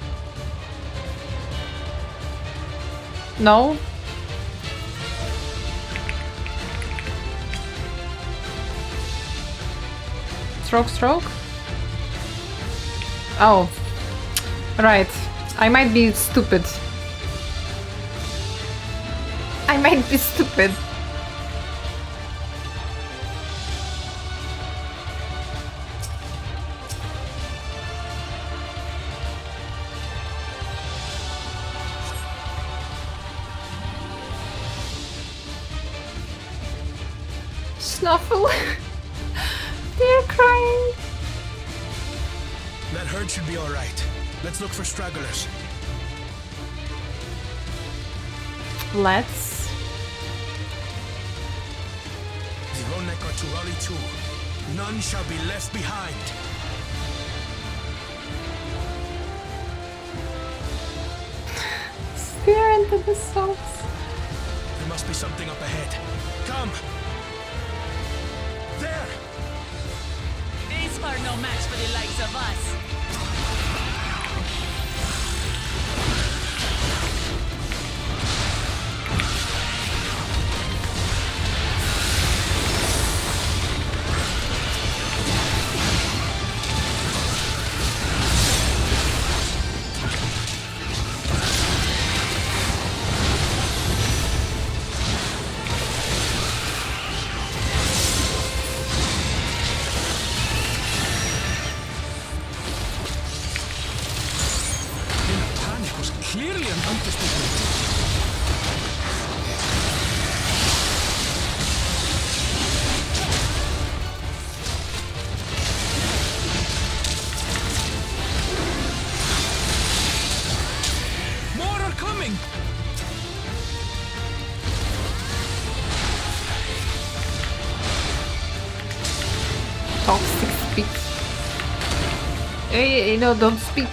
No? Stroke, stroke? Oh. Right. I might be stupid. I might be stupid. Snuffle. They're crying. That herd should be alright. Let's look for stragglers. Let's. The Ronek are Turali too. None shall be left behind. Stare into the souls. There must be something up ahead. Come! There! These are no match for the likes of us. Clearly an understatement. More are coming! Toxic speak. Hey, no, don't speak.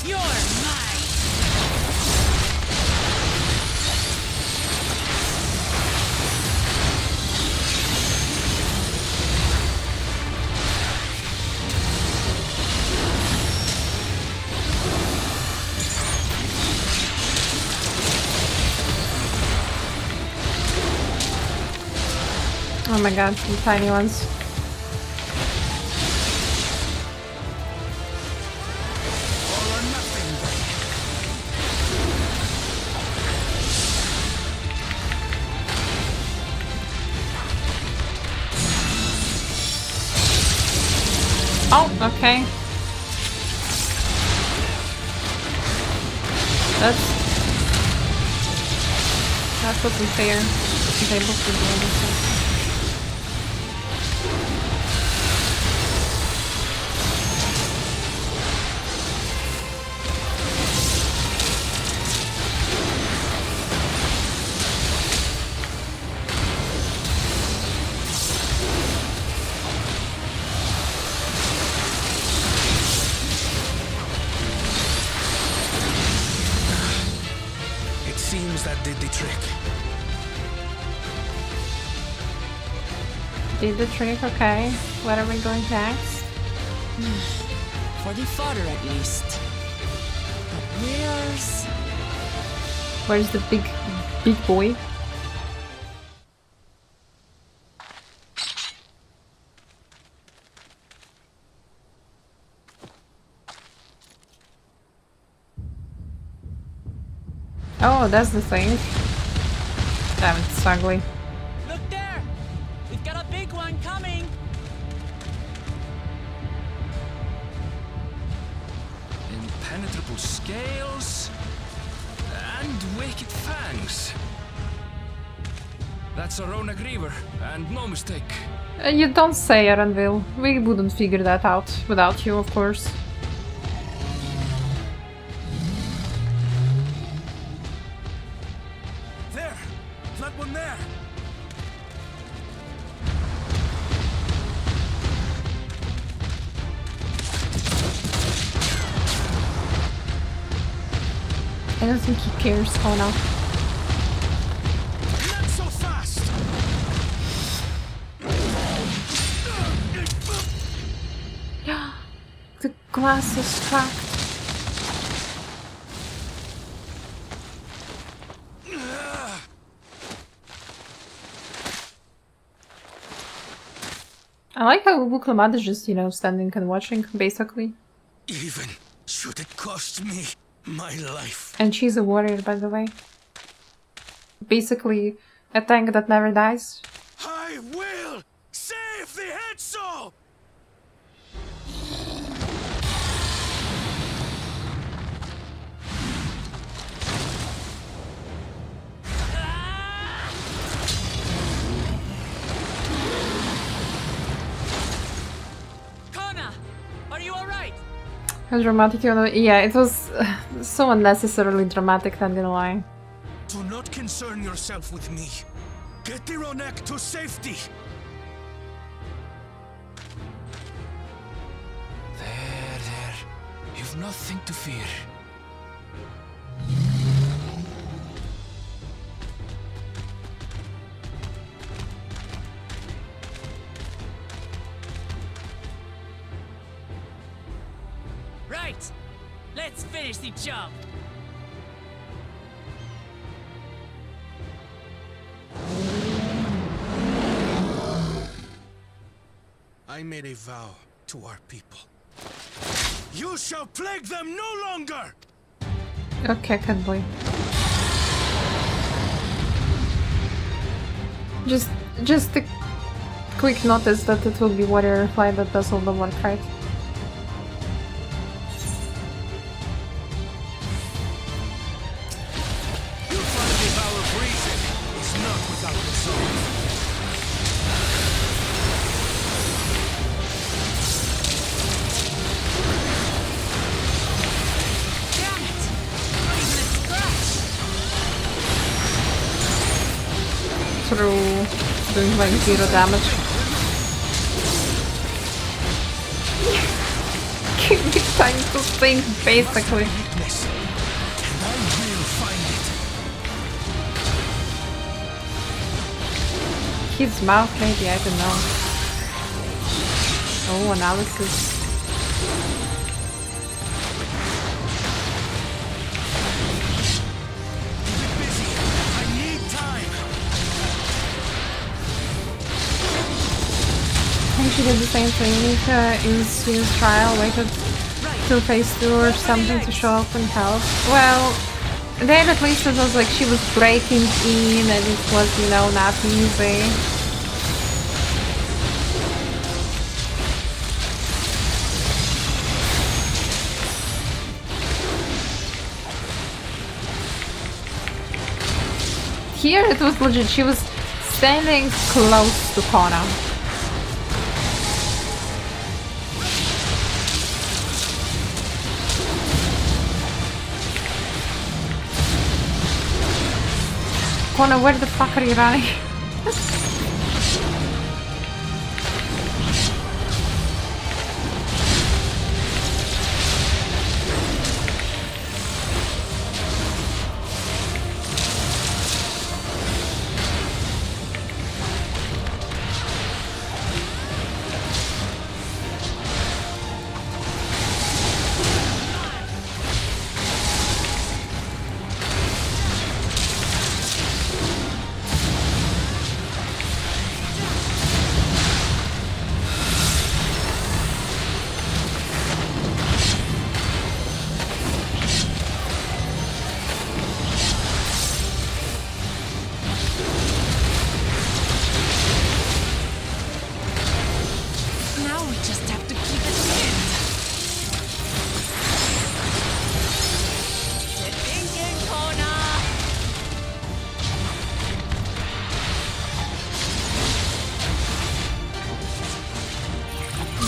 You're mine! Oh my god, the tiny ones. All or nothing. Oh, okay. That wasn't fair. They both did the other thing. It seems that did the trick. Did the trick, okay. What are we going next? For the fodder, at least. But Where's the big boy? Oh, that's the thing. Damn, it's ugly. Look there! We've got a big one coming! Impenetrable scales and wicked fangs. That's a Rona Griever, and no mistake. You don't say, Aranville. We wouldn't figure that out without you, of course. There! That one there! I don't think he cares. Oh no. Not so fast! The glass is cracked. I like how Wuklamad is just, you know, standing and watching, basically. Even should it cost me my life. And she's a warrior, by the way. Basically, a tank that never dies. I will save the head saw! How dramatic, you know? Yeah, it was so unnecessarily dramatic, not gonna lie. Do not concern yourself with me. Get the Ronek to safety. There. You've nothing to fear. Right! Let's finish the job! I made a vow to our people. You shall plague them no longer! Okay, good boy. Just a quick notice that it will be Warrior Fly that does all the work, right? Through doing like 0 damage. Give me time to think, basically. His mouth, maybe, I don't know. Oh, analysis. She did the same thing in Suyun's trial, waited till phase 2 or something to show up and help. Well, there at least it was like she was breaking in and it was, you know, not easy. here it was legit. She was standing close to Kona. Kona, where the fuck are you running?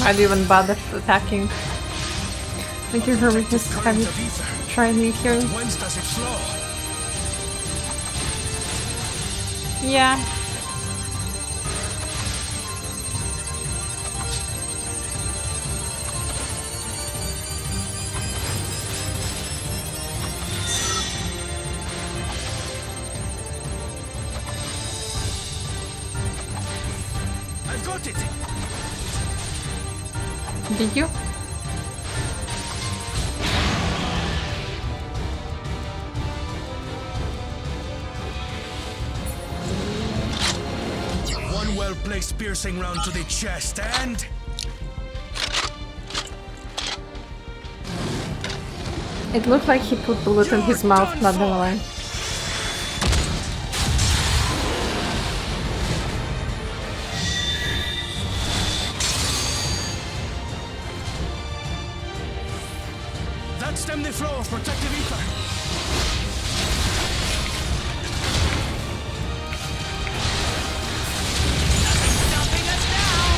I'd even bother attacking. Thank you for weakness. Have you tried me here? Whence does it flow? Yeah. I've got it. Did you? One well-placed piercing round to the chest and... It looked like he put bullet in his mouth, not gonna lie. Stem the flow of protective ether. Stopping us now.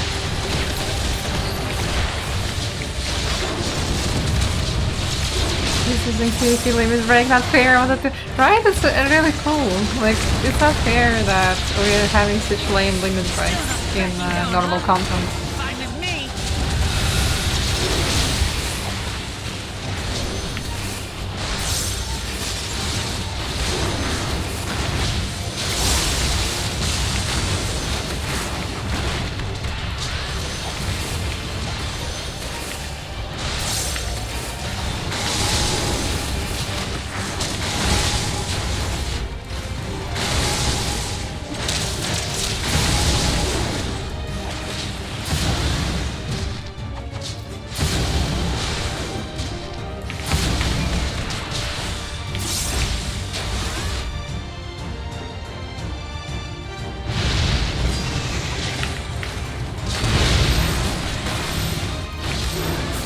This is infinity limit break, not fair. Right? It's really cool. Like, it's not fair that we're having such lame limit breaks in normal content. Fine with me.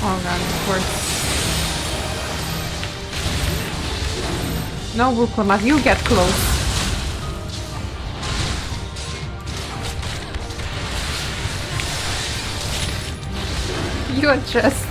Oh god, of course. No, Wuklamat, you get close. You adjust.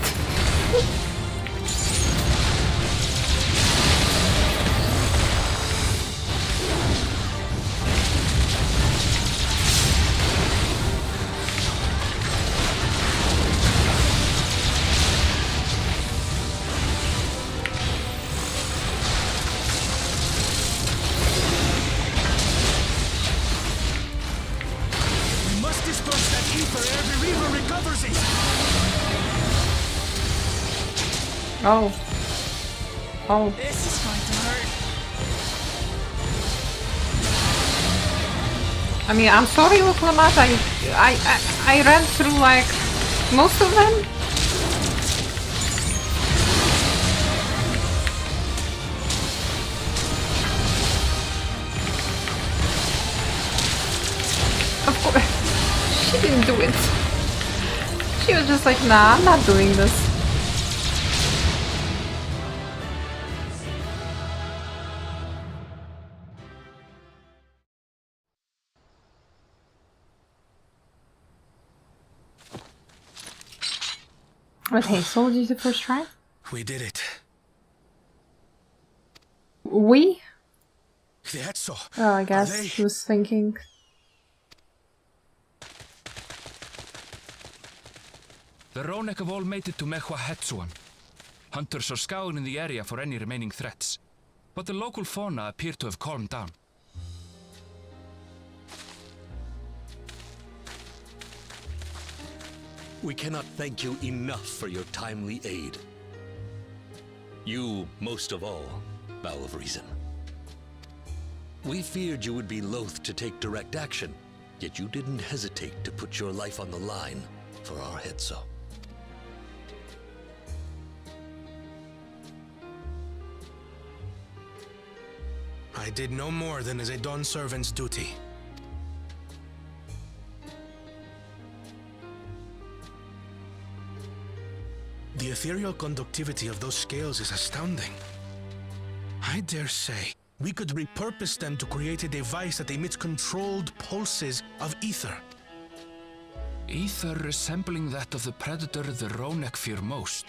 Oh. Oh. This is going to hurt. I mean, I'm sorry, Wuklamat. I ran through like most of them. Of course, she didn't do it. She was just like, nah, I'm not doing this. But hey, solid you the first try? We did it. We? The Hetzo. Oh, I guess he was thinking. The Ronek have all made it to Mehua Hetsuan. Hunters are scouring the area for any remaining threats, but the local fauna appear to have calmed down. We cannot thank you enough for your timely aid. You, most of all, Bow of Reason. We feared you would be loath to take direct action, yet you didn't hesitate to put your life on the line for our Hetzo. I did no more than is a Dawn servant's duty. The ethereal conductivity of those scales is astounding. I dare say we could repurpose them to create a device that emits controlled pulses of ether. Ether resembling that of the predator the Ronek fear most.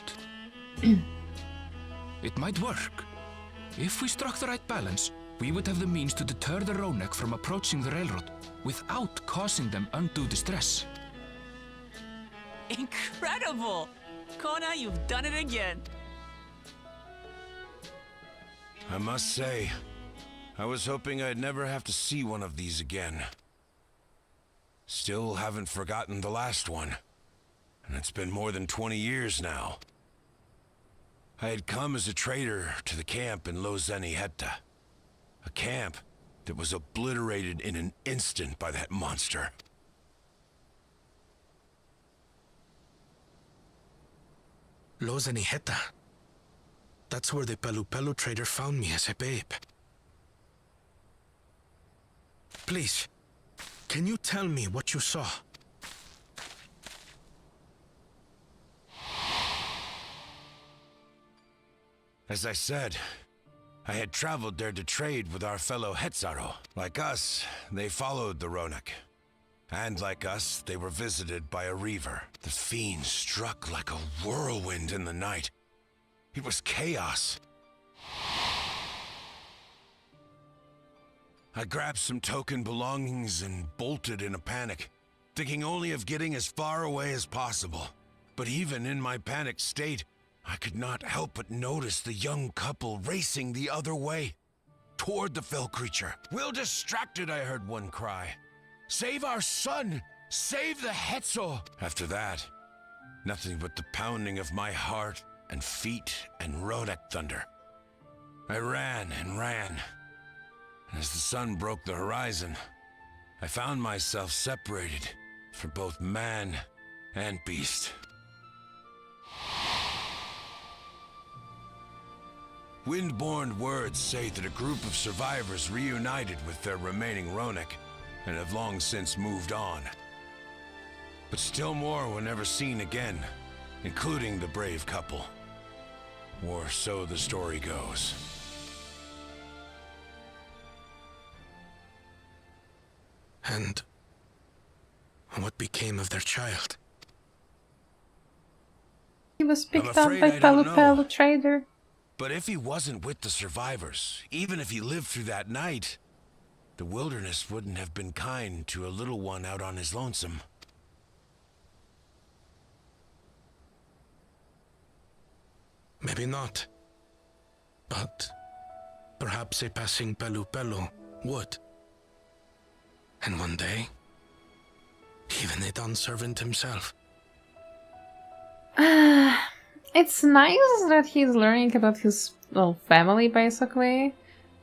It might work. If we struck the right balance, we would have the means to deter the Ronek from approaching the railroad without causing them undue distress. Incredible! Kona, you've done it again. I must say, I was hoping I'd never have to see one of these again. Still haven't forgotten the last one, and it's been more than 20 years now. I had come as a trader to the camp in Lozeni Hetta, a camp that was obliterated in an instant by that monster. Lozeni Hetta. That's where the Pelu trader found me as a babe. Please, can you tell me what you saw? As I said, I had traveled there to trade with our fellow Hetzaro. Like us, they followed the Ronek. And like us, they were visited by a reaver. The fiend struck like a whirlwind in the night. It was chaos. I grabbed some token belongings and bolted in a panic, thinking only of getting as far away as possible. But even in my panicked state, I could not help but notice the young couple racing the other way, toward the fell creature. Well distracted, I heard one cry. Save our son! Save the Hetzo! After that, nothing but the pounding of my heart and feet and Ronek thunder. I ran and ran. And as the sun broke the horizon, I found myself separated from both man and beast. Windborne words say that a group of survivors reunited with their remaining Ronek and have long since moved on. But still more were never seen again, including the brave couple. Or so the story goes. And what became of their child? He was picked up by Pelu trader. But if he wasn't with the survivors, even if he lived through that night, the wilderness wouldn't have been kind to a little one out on his lonesome. Maybe not. But perhaps a passing Pelu would. And one day, even a Dawn servant himself. It's nice that he's learning about his, well, family, basically.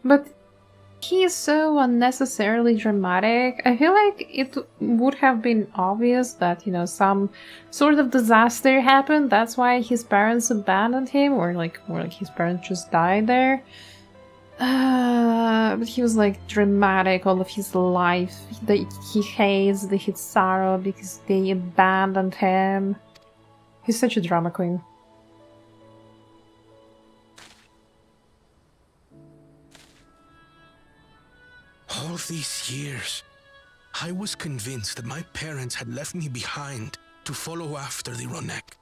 But he's so unnecessarily dramatic. I feel like it would have been obvious that, you know, some sort of disaster happened. That's why his parents abandoned him, or like his parents just died there. But he was like dramatic all of his life. He hates the Hitsaro because they abandoned him. He's such a drama queen. All these years, I was convinced that my parents had left me behind to follow after the Ronek.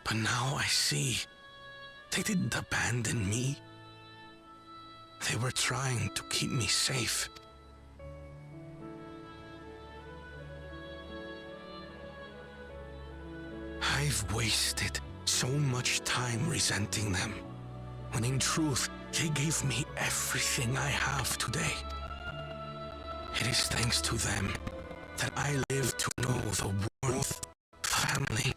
But now I see. They didn't abandon me. They were trying to keep me safe. I've wasted so much time resenting them, when in truth, they gave me everything I have today. It is thanks to them that I live to know the warmth of family.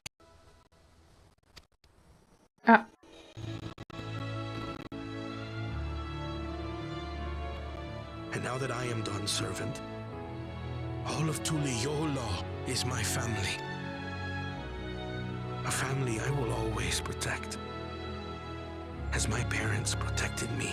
And now that I am done, servant, all of Tuliyola is my family. A family I will always protect, as my parents protected me.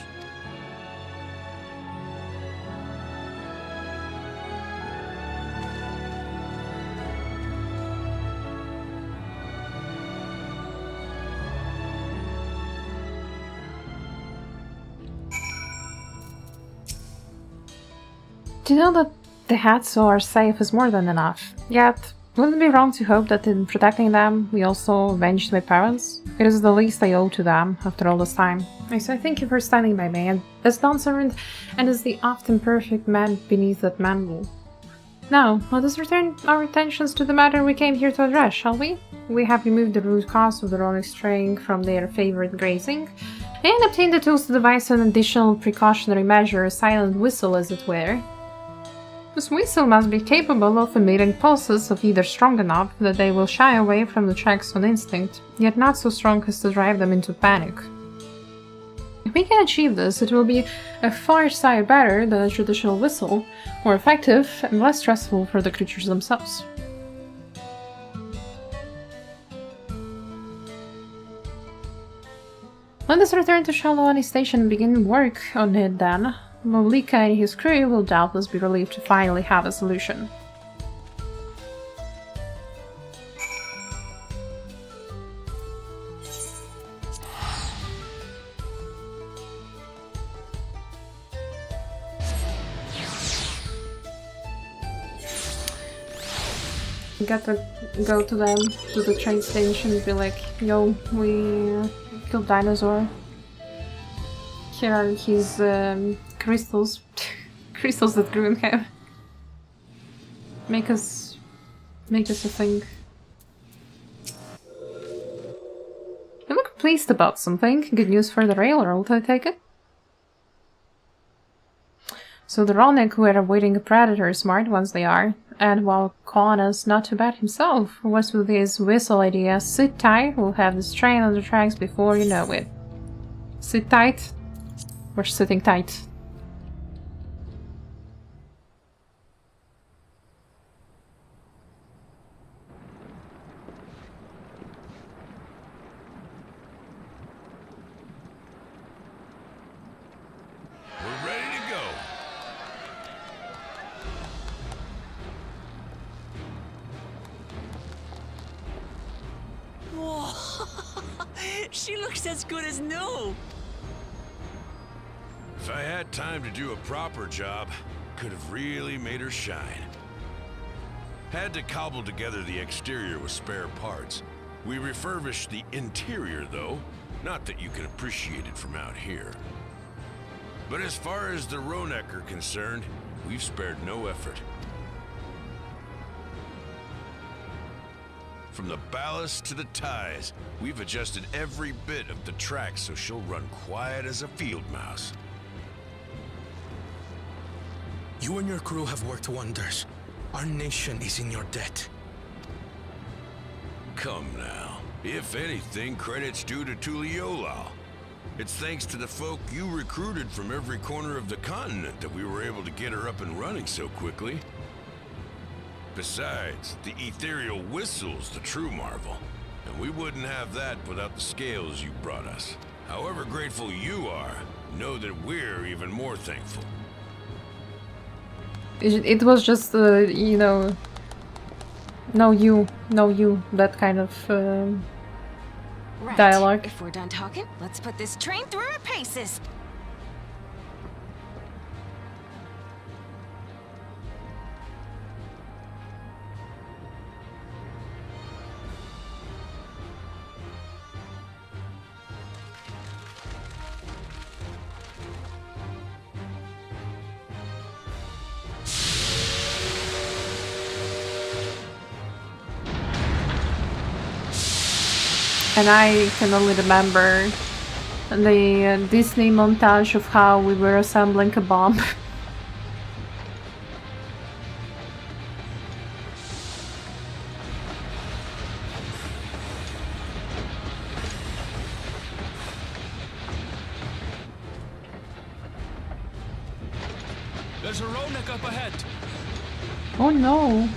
To know that the Hatsu are safe is more than enough. Yet, wouldn't it be wrong to hope that in protecting them, we also avenged my parents? It is the least I owe to them after all this time. So I thank you for standing by me, and as non-servant, and as the often perfect man beneath that mantle. Now, let us return our attentions to the matter we came here to address, shall we? We have removed the root cause of the Ronic straying from their favorite grazing, and obtained the tools to devise an additional precautionary measure, a silent whistle as it were. This whistle must be capable of emitting pulses of either strong enough that they will shy away from the tracks on instinct, yet not so strong as to drive them into panic. If we can achieve this, it will be a far sight better than a traditional whistle, more effective and less stressful for the creatures themselves. Let us return to Shalawani Station and begin work on it then. Molika and his crew will doubtless be relieved to finally have a solution. We gotta go to them, to the train station and be like, yo, we killed dinosaur. Here are his crystals. Crystals that grew in him. Make us a thing. You look pleased about something. Good news for the railroad, I take it? So the Ronic were awaiting a predator, smart ones they are. And while Koana's not too bad himself, was with his whistle idea, sit tight, we'll have this train on the tracks before you know it. Sit tight. We're sitting tight. We're ready to go. Whoa! She looks as good as new! If I had time to do a proper job, could have really made her shine. Had to cobble together the exterior with spare parts. We refurbished the interior, though. Not that you can appreciate it from out here. But as far as the Ronic are concerned, we've spared no effort. From the ballast to the ties, we've adjusted every bit of the track so she'll run quiet as a field mouse. You and your crew have worked wonders. Our nation is in your debt. Come now. If anything, credit's due to Tuliyola. It's thanks to the folk you recruited from every corner of the continent that we were able to get her up and running so quickly. Besides, the ethereal whistle's the true marvel, and we wouldn't have that without the scales you brought us. However grateful you are, know that we're even more thankful. It was just, you know, no you, that kind of Right. dialogue. If we're done talking, let's put this train through our paces. And I can only remember the Disney montage of how we were assembling a bomb. There's a Ronek up ahead. Oh no.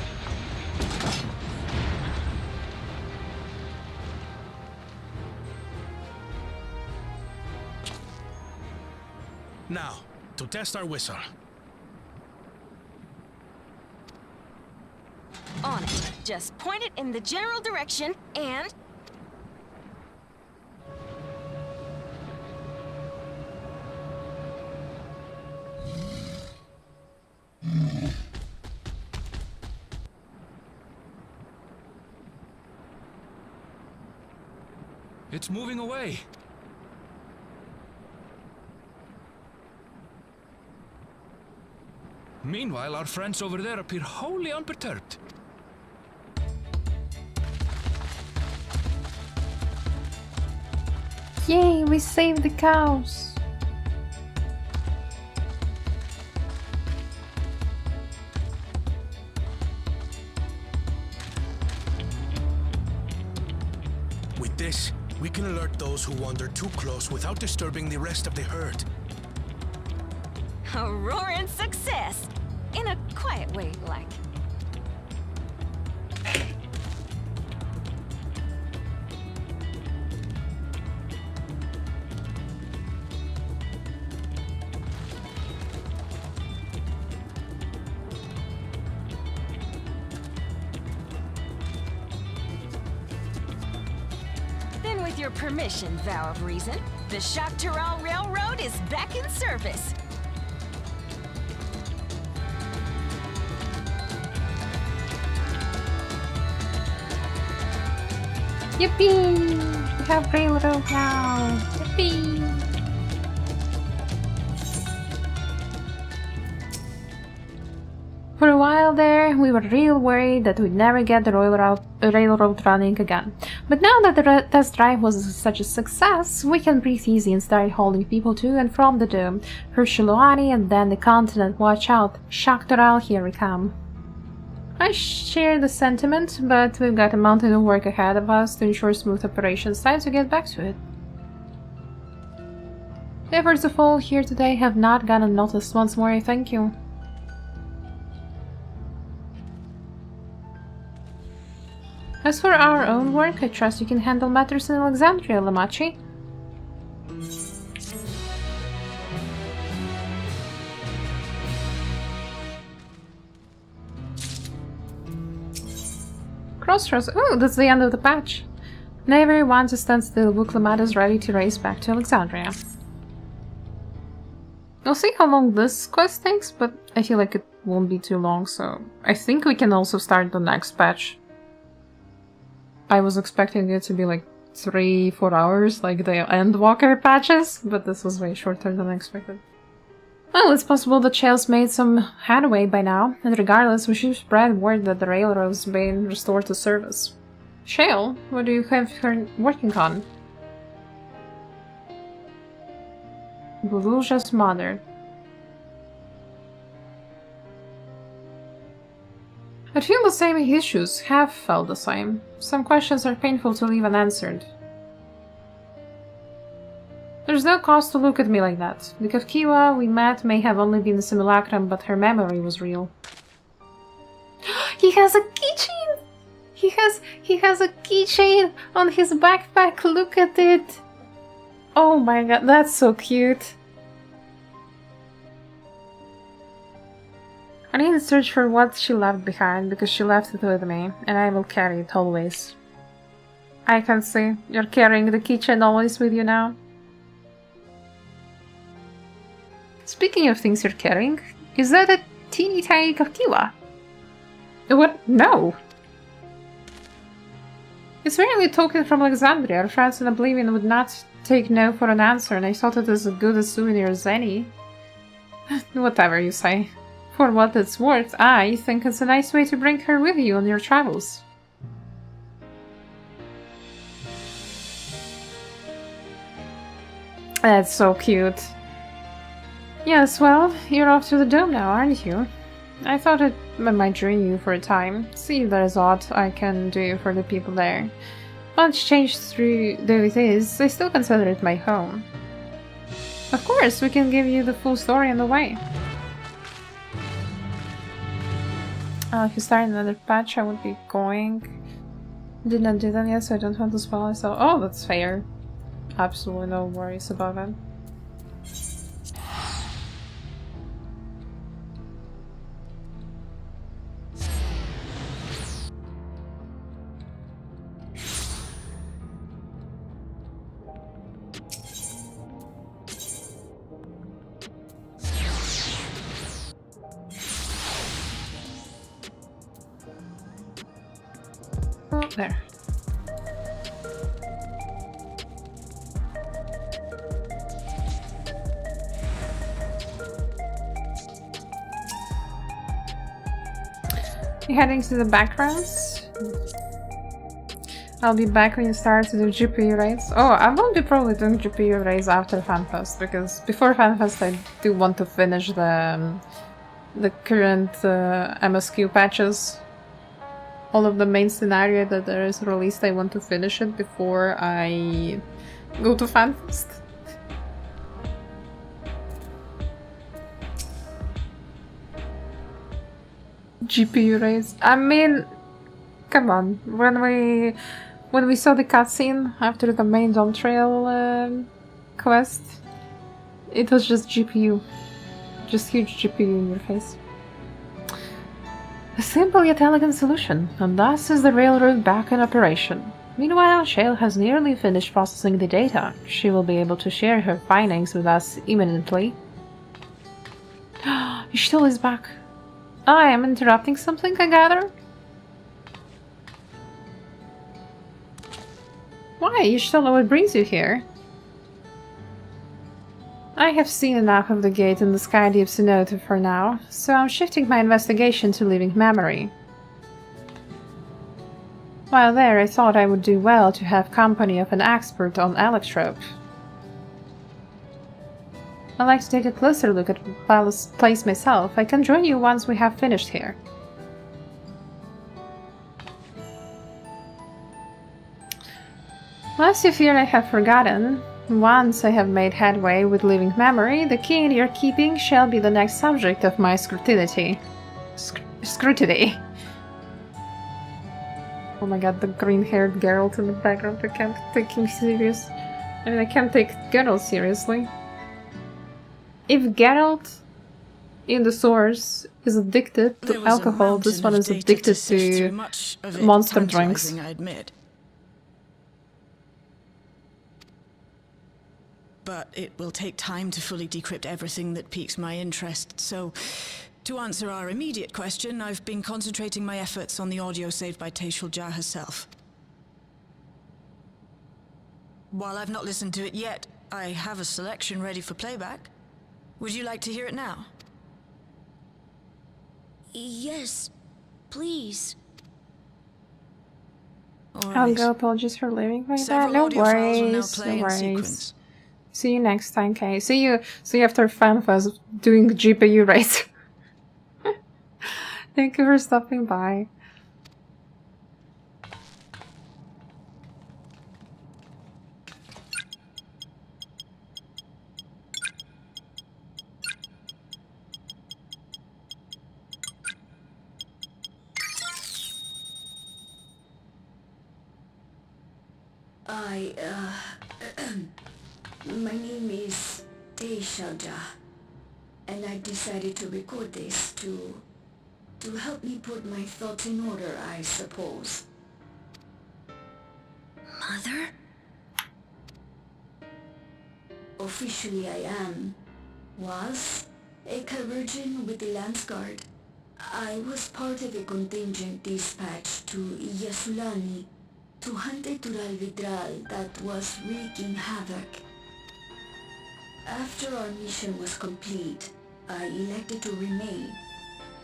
Now, to test our whistle. On it. Just point it in the general direction and... It's moving away. Meanwhile, our friends over there appear wholly unperturbed. Yay, we saved the cows! With this, we can alert those who wander too close without disturbing the rest of the herd. A roaring success! In a quiet way, like. Then with your permission, Vow of Reason, the Shaktaral Railroad is back in service. Yippee! We have railroad now! Yippee! For a while there, we were real worried that we'd never get the railroad running again. But now that the test drive was such a success, we can breathe easy and start hauling people to and from the dome. First Shiloani and then the continent. Watch out! Shaktaral, here we come. I share the sentiment, but we've got a mountain of work ahead of us to ensure smooth operations. Time to get back to it. The efforts of all here today have not gone unnoticed. Once more, I thank you. As for our own work, I trust you can handle matters in Alexandria, Lamachi. Crossroads. Oh, that's the end of the patch. Never want to stand still. Wuklamad is ready to race back to Alexandria. We'll see how long this quest takes, but I feel like it won't be too long, so I think we can also start the next patch. I was expecting it to be like 3-4 hours, like the Endwalker patches, but this was way shorter than expected. Well, it's possible that Shale's made some headway by now, and regardless, we should spread word that the railroad's been restored to service. Shale, what do you have her working on? Buluja's mother. I feel the same issues, have felt the same. Some questions are painful to leave unanswered. There's no cause to look at me like that. The Kafkiwa we met may have only been a simulacrum, but her memory was real. He has a keychain! He has a keychain on his backpack, look at it! Oh my god, that's so cute. I need to search for what she left behind, because she left it with me, and I will carry it always. I can see, you're carrying the keychain always with you now. Speaking of things you're carrying, is that a teeny tiny Kafkiwa? What? No! It's merely a token from Alexandria. Our friends in Oblivion would not take no for an answer, and I thought it was as good a souvenir as any. Whatever you say. For what it's worth, I think it's a nice way to bring her with you on your travels. That's so cute. Yes, well, you're off to the dome now, aren't you? I thought I might join you for a time, see if there's aught I can do for the people there. Much changed through though it is, I still consider it my home. Of course, we can give you the full story on the way. If you start another patch, I would be going. Did not do that yet, so I don't want to spoil it. So, oh, that's fair. Absolutely no worries about it. Oh, there. You're heading to the backgrounds. I'll be back when you start to do GPU raids. Oh, I won't be probably doing GPU raids after FanFest, because before FanFest I do want to finish the current MSQ patches. All of the main scenario that there is released, I want to finish it before I go to FanFest. GPU raids. I mean, come on. When we saw the cutscene after the main Dome Trail quest, it was just GPU. Just huge GPU in your face. A simple yet elegant solution, and thus is the railroad back in operation. Meanwhile, Shale has nearly finished processing the data. She will be able to share her findings with us imminently. Ishtil is back. I am interrupting something, I gather? Why? Ishtil, what brings you here? I have seen enough of the gate and the sky deep cenote for now, so I'm shifting my investigation to living memory. While there, I thought I would do well to have company of an expert on electrope. I'd like to take a closer look at the place myself. I can join you once we have finished here. Lest you fear I have forgotten, once I have made headway with living memory, the key in your keeping shall be the next subject of my scrutiny. Scrutiny. Oh my god, the green-haired Geralt in the background, I can't take him serious. I mean, I can't take Geralt seriously. If Geralt in the source is addicted to alcohol, this one is addicted to monster drinks. I admit. But it will take time to fully decrypt everything that piques my interest, so to answer our immediate question, I've been concentrating my efforts on the audio saved by Tashul Jah herself. While I've not listened to it yet, I have a selection ready for playback. Would you like to hear it now? Yes, please. I'll go, apologies for leaving like that. No worries, no worries. See you next time, Kay. See you after FanFest doing GPU race. Thank you for stopping by. My name is Tashul Jah, and I decided to record this to help me put my thoughts in order, I suppose. Mother? Officially I was a Chirurgeon with the Lance Guard. I was part of a contingent dispatched to Yasulani to hunt a Tural Vidral that was wreaking havoc. After our mission was complete, I elected to remain.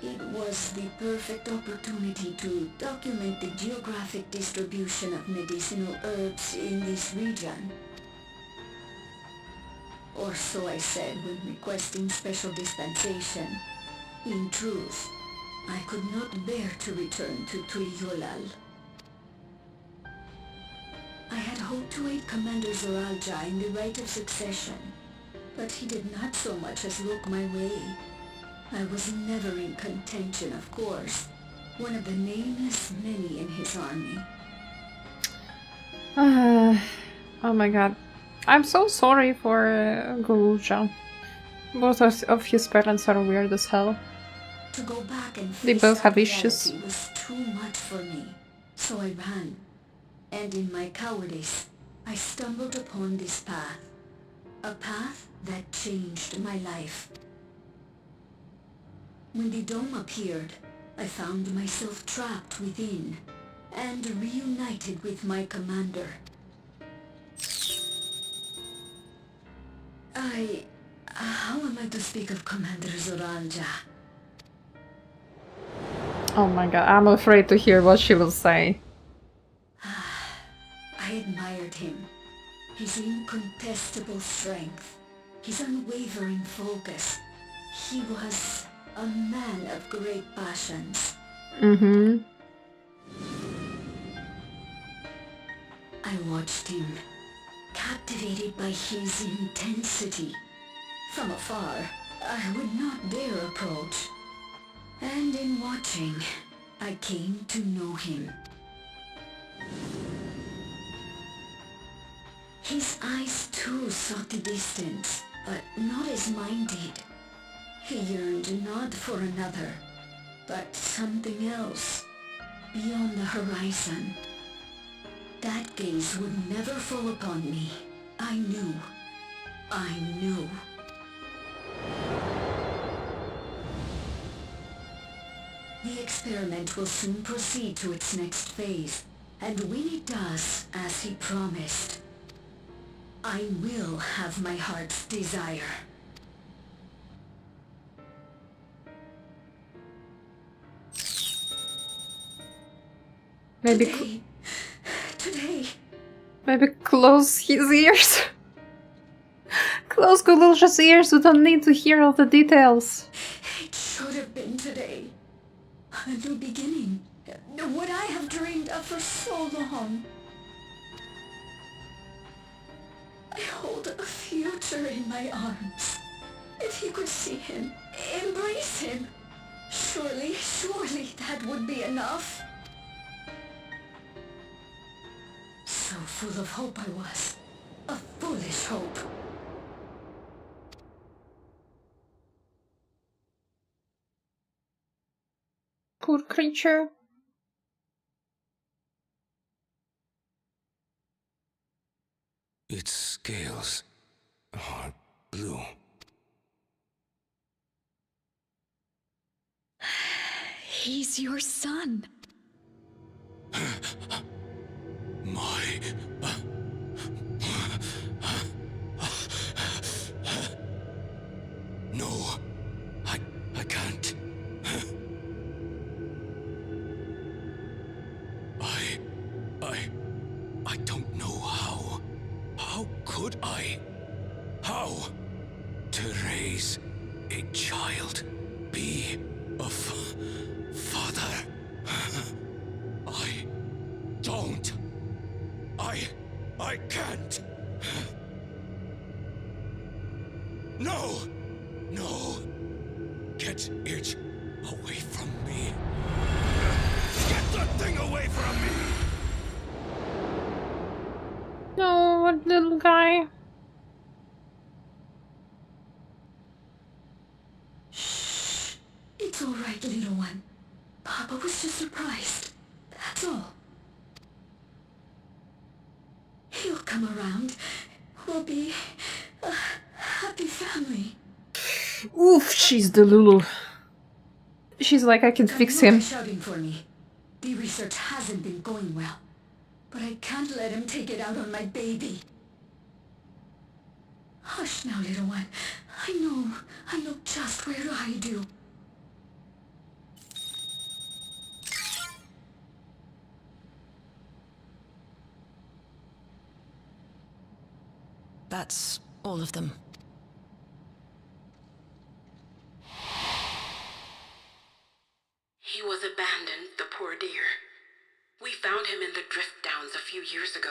It was the perfect opportunity to document the geographic distribution of medicinal herbs in this region. or so I said when requesting special dispensation. In truth, I could not bear to return to Tuliolal. I had hoped to aid Commander Zoralja in the right of succession, but he did not so much as look my way. I was never in contention, of course, one of the nameless many in his army. Oh my god. I'm so sorry for Guruja. Both of his parents are weird as hell. To go back and They face both have that issues. reality was too much for me, so I ran. And in my cowardice, I stumbled upon this path. A path that changed my life. When the dome appeared, I found myself trapped within, and reunited with my commander. How am I to speak of Commander Zoralja? Oh my god, I'm afraid to hear what she will say. I admired him. His incontestable strength, his unwavering focus. He was a man of great passions. Mm-hmm. I watched him, captivated by his intensity. From afar, I would not dare approach. And in watching, I came to know him. His eyes too sought the distance, but not as mine did. He yearned not for another, but something else, beyond the horizon. That gaze would never fall upon me. I knew. The experiment will soon proceed to its next phase, and when it does, as he promised, I will have my heart's desire. Maybe Today. Maybe close his ears. Close Guruja's ears. We don't need to hear all the details. It should have been today. A new beginning. What I have dreamed of for so long. I hold a future in my arms. If you could see him, embrace him. Surely that would be enough. So full of hope I was. A foolish hope. Poor creature. Its scales are blue. He's your son. My... No, I can't. I don't know how. How could I? How? To raise a child, be a father. I don't. I can't. No! Get it away from me. Get that thing away from me! No, what little guy? Shh. It's all right, little one. Papa was just surprised. That's all. He'll come around. We'll be a happy family. Oof, she's the Lulu. She's like, I can fix him. Shouting for me. The research hasn't been going well, but I can't let him take it out on my baby. Hush now, little one. I know just where to hide you. That's all of them. years ago.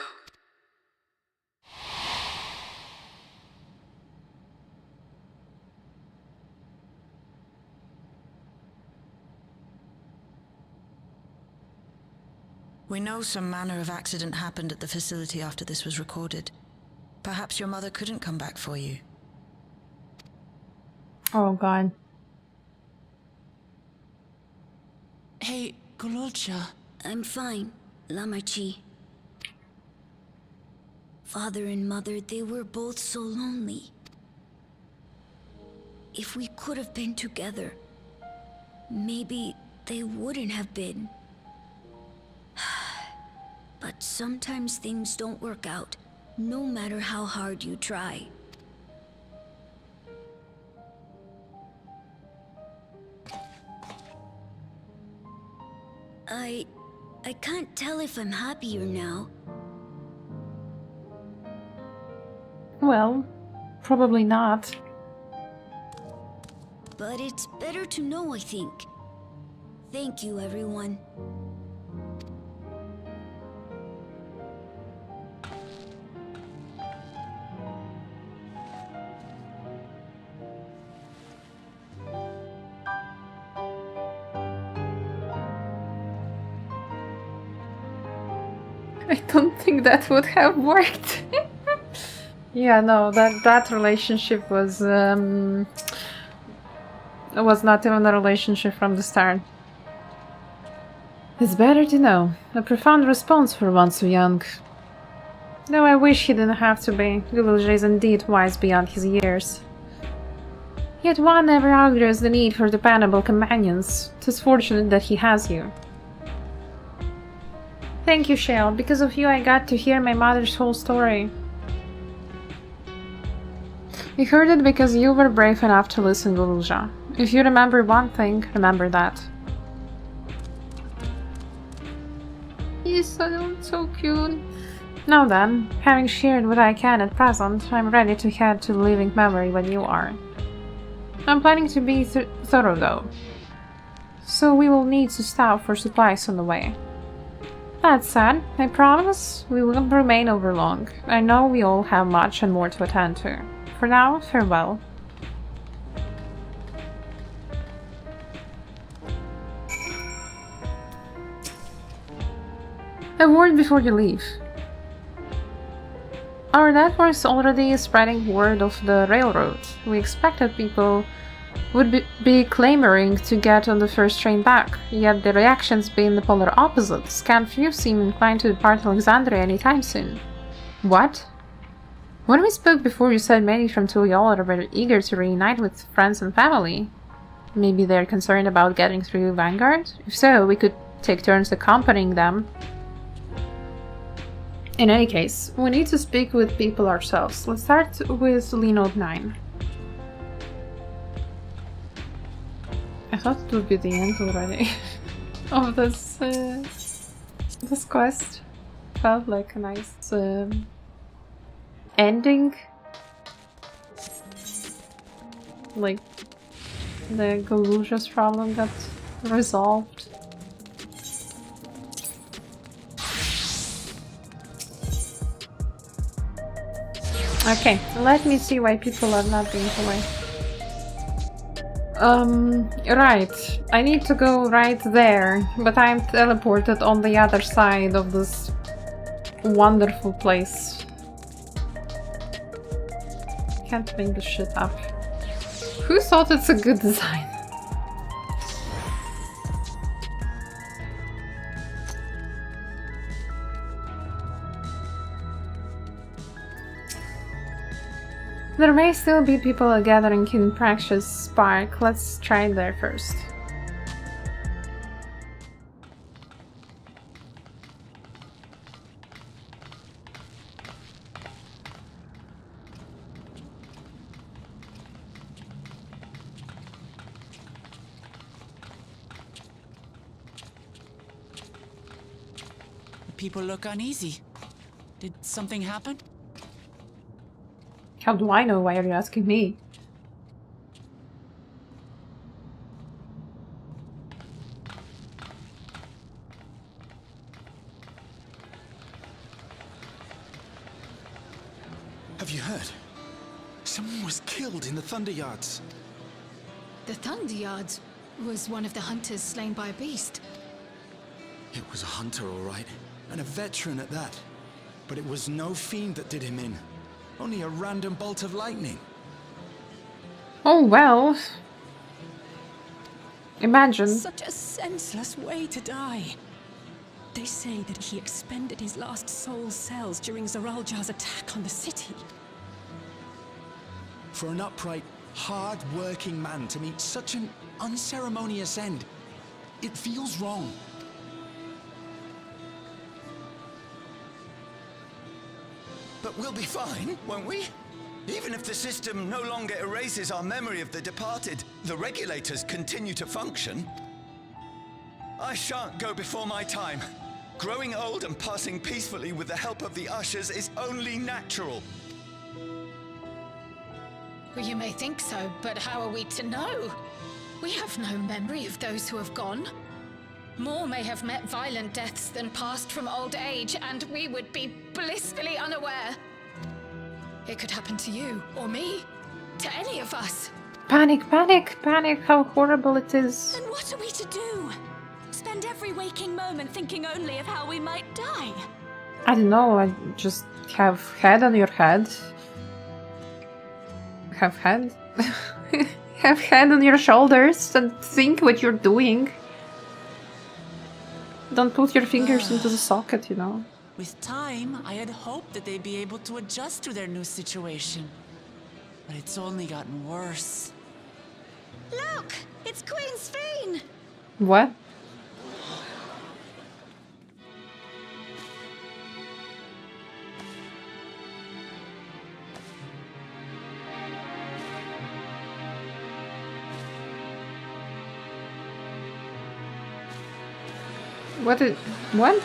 We know some manner of accident happened at the facility after this was recorded. Perhaps your mother couldn't come back for you. Oh god. Hey, Gololcha. I'm fine, Lamarchi. Father and Mother, they were both so lonely. If we could have been together, maybe they wouldn't have been. But sometimes things don't work out, no matter how hard you try. I can't tell if I'm happier now. Well, probably not. But it's better to know, I think. Thank you, everyone. I don't think that would have worked. Yeah, no, that relationship was not even a relationship from the start. It's better to know. A profound response for one so young. Though I wish he didn't have to be. Gululja is indeed wise beyond his years. Yet one never outgrows the need for dependable companions. 'Tis fortunate that he has you. Thank you, Shale. Because of you I got to hear my mother's whole story. I heard it because you were brave enough to listen, Gululja. If you remember one thing, remember that. He's so cute. Now then, having shared what I can at present, I'm ready to head to the living memory when you are. I'm planning to be thorough though, so we will need to stop for supplies on the way. That said, I promise we won't remain over long. I know we all have much and more to attend to. For now, farewell. A word before you leave. Our network's already spreading word of the railroad. We expected people would be clamoring to get on the first train back, yet the reaction's been the polar opposite. Scant few seem inclined to depart Alexandria anytime soon. What? When we spoke before, you said many from Tuliol are eager to reunite with friends and family. Maybe they're concerned about getting through Vanguard? If so, we could take turns accompanying them. In any case, we need to speak with people ourselves. Let's start with Linode 9. I thought it would be the end already of this quest. Felt like a nice ending. Like the Golulja's problem got resolved. Okay, let me see why people are not being polite. Right. I need to go right there, but I'm teleported on the other side of this wonderful place. Can't make this shit up. Who thought it's a good design? There may still be people gathering in Praxia's Spark. Let's try it there first. People look uneasy. Did something happen? How do I know? Why are you asking me? Someone was killed in the Thunder Yards. The Thunder Yards was one of the hunters slain by a beast. It was a hunter, all right, and a veteran at that. But it was no fiend that did him in. Only a random bolt of lightning. Oh well. Imagine. Such a senseless way to die. They say that he expended his last soul cells during Zoraljar's attack on the city. For an upright, hard-working man to meet such an unceremonious end, it feels wrong. But we'll be fine, won't we? Even if the system no longer erases our memory of the departed, the regulators continue to function. I shan't go before my time. Growing old and passing peacefully with the help of the ushers is only natural. Well, you may think so, but how are we to know? We have no memory of those who have gone. More may have met violent deaths than passed from old age, and we would be blissfully unaware. It could happen to you, or me, to any of us. Panic, panic, panic, how horrible it is. Then what are we to do? Spend every waking moment thinking only of how we might die? I don't know, I just have head on your head. Have head? Have head on your shoulders and think what you're doing. Don't put your fingers into the socket, you know. With time, I had hoped that they'd be able to adjust to their new situation. But it's only gotten worse. Look! It's Queen Sphene! What? What?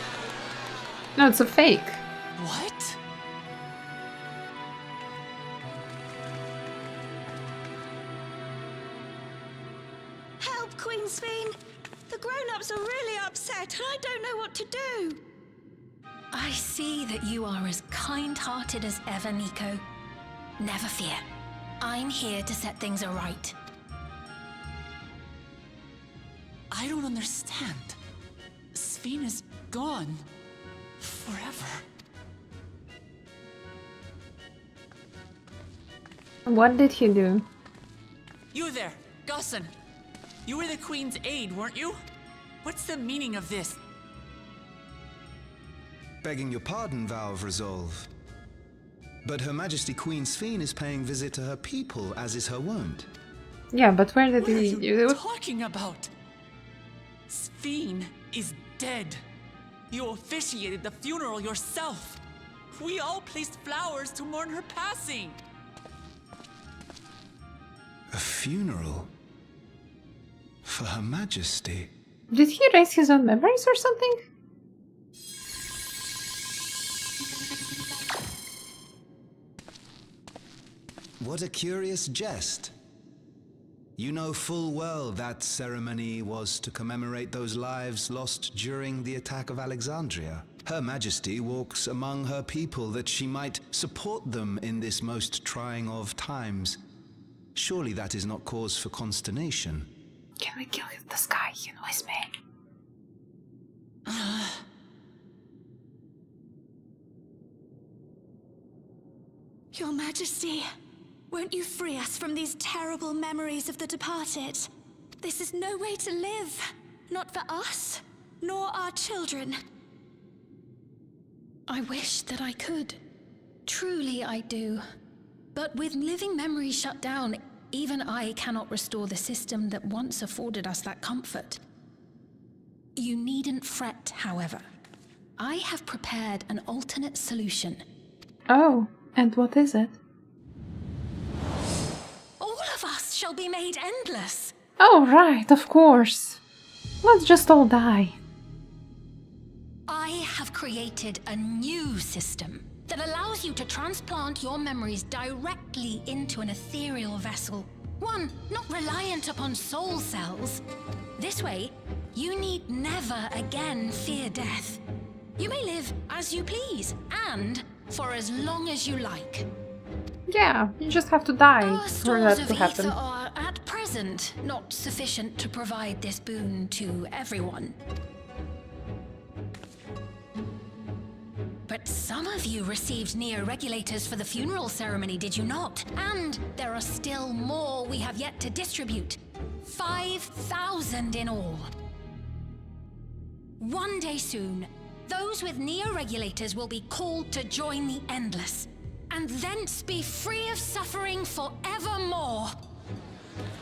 No, it's a fake. What? Help, Queen Sphene! The grown-ups are really upset and I don't know what to do. I see that you are as kind-hearted as ever, Nico. Never fear. I'm here to set things aright. I don't understand. Sphene is gone. Forever. What did he do? You there, Gossan. You were the Queen's aide, weren't you? What's the meaning of this? Begging your pardon, Vow of Resolve. But Her Majesty Queen Sphene is paying visit to her people, as is her wont. Yeah, but where did What are you talking about? Sphene is dead. You officiated the funeral yourself. We all placed flowers to mourn her passing. A funeral? For Her Majesty? Did he erase his own memories or something? What a curious jest. You know full well that ceremony was to commemorate those lives lost during the attack of Alexandria. Her Majesty walks among her people that she might support them in this most trying of times. Surely that is not cause for consternation. Can we kill this guy? He annoys me. Your Majesty, won't you free us from these terrible memories of the departed? This is no way to live. Not for us, nor our children. I wish that I could. Truly I do. But with living memories shut down, even I cannot restore the system that once afforded us that comfort. You needn't fret, however. I have prepared an alternate solution. Oh, and what is it? All of us shall be made endless. Oh, right, of course. Let's just all die. I have created a new system that allows you to transplant your memories directly into an ethereal vessel. One not reliant upon soul cells. This way, you need never again fear death. You may live as you please, and for as long as you like. Yeah, you just have to die Our for stores that of to happen. ether are, at present, not sufficient to provide this boon to everyone. But some of you received neo-regulators for the funeral ceremony, did you not? And there are still more we have yet to distribute. 5,000 in all. One day soon, those with neo-regulators will be called to join the Endless, and thence be free of suffering forevermore.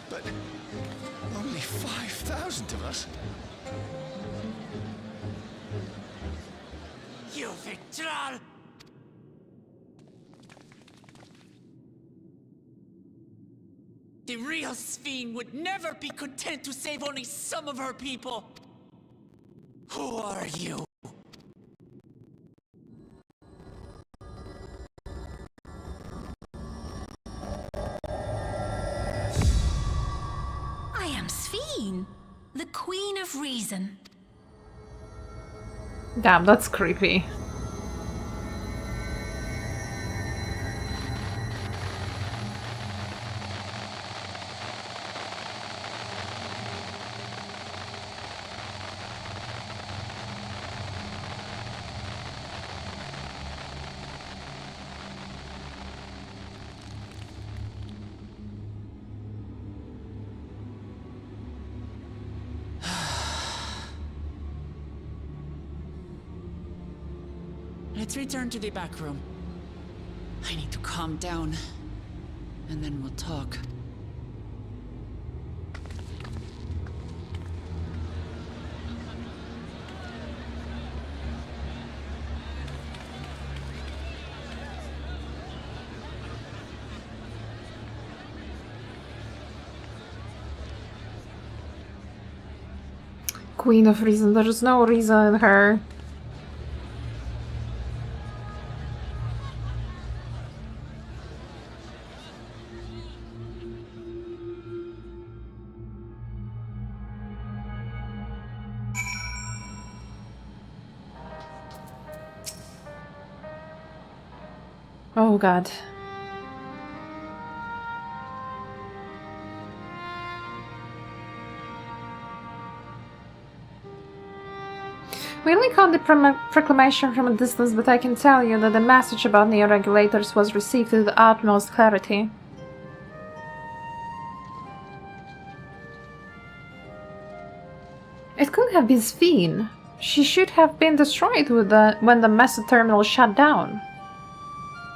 But only 5,000 of us? You Victral! The real Sphene would never be content to save only some of her people. Who are you? I am Sphene, the Queen of Reason. Damn, that's creepy. Let's return to the back room. I need to calm down, and then we'll talk. Queen of Reason, there's no reason in her. Oh god. We only caught the proclamation from a distance, but I can tell you that the message about neo-regulators was received with the utmost clarity. It couldn't have been Sphene. She should have been destroyed when the Mesa terminal shut down.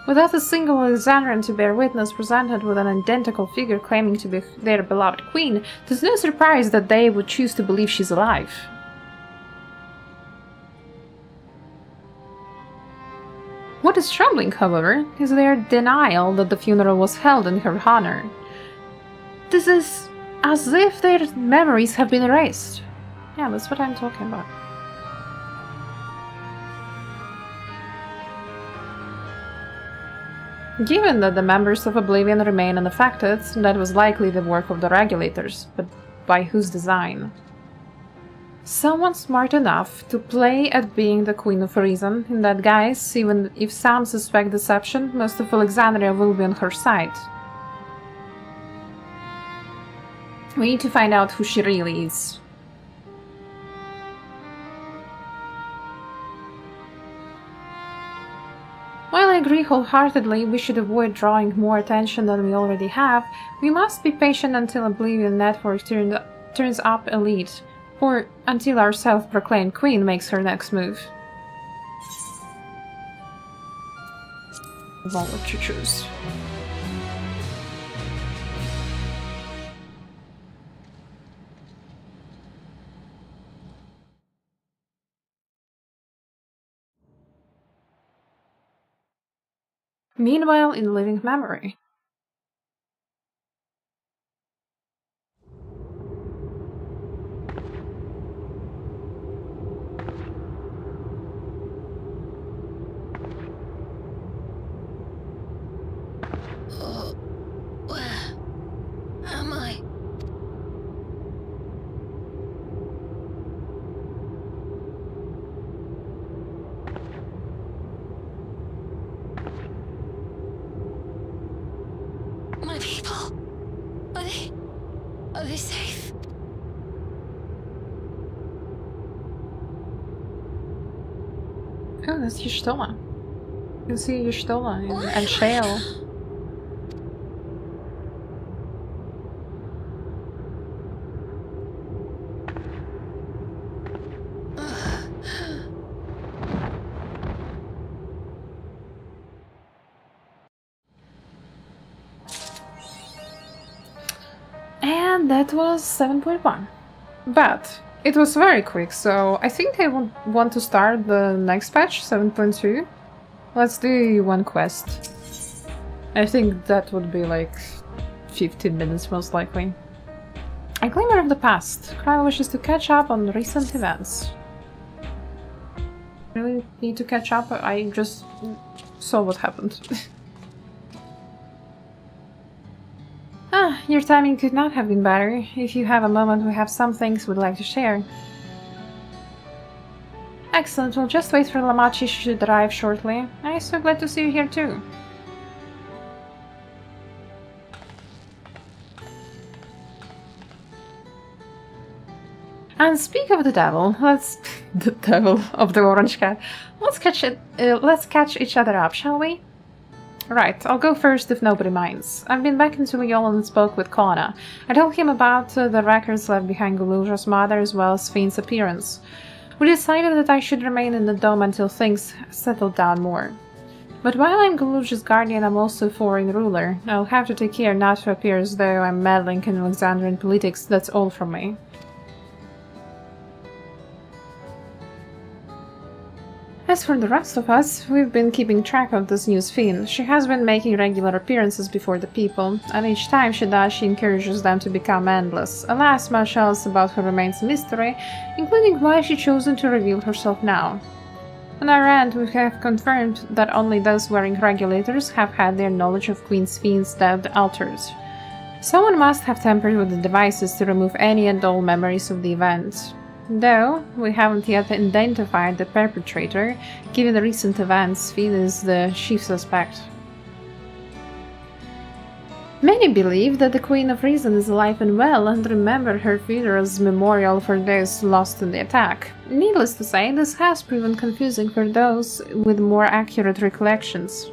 Without a single Alexandrian to bear witness, presented with an identical figure claiming to be their beloved queen, there's no surprise that they would choose to believe she's alive. What is troubling, however, is their denial that the funeral was held in her honor. This is as if their memories have been erased. Yeah, that's what I'm talking about. Given that the members of Oblivion remain unaffected, that was likely the work of the regulators, but by whose design? Someone smart enough to play at being the Queen of Reason. In that guise, even if some suspect deception, most of Alexandria will be on her side. We need to find out who she really is. While I agree wholeheartedly we should avoid drawing more attention than we already have, we must be patient until Oblivion Network turns up elite, or until our self-proclaimed queen makes her next move. One to choose. Meanwhile, in living memory. Where am I? people? Are they safe? Oh, that's Y'shtola. You can see Y'shtola and Shale. And that was 7.1. But it was very quick, so I think I want to start the next patch, 7.2. Let's do one quest. I think that would be like 15 minutes most likely. A Glimmer of the Past. Kyle wishes to catch up on recent events. Really need to catch up? I just saw what happened. Your timing could not have been better. If you have a moment, we have some things we'd like to share. Excellent, we'll just wait for Lamachi should arrive shortly. I'm so glad to see you here too. And speak of the devil, the devil of the orange cat. Let's catch each other up, shall we? Right, I'll go first if nobody minds. I've been back into Leol and spoke with Kona. I told him about the records left behind Guluzha's mother as well as Fiend's appearance. We decided that I should remain in the dome until things settled down more. But while I'm Guluzha's guardian, I'm also foreign ruler. I'll have to take care not to appear as though I'm meddling in Alexandrian politics, that's all from me. As for the rest of us, we've been keeping track of this news Fiend. She has been making regular appearances before the people, and each time she does, she encourages them to become endless. Alas, much else about her remains a mystery, including why she chosen to reveal herself now. On our end, we have confirmed that only those wearing regulators have had their knowledge of Queen Fiend's death altered. Someone must have tampered with the devices to remove any and all memories of the event. Though we haven't yet identified the perpetrator, given the recent events, Fiend is the chief suspect. Many believe that the Queen of Reason is alive and well and remember her funeral's memorial for those lost in the attack. Needless to say, this has proven confusing for those with more accurate recollections.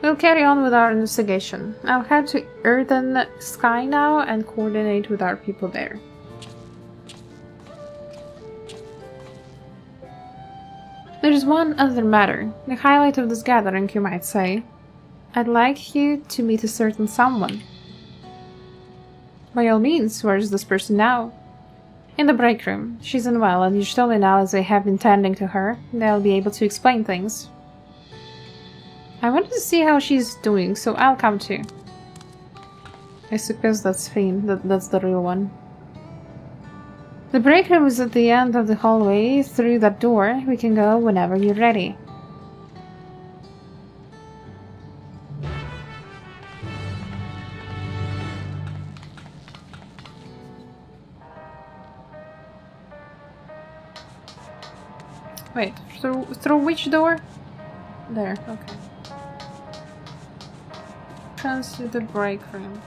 We'll carry on with our investigation. I'll head to Earthen Sky now and coordinate with our people there. There's one other matter, the highlight of this gathering, you might say. I'd like you to meet a certain someone. By all means, where is this person now? In the break room. She's unwell, and usually now as I have been tending to her, they'll be able to explain things. I wanted to see how she's doing, so I'll come too. I suppose that's Fiend, that's the real one. The break room is at the end of the hallway. Through that door, we can go whenever you're ready. Wait, through which door? There, okay. Trans to the break room.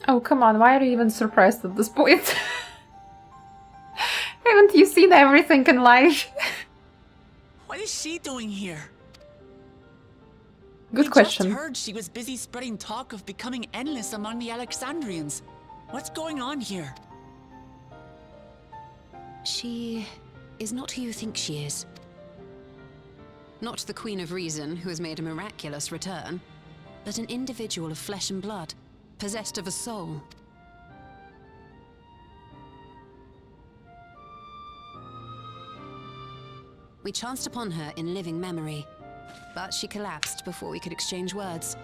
Oh, come on, why are you even surprised at this point? Haven't you seen everything in life? What is she doing here? Good question. I just heard she was busy spreading talk of becoming endless among the Alexandrians. What's going on here? She is not who you think she is. Not the Queen of Reason, who has made a miraculous return, but an individual of flesh and blood, possessed of a soul. We chanced upon her in living memory, but she collapsed before we could exchange words.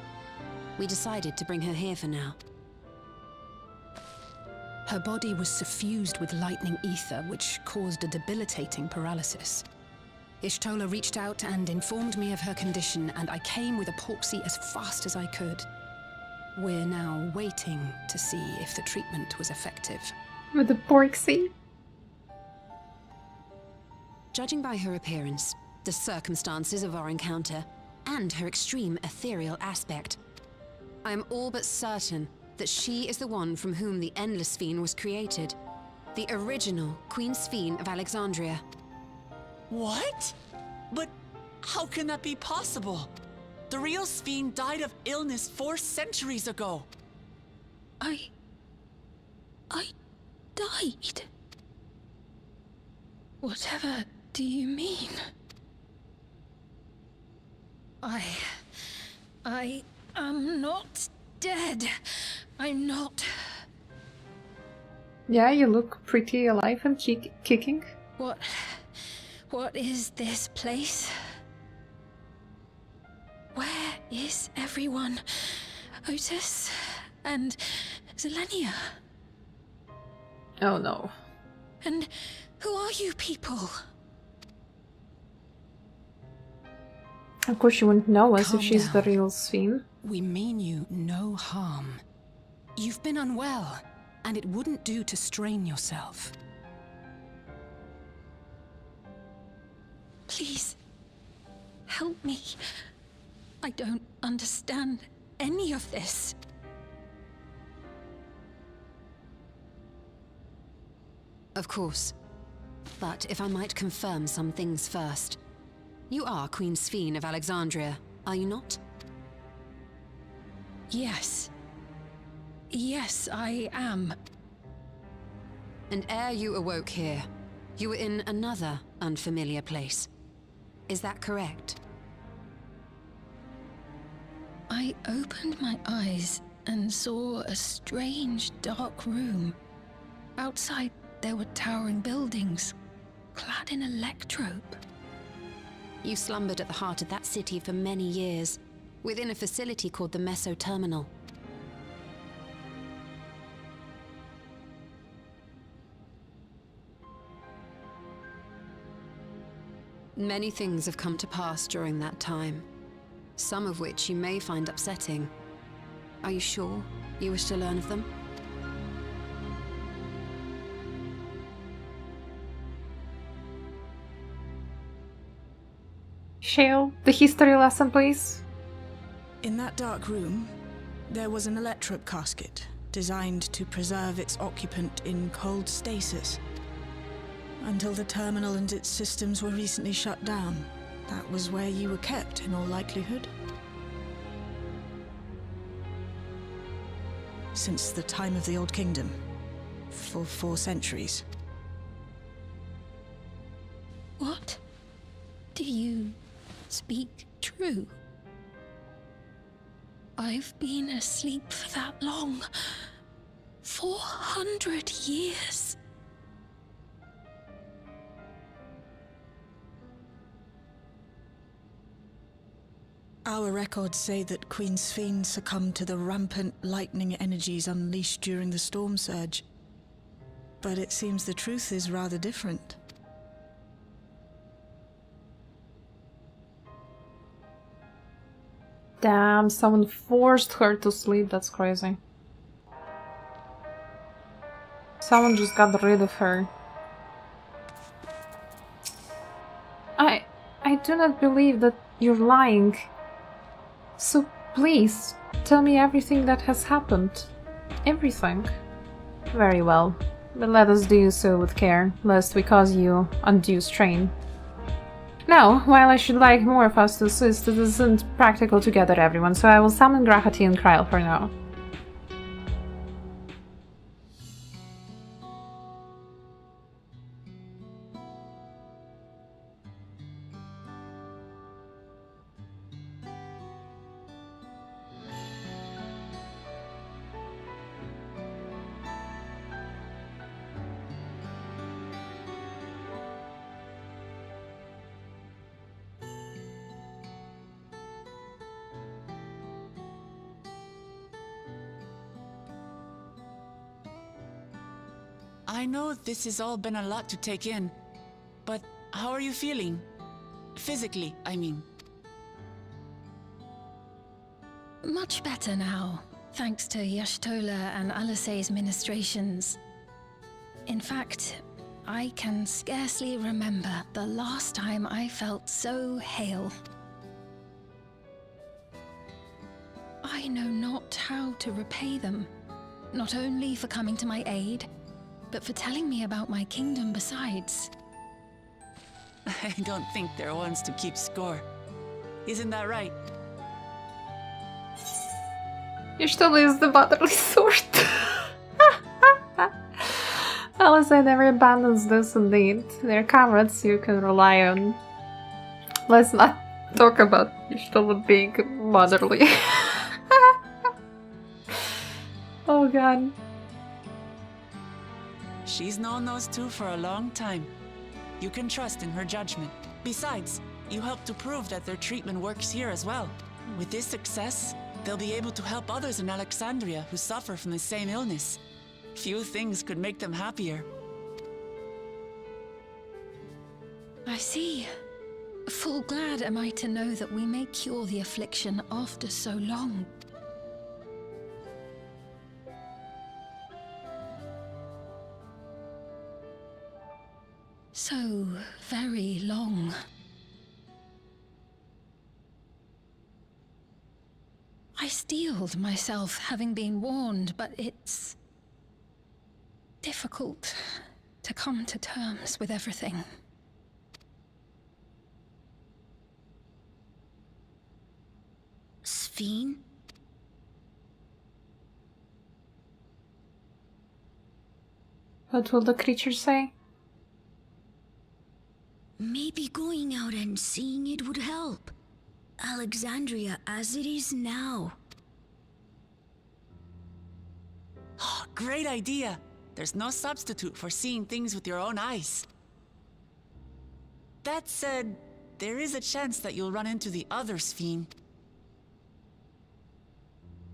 We decided to bring her here for now. Her body was suffused with lightning ether, which caused a debilitating paralysis. Ishtola reached out and informed me of her condition, and I came with epoxy as fast as I could. We're now waiting to see if the treatment was effective. With the epoxy? Judging by her appearance, the circumstances of our encounter, and her extreme ethereal aspect, I am all but certain that she is the one from whom the Endless Fiend was created. The original Queen Sphene of Alexandria. What? But how can that be possible? The real Sphene died of illness 4 centuries ago. I died? Whatever do you mean? I am not dead. I'm not. Yeah, you look pretty alive and kicking. What is this place? Where is everyone? Otis and Zelenia? Oh no. And who are you people? Of course she wouldn't know us Calm if she's the down. real Sphene. We mean you no harm. You've been unwell, and it wouldn't do to strain yourself. Please, help me. I don't understand any of this. Of course. But if I might confirm some things first. You are Queen Sphene of Alexandria, are you not? Yes. Yes, I am. And ere you awoke here, you were in another unfamiliar place. Is that correct? I opened my eyes and saw a strange, dark room. Outside, there were towering buildings, clad in electrope. You slumbered at the heart of that city for many years, within a facility called the Meso Terminal. Many things have come to pass during that time, some of which you may find upsetting. Are you sure you wish to learn of them? Shale, the history lesson, please. In that dark room, there was an electrope casket designed to preserve its occupant in cold stasis. Until the terminal and its systems were recently shut down, that was where you were kept, in all likelihood. Since the time of the Old Kingdom, for 4 centuries. What? Do you speak true? I've been asleep for that long. 400 years. Our records say that Queen Sphene succumbed to the rampant lightning energies unleashed during the storm surge. But it seems the truth is rather different. Damn, someone forced her to sleep, that's crazy. Someone just got rid of her. I do not believe that you're lying. So please, tell me everything that has happened. Everything. Very well, but let us do so with care, lest we cause you undue strain. Now, while I should like more of us to assist, it isn't practical to gather everyone, so I will summon Grahati and Kryl for now. I know this has all been a lot to take in, but how are you feeling? Physically, I mean. Much better now, thanks to Y'shtola and Alisei's ministrations. In fact, I can scarcely remember the last time I felt so hale. I know not how to repay them, not only for coming to my aid, but for telling me about my kingdom besides. I don't think they're ones to keep score. Isn't that right? Y'shtola is the motherly sort. Alisei never abandons those indeed. They're comrades you can rely on. Let's not talk about Y'shtola being motherly. Oh god. She's known those two for a long time. You can trust in her judgment. Besides, you helped to prove that their treatment works here as well. With this success, they'll be able to help others in Alexandria who suffer from the same illness. Few things could make them happier. I see. Full glad am I to know that we may cure the affliction after so long. So very long. I steeled myself having been warned, but it's difficult to come to terms with everything. Sphene? What will the creature say? Maybe going out and seeing it would help. Alexandria as it is now. Oh, great idea! There's no substitute for seeing things with your own eyes. That said, there is a chance that you'll run into the other Sphene.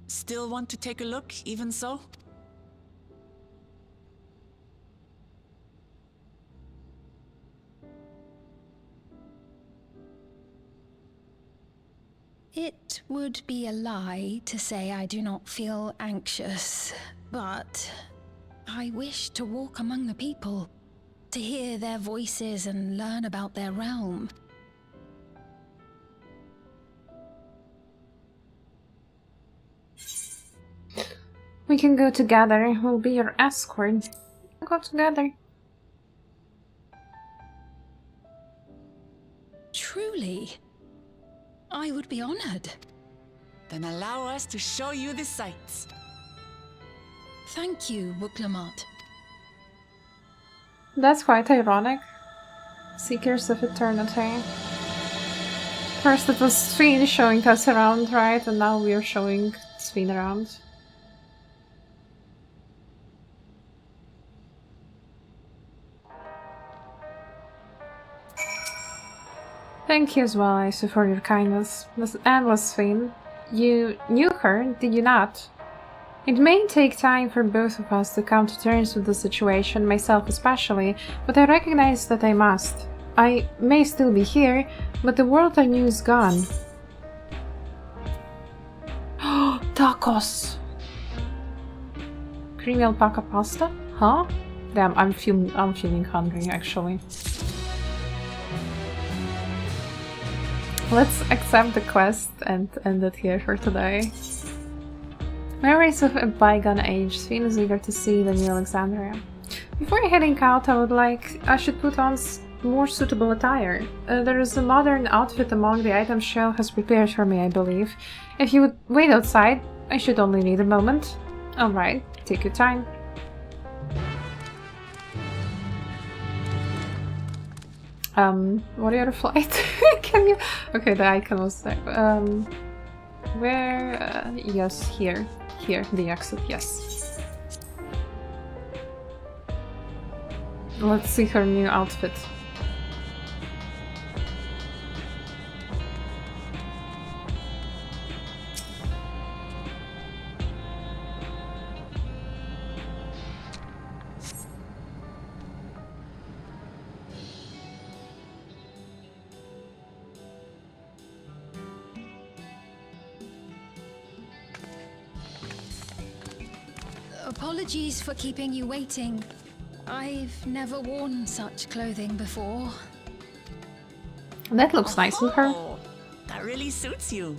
Still want to take a look, even so? It would be a lie to say I do not feel anxious, but I wish to walk among the people, to hear their voices and learn about their realm. We can go together. We'll be your escort. We'll go together. Truly? I would be honored. Then allow us to show you the sights. Thank you, Wuklamot. That's quite ironic. Seekers of Eternity. First it was Sphene showing us around, right? And now we're showing Sphene around. Thank you as well, Isu, for your kindness. This endless Sphene. You knew her, did you not? It may take time for both of us to come to terms with the situation, myself especially, but I recognize that I must. I may still be here, but the world I knew is gone. Oh, tacos! Creamy alpaca pasta? Huh? Damn, I'm feeling hungry actually. Let's accept the quest and end it here for today. Memories of a bygone age. Sphene is eager to see the new Alexandria. Before heading out, I should put on more suitable attire. There is a modern outfit among the items Shell has prepared for me, I believe. If you would wait outside, I should only need a moment. Alright, take your time. Warrior flight? Can you? Okay, the icon was there. Where? Yes, here. Here, the exit, yes. Let's see her new outfit. Apologies for keeping you waiting. I've never worn such clothing before. That looks nice with her. That really suits you.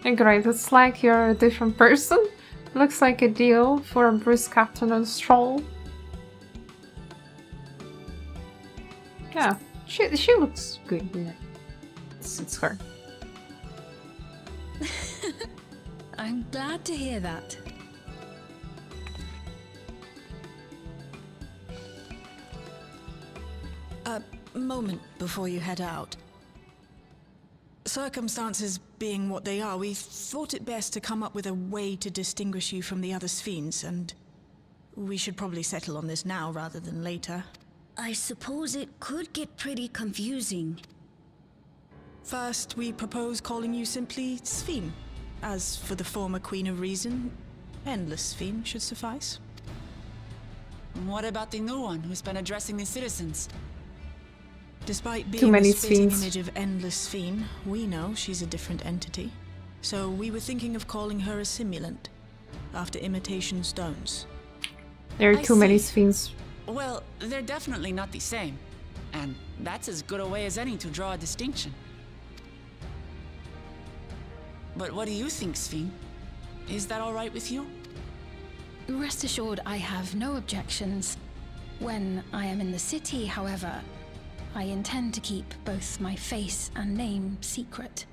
Great, it's like you're a different person. Looks like a deal for a brisk afternoon stroll. Yeah, she looks good. Yeah. It suits her. I'm glad to hear that. A moment before you head out. Circumstances being what they are, we thought it best to come up with a way to distinguish you from the other Sphenes, and we should probably settle on this now rather than later. I suppose it could get pretty confusing. First, we propose calling you simply Sphene. As for the former Queen of Reason, Endless Sphene should suffice. What about the new one who's been addressing the citizens? Despite Too being many the spitting Sphenes. image of Endless Sphene, we know she's a different entity. So we were thinking of calling her a simulant, after imitation stones. There are I too many see. Sphenes. Well, they're definitely not the same. And that's as good a way as any to draw a distinction. But what do you think, Sphene? Is that all right with you? Rest assured, I have no objections. When I am in the city, however, I intend to keep both my face and name secret.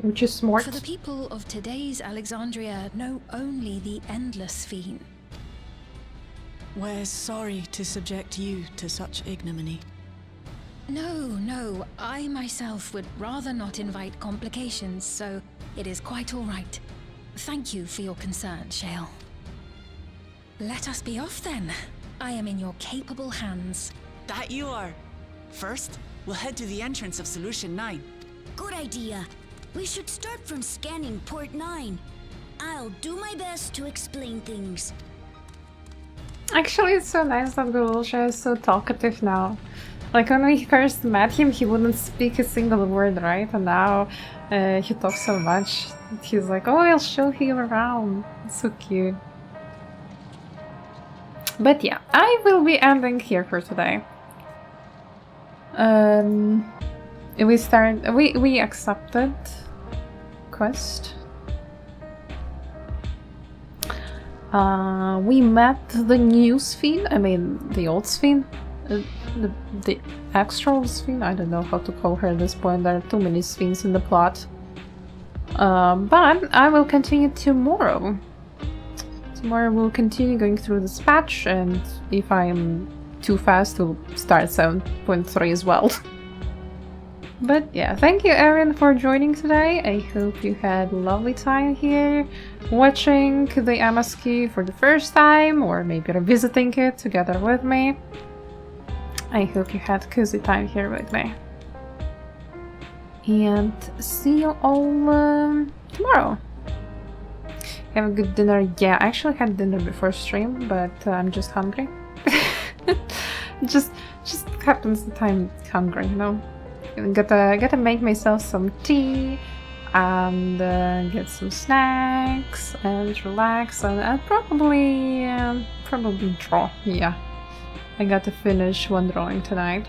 Which is smart. For the people of today's Alexandria know only the Endless Sphene. We're sorry to subject you to such ignominy. No, I myself would rather not invite complications, so it is quite all right. Thank you for your concern, Shale. Let us be off then. I am in your capable hands. That you are. First, we'll head to the entrance of Solution 9. Good idea. We should start from scanning Port 9. I'll do my best to explain things. Actually, it's so nice that Galusha is so talkative now. Like when we first met him, he wouldn't speak a single word, right? And now he talks so much. He's like, oh, I'll show you around. It's so cute. But yeah, I will be ending here for today. We accepted quest. We met the new Sphene, I mean the old Sphene, the actual Sphene, I don't know how to call her at this point, there are too many Sphenes in the plot. But I will continue tomorrow. Tomorrow we'll continue going through this patch, and if I'm too fast, we'll start 7.3 as well. But yeah, thank you Erin for joining today. I hope you had a lovely time here, watching the MSQ for the first time, or maybe revisiting it together with me. I hope you had a cozy time here with me. And see you all tomorrow. Have a good dinner. Yeah, I actually had dinner before stream, but I'm just hungry. just happens the time hungry, you know. Gotta make myself some tea and get some snacks and relax, and I'll probably draw. Yeah, I gotta finish one drawing tonight.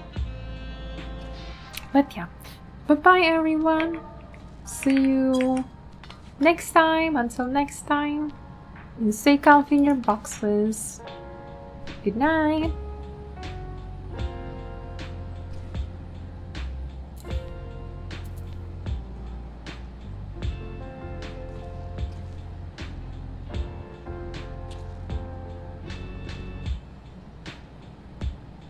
But yeah, bye bye everyone. See you next time. Until next time, and stay comfy in your boxes. Good night.